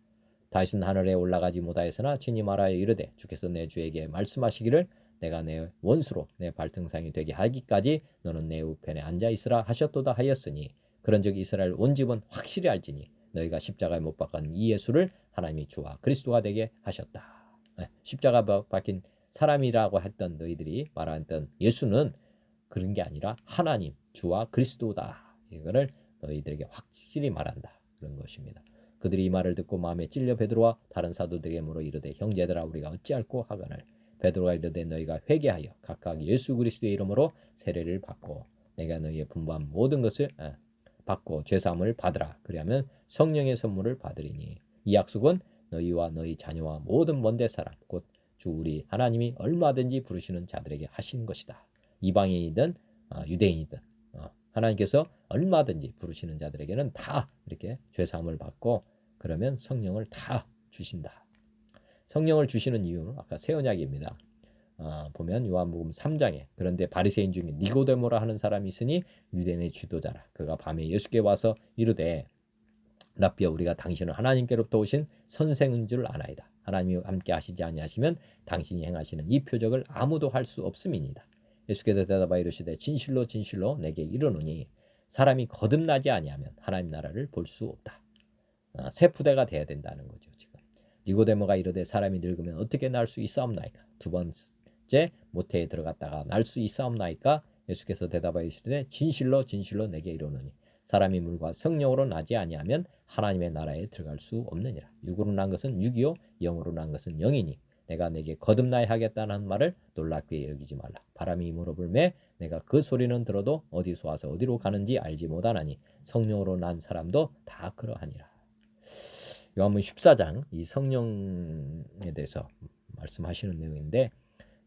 다윗은 하늘에 올라가지 못하였으나 친히 말하여 이르되 주께서 내 주에게 말씀하시기를 내가 내 원수로 내 발등상이 되게 하기까지 너는 내 우편에 앉아 있으라 하셨도다 하였으니 그런즉 이스라엘 온 집은 확실히 알지니 너희가 십자가에 못 박은 이 예수를 하나님이 주와 그리스도가 되게 하셨다. 십자가 박힌 사람이라고 했던 너희들이 말했던 예수는 그런 게 아니라 하나님 주와 그리스도다. 이거를 너희들에게 확실히 말한다. 그런 것입니다. 그들이 이 말을 듣고 마음에 찔려 베드로와 다른 사도들에게 물어 이르되 형제들아 우리가 어찌할꼬 하거늘 베드로가 이르되 너희가 회개하여 각각 예수 그리스도의 이름으로 세례를 받고 내가 너희의 분부한 모든 것을 받고 죄사함을 받으라. 그리하면 성령의 선물을 받으리니 이 약속은 너희와 너희 자녀와 모든 먼데 사람 곧 주 우리 하나님이 얼마든지 부르시는 자들에게 하신 것이다. 이방인이든 유대인이든 하나님께서 얼마든지 부르시는 자들에게는 다 이렇게 죄사함을 받고 그러면 성령을 다 주신다. 성령을 주시는 이유는 아까 새 언약입니다. 보면 요한복음 3장에 그런데 바리새인 중에 니고데모라 하는 사람이 있으니 유대인의 지도자라. 그가 밤에 예수께 와서 이르되 랍비여 우리가 당신은 하나님께로부터 오신 선생인 줄 아나이다. 하나님이 함께 하시지 아니하시면 당신이 행하시는 이 표적을 아무도 할 수 없음이니이다. 예수께서 대답하여 이르시되 진실로 진실로 내게 이르노니 사람이 거듭나지 아니하면 하나님 나라를 볼 수 없다. 새 푸대가 돼야 된다는 거죠. 지금 니고데모가 이르되 사람이 늙으면 어떻게 날 수 있사옵나이까. 두 번째 모태에 들어갔다가 날 수 있사옵나이까. 예수께서 대답하여 이르시되 진실로 진실로 내게 이르노니 사람이 물과 성령으로 나지 아니하면 하나님의 나라에 들어갈 수 없느니라. 육으로 난 것은 육이요 영으로 난 것은 영이니 내가 내게 거듭나야 하겠다는 말을 놀랍게 여기지 말라. 바람이 힘으로 불매 내가 그 소리는 들어도 어디서 와서 어디로 가는지 알지 못하나니 성령으로 난 사람도 다 그러하니라. 요한복음 14장 이 성령에 대해서 말씀하시는 내용인데,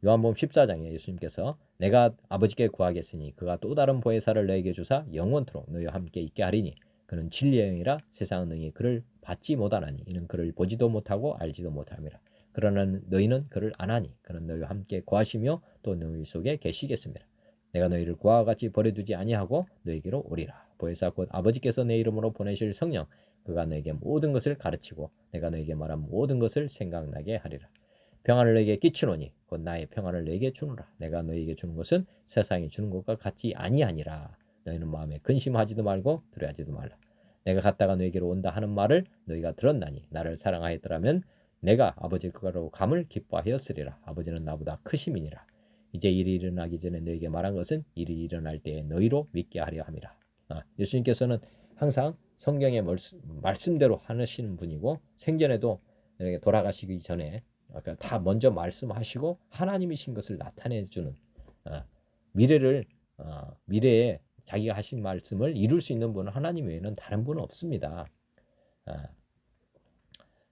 요한복음 14장에 예수님께서 내가 아버지께 구하겠으니 그가 또 다른 보혜사를 너에게 주사 영원토록 너희와 함께 있게 하리니 그는 진리의 영이라 세상은 능히 그를 받지 못하나니 이는 그를 보지도 못하고 알지도 못함이라. 그러나 너희는 그를 아나니 그는 너희와 함께 구하시며 또 너희 속에 계시겠습니다. 내가 너희를 구하와 같이 버려두지 아니하고 너희에게로 오리라. 보혜사 곧 아버지께서 내 이름으로 보내실 성령 그가 너에게 모든 것을 가르치고 내가 너에게 말한 모든 것을 생각나게 하리라. 평안을 너에게 끼치노니 곧 나의 평안을 너에게 주노라. 내가 너에게 주는 것은 세상이 주는 것과 같지 아니하니라. 너희는 마음에 근심하지도 말고 두려워하지도 말라. 내가 갔다가 너에게로 온다 하는 말을 너희가 들었나니 나를 사랑하였더라면 내가 아버지 거로 감을 기뻐하였으리라. 아버지는 나보다 크심이니라. 이제 일이 일어나기 전에 너에게 말한 것은 일이 일어날 때에 너희로 믿게 하려 함이라. 예수님께서는 항상 성경의 말씀대로 하시는 분이고 생전에도 돌아가시기 전에 다 먼저 말씀하시고 하나님이신 것을 나타내주는 미래에 자기가 하신 말씀을 이룰 수 있는 분은 하나님 외에는 다른 분은 없습니다.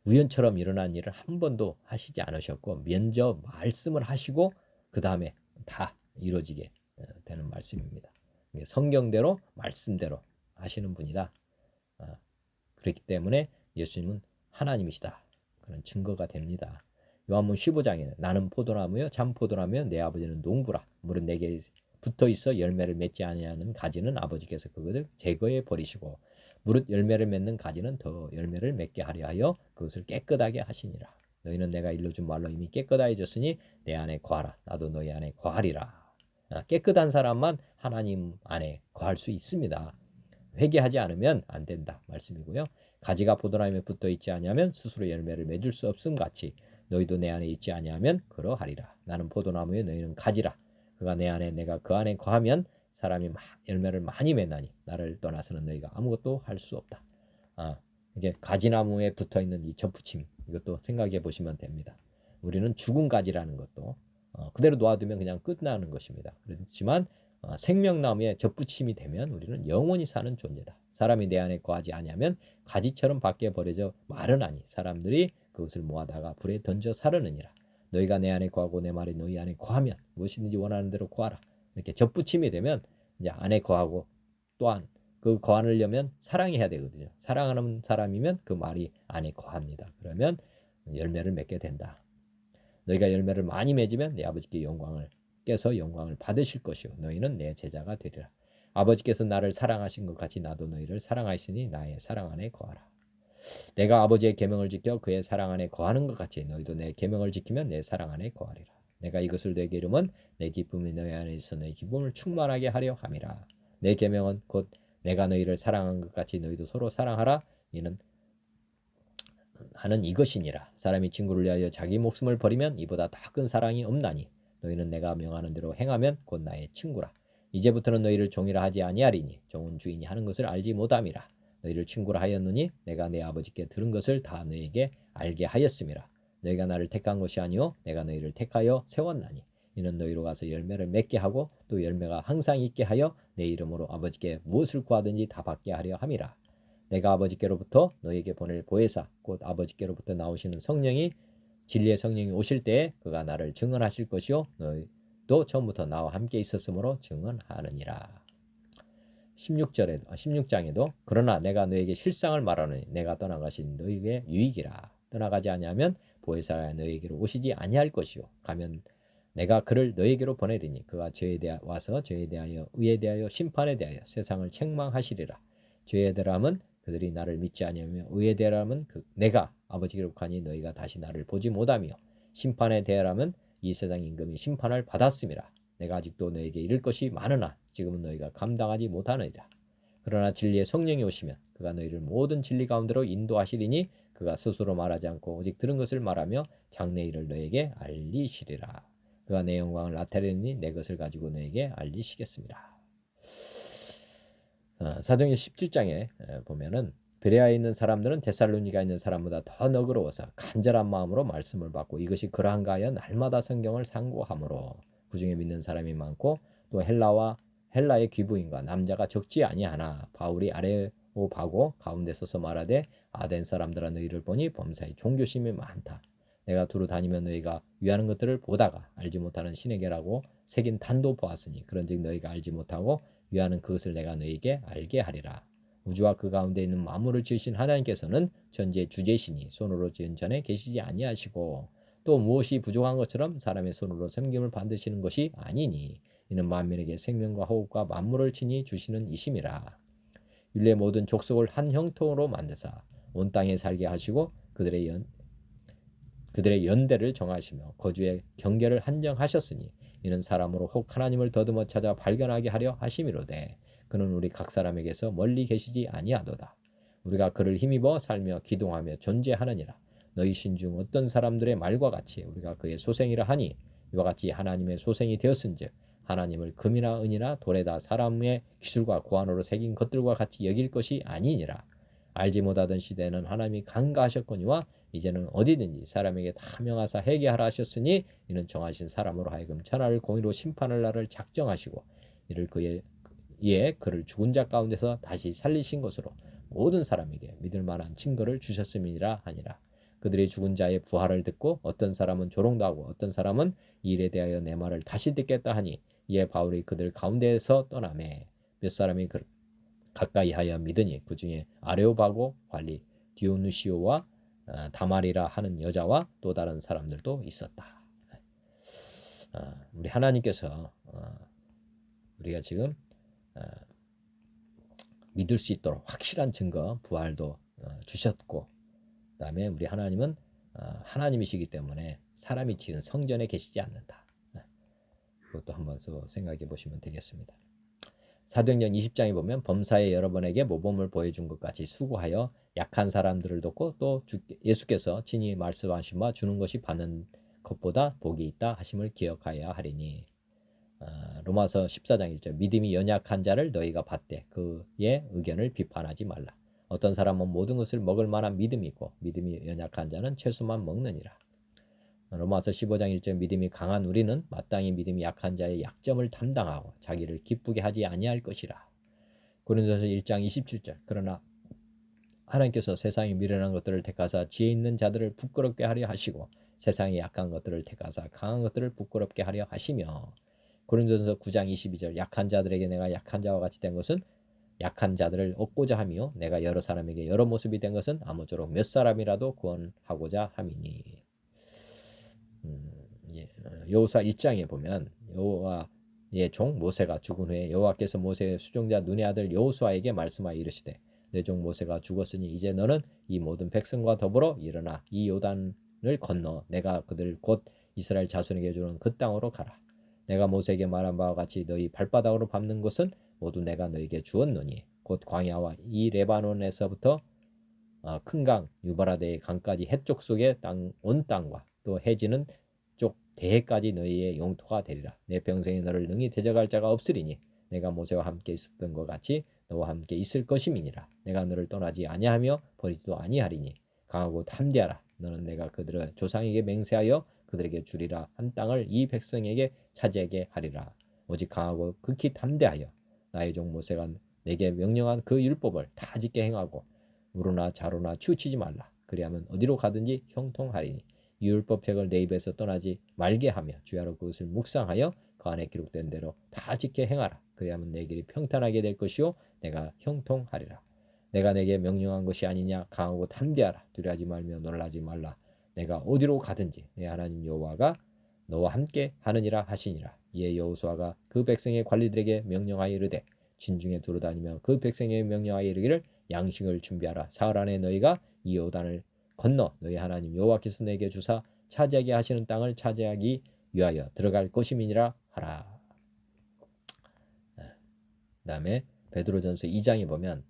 우연처럼 일어난 일을 한 번도 하시지 않으셨고 먼저 말씀을 하시고 그 다음에 다 이루어지게 되는 말씀입니다. 성경대로 말씀대로 하시는 분이다. 그렇기 때문에 예수님은 하나님이시다. 그런 증거가 됩니다. 요한복음 15장에는 나는 포도나무요 참포도나무요 내 아버지는 농부라. 물은 내게 붙어있어 열매를 맺지 아니하는 가지는 아버지께서 그것을 제거해 버리시고 무릇 열매를 맺는 가지는 더 열매를 맺게 하려 하여 그것을 깨끗하게 하시니라. 너희는 내가 일러준 말로 이미 깨끗하여졌으니 내 안에 거하라. 나도 너희 안에 거하리라. 깨끗한 사람만 하나님 안에 거할 수 있습니다. 회개하지 않으면 안 된다 말씀이고요. 가지가 포도나무에 붙어 있지 아니하면 스스로 열매를 맺을 수 없음 같이 너희도 내 안에 있지 아니하면 그러하리라. 나는 포도나무에 너희는 가지라. 그가 내 안에 내가 그 안에 거하면 사람이 열매를 많이 맺나니 나를 떠나서는 너희가 아무것도 할 수 없다. 이게 가지나무에 붙어 있는 이 접붙임 이것도 생각해 보시면 됩니다. 우리는 죽은 가지라는 것도 그대로 놓아두면 그냥 끝나는 것입니다. 그렇지만 생명나무에 접붙임이 되면 우리는 영원히 사는 존재다. 사람이 내 안에 거하지 아니하면 가지처럼 밖에 버려져 마르나니 사람들이 그것을 모아다가 불에 던져 사르느니라. 너희가 내 안에 거하고 내 말이 너희 안에 거하면 무엇이든지 원하는 대로 구하라. 이렇게 접붙임이 되면 이제 안에 거하고 또한 그 거하려면 사랑해야 되거든요. 사랑하는 사람이면 그 말이 안에 거합니다. 그러면 열매를 맺게 된다. 너희가 열매를 많이 맺으면 내 아버지께 영광을 받으실 것이요 너희는 내 제자가 되리라. 아버지께서 나를 사랑하신 것 같이 나도 너희를 사랑하시니 나의 사랑 안에 거하라. 내가 아버지의 계명을 지켜 그의 사랑 안에 거하는 것 같이 너희도 내 계명을 지키면 내 사랑 안에 거하리라. 내가 이것을 너에게 이름은 내 기쁨이 너희 안에 있어 너희 기쁨을 충만하게 하려 함이라. 내 계명은 곧 내가 너희를 사랑한 것 같이 너희도 서로 사랑하라. 이는 하는 이것이니라. 사람이 친구를 위하여 자기 목숨을 버리면 이보다 더 큰 사랑이 없나니 너희는 내가 명하는 대로 행하면 곧 나의 친구라. 이제부터는 너희를 종이라 하지 아니하리니 종은 주인이 하는 것을 알지 못함이라. 너희를 친구라 하였노니 내가 내 아버지께 들은 것을 다 너희에게 알게 하였음이라. 너희가 나를 택한 것이 아니요 내가 너희를 택하여 세웠나니 이는 너희로 가서 열매를 맺게 하고 또 열매가 항상 있게 하여 내 이름으로 아버지께 무엇을 구하든지 다 받게 하려 함이라. 내가 아버지께로부터 너희에게 보낼 보혜사 곧 아버지께로부터 나오시는 성령이 진리의 성령이 오실 때에 그가 나를 증언하실 것이요 너희도 처음부터 나와 함께 있었으므로 증언하느니라. 16장에도 그러나 내가 너에게 실상을 말하노니 내가 떠나가신 너희에게 유익이라. 떠나가지 아니하면 보혜사가 너희에게로 오시지 아니할 것이요 가면 내가 그를 너희에게로 보내리니 그가 와서 죄에 대하여 의에 대하여 심판에 대하여 세상을 책망하시리라. 죄에 대하면 그들이 나를 믿지 아니하며 의에 대하면 내가 아버지께로 가니 너희가 다시 나를 보지 못하며 심판에 대하면 이 세상 임금이 심판을 받았음이라. 내가 아직도 너에게 이를 것이 많으나 지금은 너희가 감당하지 못하느니라. 그러나 진리의 성령이 오시면 그가 너희를 모든 진리 가운데로 인도하시리니 그가 스스로 말하지 않고 오직 들은 것을 말하며 장래 일을 너에게 알리시리라. 그가 내 영광을 나타내니 내 것을 가지고 너에게 알리시겠습니다. 사도행전 17장에 보면은 베레아에 있는 사람들은 데살로니가에 있는 사람보다 더 너그러워서 간절한 마음으로 말씀을 받고 이것이 그러한가 하여 날마다 성경을 상고하므로 그중에 믿는 사람이 많고 또 헬라의 귀부인과 남자가 적지 아니하나 바울이 아레오바고 가운데 서서 말하되 아덴 사람들아 너희를 보니 범사에 종교심이 많다. 내가 두루 다니며 너희가 위하는 것들을 보다가 알지 못하는 신에게라고 새긴 단도 보았으니 그런즉 너희가 알지 못하고 위하는 그것을 내가 너희에게 알게 하리라. 우주와 그 가운데 있는 만물을 지으신 하나님께서는 전지의 주제시니 손으로 지은 전에 계시지 아니하시고 또 무엇이 부족한 것처럼 사람의 손으로 섬김을 받으시는 것이 아니니 이는 만민에게 생명과 호흡과 만물을 친히 주시는 이심이라. 율례 모든 족속을 한 형통으로 만드사 온 땅에 살게 하시고 그들의 연대를 정하시며 거주의 경계를 한정하셨으니 이는 사람으로 혹 하나님을 더듬어 찾아 발견하게 하려 하심이로되 그는 우리 각 사람에게서 멀리 계시지 아니하도다. 우리가 그를 힘입어 살며 기동하며 존재하느니라. 너희 신중 어떤 사람들의 말과 같이 우리가 그의 소생이라 하니 이와 같이 하나님의 소생이 되었은즉 하나님을 금이나 은이나 돌에다 사람의 기술과 고안으로 새긴 것들과 같이 여길 것이 아니니라. 알지 못하던 시대에는 하나님이 간과하셨거니와 이제는 어디든지 사람에게 다 명하사 회개하라 하셨으니 이는 정하신 사람으로 하여금 천하를 공의로 심판할 날을 작정하시고 이를 그를 죽은 자 가운데서 다시 살리신 것으로 모든 사람에게 믿을 만한 증거를 주셨음이니라 하니라. 그들이 죽은 자의 부활을 듣고 어떤 사람은 조롱도 하고 어떤 사람은 이 일에 대하여 내 말을 다시 듣겠다 하니 이에 바울이 그들 가운데에서 떠나매 몇 사람이 가까이 하여 믿으니 그 중에 아레오바고 관리 디오누시오와 다말이라 하는 여자와 또 다른 사람들도 있었다. 우리 하나님께서 우리가 지금 믿을 수 있도록 확실한 증거 부활도 주셨고 그 다음에 우리 하나님은 하나님이시기 때문에 사람이 지은 성전에 계시지 않는다. 그것도 한번 생각해 보시면 되겠습니다. 사도행전 20장에 보면 범사에 여러분에게 모범을 보여준 것 같이 수고하여 약한 사람들을 돕고 또 예수께서 친히 말씀하신 바 주는 것이 받는 것보다 복이 있다 하심을 기억하여야 하리니 로마서 14장 1절 믿음이 연약한 자를 너희가 받되 그의 의견을 비판하지 말라. 어떤 사람은 모든 것을 먹을 만한 믿음이 있고 믿음이 연약한 자는 채소만 먹느니라. 로마서 15장 1절 믿음이 강한 우리는 마땅히 믿음이 약한 자의 약점을 담당하고 자기를 기쁘게 하지 아니할 것이라. 고린도서 1장 27절 그러나 하나님께서 세상이 미련한 것들을 택하사 지혜 있는 자들을 부끄럽게 하려 하시고 세상에 약한 것들을 택하사 강한 것들을 부끄럽게 하려 하시며 고린도서 9장 22절 약한 자들에게 내가 약한 자와 같이 된 것은 약한 자들을 얻고자 하며 내가 여러 사람에게 여러 모습이 된 것은 아무쪼록 몇 사람이라도 구원하고자 함이니. 여호수아 1장에 보면 여호와의 종 모세가 죽은 후에 여호와께서 모세의 수종자 눈의 아들 여호수아에게 말씀하여 이르시되 내 종 모세가 죽었으니 이제 너는 이 모든 백성과 더불어 일어나 이 요단을 건너 내가 그들 곧 이스라엘 자손에게 주는 그 땅으로 가라. 내가 모세에게 말한 바와 같이 너희 발바닥으로 밟는 것은 모두 내가 너에게 주었노니 곧 광야와 이 레바논에서부터 큰 강 유바라데의 강까지 해쪽 속의 온 땅과 또 해지는 쪽 대해까지 너희의 영토가 되리라. 내 평생에 너를 능히 대적할 자가 없으리니 내가 모세와 함께 있었던 것 같이 너와 함께 있을 것임이니라. 내가 너를 떠나지 아니하며 버리지도 아니하리니 강하고 담대하라. 너는 내가 그들의 조상에게 맹세하여 그들에게 주리라 한 땅을 이 백성에게 차지하게 하리라. 오직 강하고 극히 담대하여 나의 종 모세가 내게 명령한 그 율법을 다 짓게 행하고 우로나 자로나 치우치지 말라. 그리하면 어디로 가든지 형통하리니 이 율법책을 내 입에서 떠나지 말게 하며 주야로 그것을 묵상하여 그 안에 기록된 대로 다 짓게 행하라. 그리하면 내 길이 평탄하게 될 것이요 내가 형통하리라. 내가 내게 명령한 것이 아니냐. 강하고 담대하라. 두려워하지 말며 놀라지 말라. 내가 어디로 가든지 내 하나님 여호와가 너와 함께 하느니라 하시니라. 이에 여호수아가 그 백성의 관리들에게 명령하여 이르되 진중에 두루다니며 그 백성에게 명령하여 이르기를 양식을 준비하라. 사흘 안에 너희가 이 요단을 건너 너희 하나님 여호와께서 내게 주사 차지하게 하시는 땅을 차지하기 위하여 들어갈 것임이니라 하라. 그 다음에 베드로전서 2장에 보면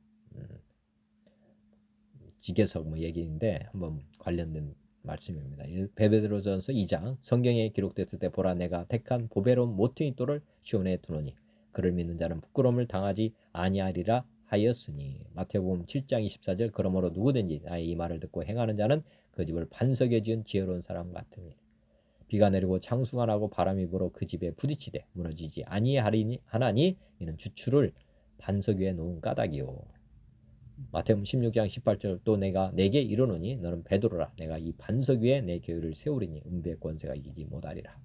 지계석 얘기인데 한번 관련된 말씀입니다. 베드로전서 2장 성경에 기록됐을 때 보라 내가 택한 보배로운 모퉁이 돌을 시온에 두노니 그를 믿는 자는 부끄러움을 당하지 아니하리라 하였으니. 마태복음 7장 24절 그러므로 누구든지 나의 이 말을 듣고 행하는 자는 그 집을 반석에 지은 지혜로운 사람 같으니. 비가 내리고 창수가 나고 바람이 불어 그 집에 부딪히되 무너지지 아니하나니 이는 주추를 반석 위에 놓은 까닭이요. 마태복음 16장 18절 또 내가 내게 이르노니 너는 베드로라 내가 이 반석 위에 내 교회를 세우리니 음부의 권세가 이기지 못하리라.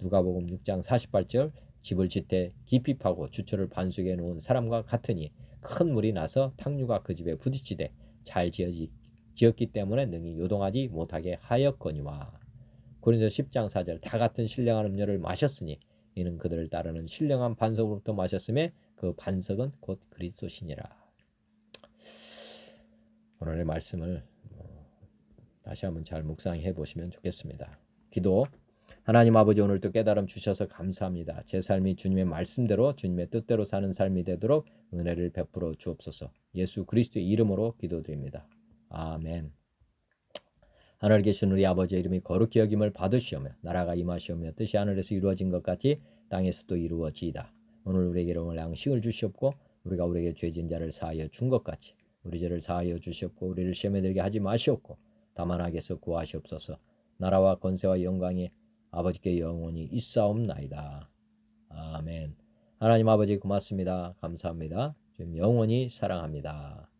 누가복음 6장 48절 집을 짓되 깊이 파고 주철을 반석에 놓은 사람과 같으니 큰 물이 나서 탕류가 그 집에 부딪히되 잘 지었기 때문에 능히 요동하지 못하게 하였거니와. 고린도서 10장 4절 다 같은 신령한 음료를 마셨으니 이는 그들을 따르는 신령한 반석으로부터 마셨음에 그 반석은 곧 그리스도시니라. 오늘의 말씀을 다시 한번 잘 묵상해 보시면 좋겠습니다. 기도. 하나님 아버지 오늘도 깨달음 주셔서 감사합니다. 제 삶이 주님의 말씀대로 주님의 뜻대로 사는 삶이 되도록 은혜를 베풀어 주옵소서. 예수 그리스도의 이름으로 기도드립니다. 아멘. 하늘에 계신 우리 아버지의 이름이 거룩히 여김을 받으시오며 나라가 임하시오며 뜻이 하늘에서 이루어진 것 같이 땅에서도 이루어지이다. 오늘 우리에게 오늘 양식을 주시옵고 우리가 우리에게 죄진 자를 사하여 준 것 같이 우리 죄를 사하여 주시옵고 우리를 시험에 들게 하지 마시옵고 다만 악에서 구하시옵소서. 나라와 권세와 영광이 아버지께 영원히 있사옵나이다. 아멘. 하나님 아버지 고맙습니다. 감사합니다. 지금 영원히 사랑합니다.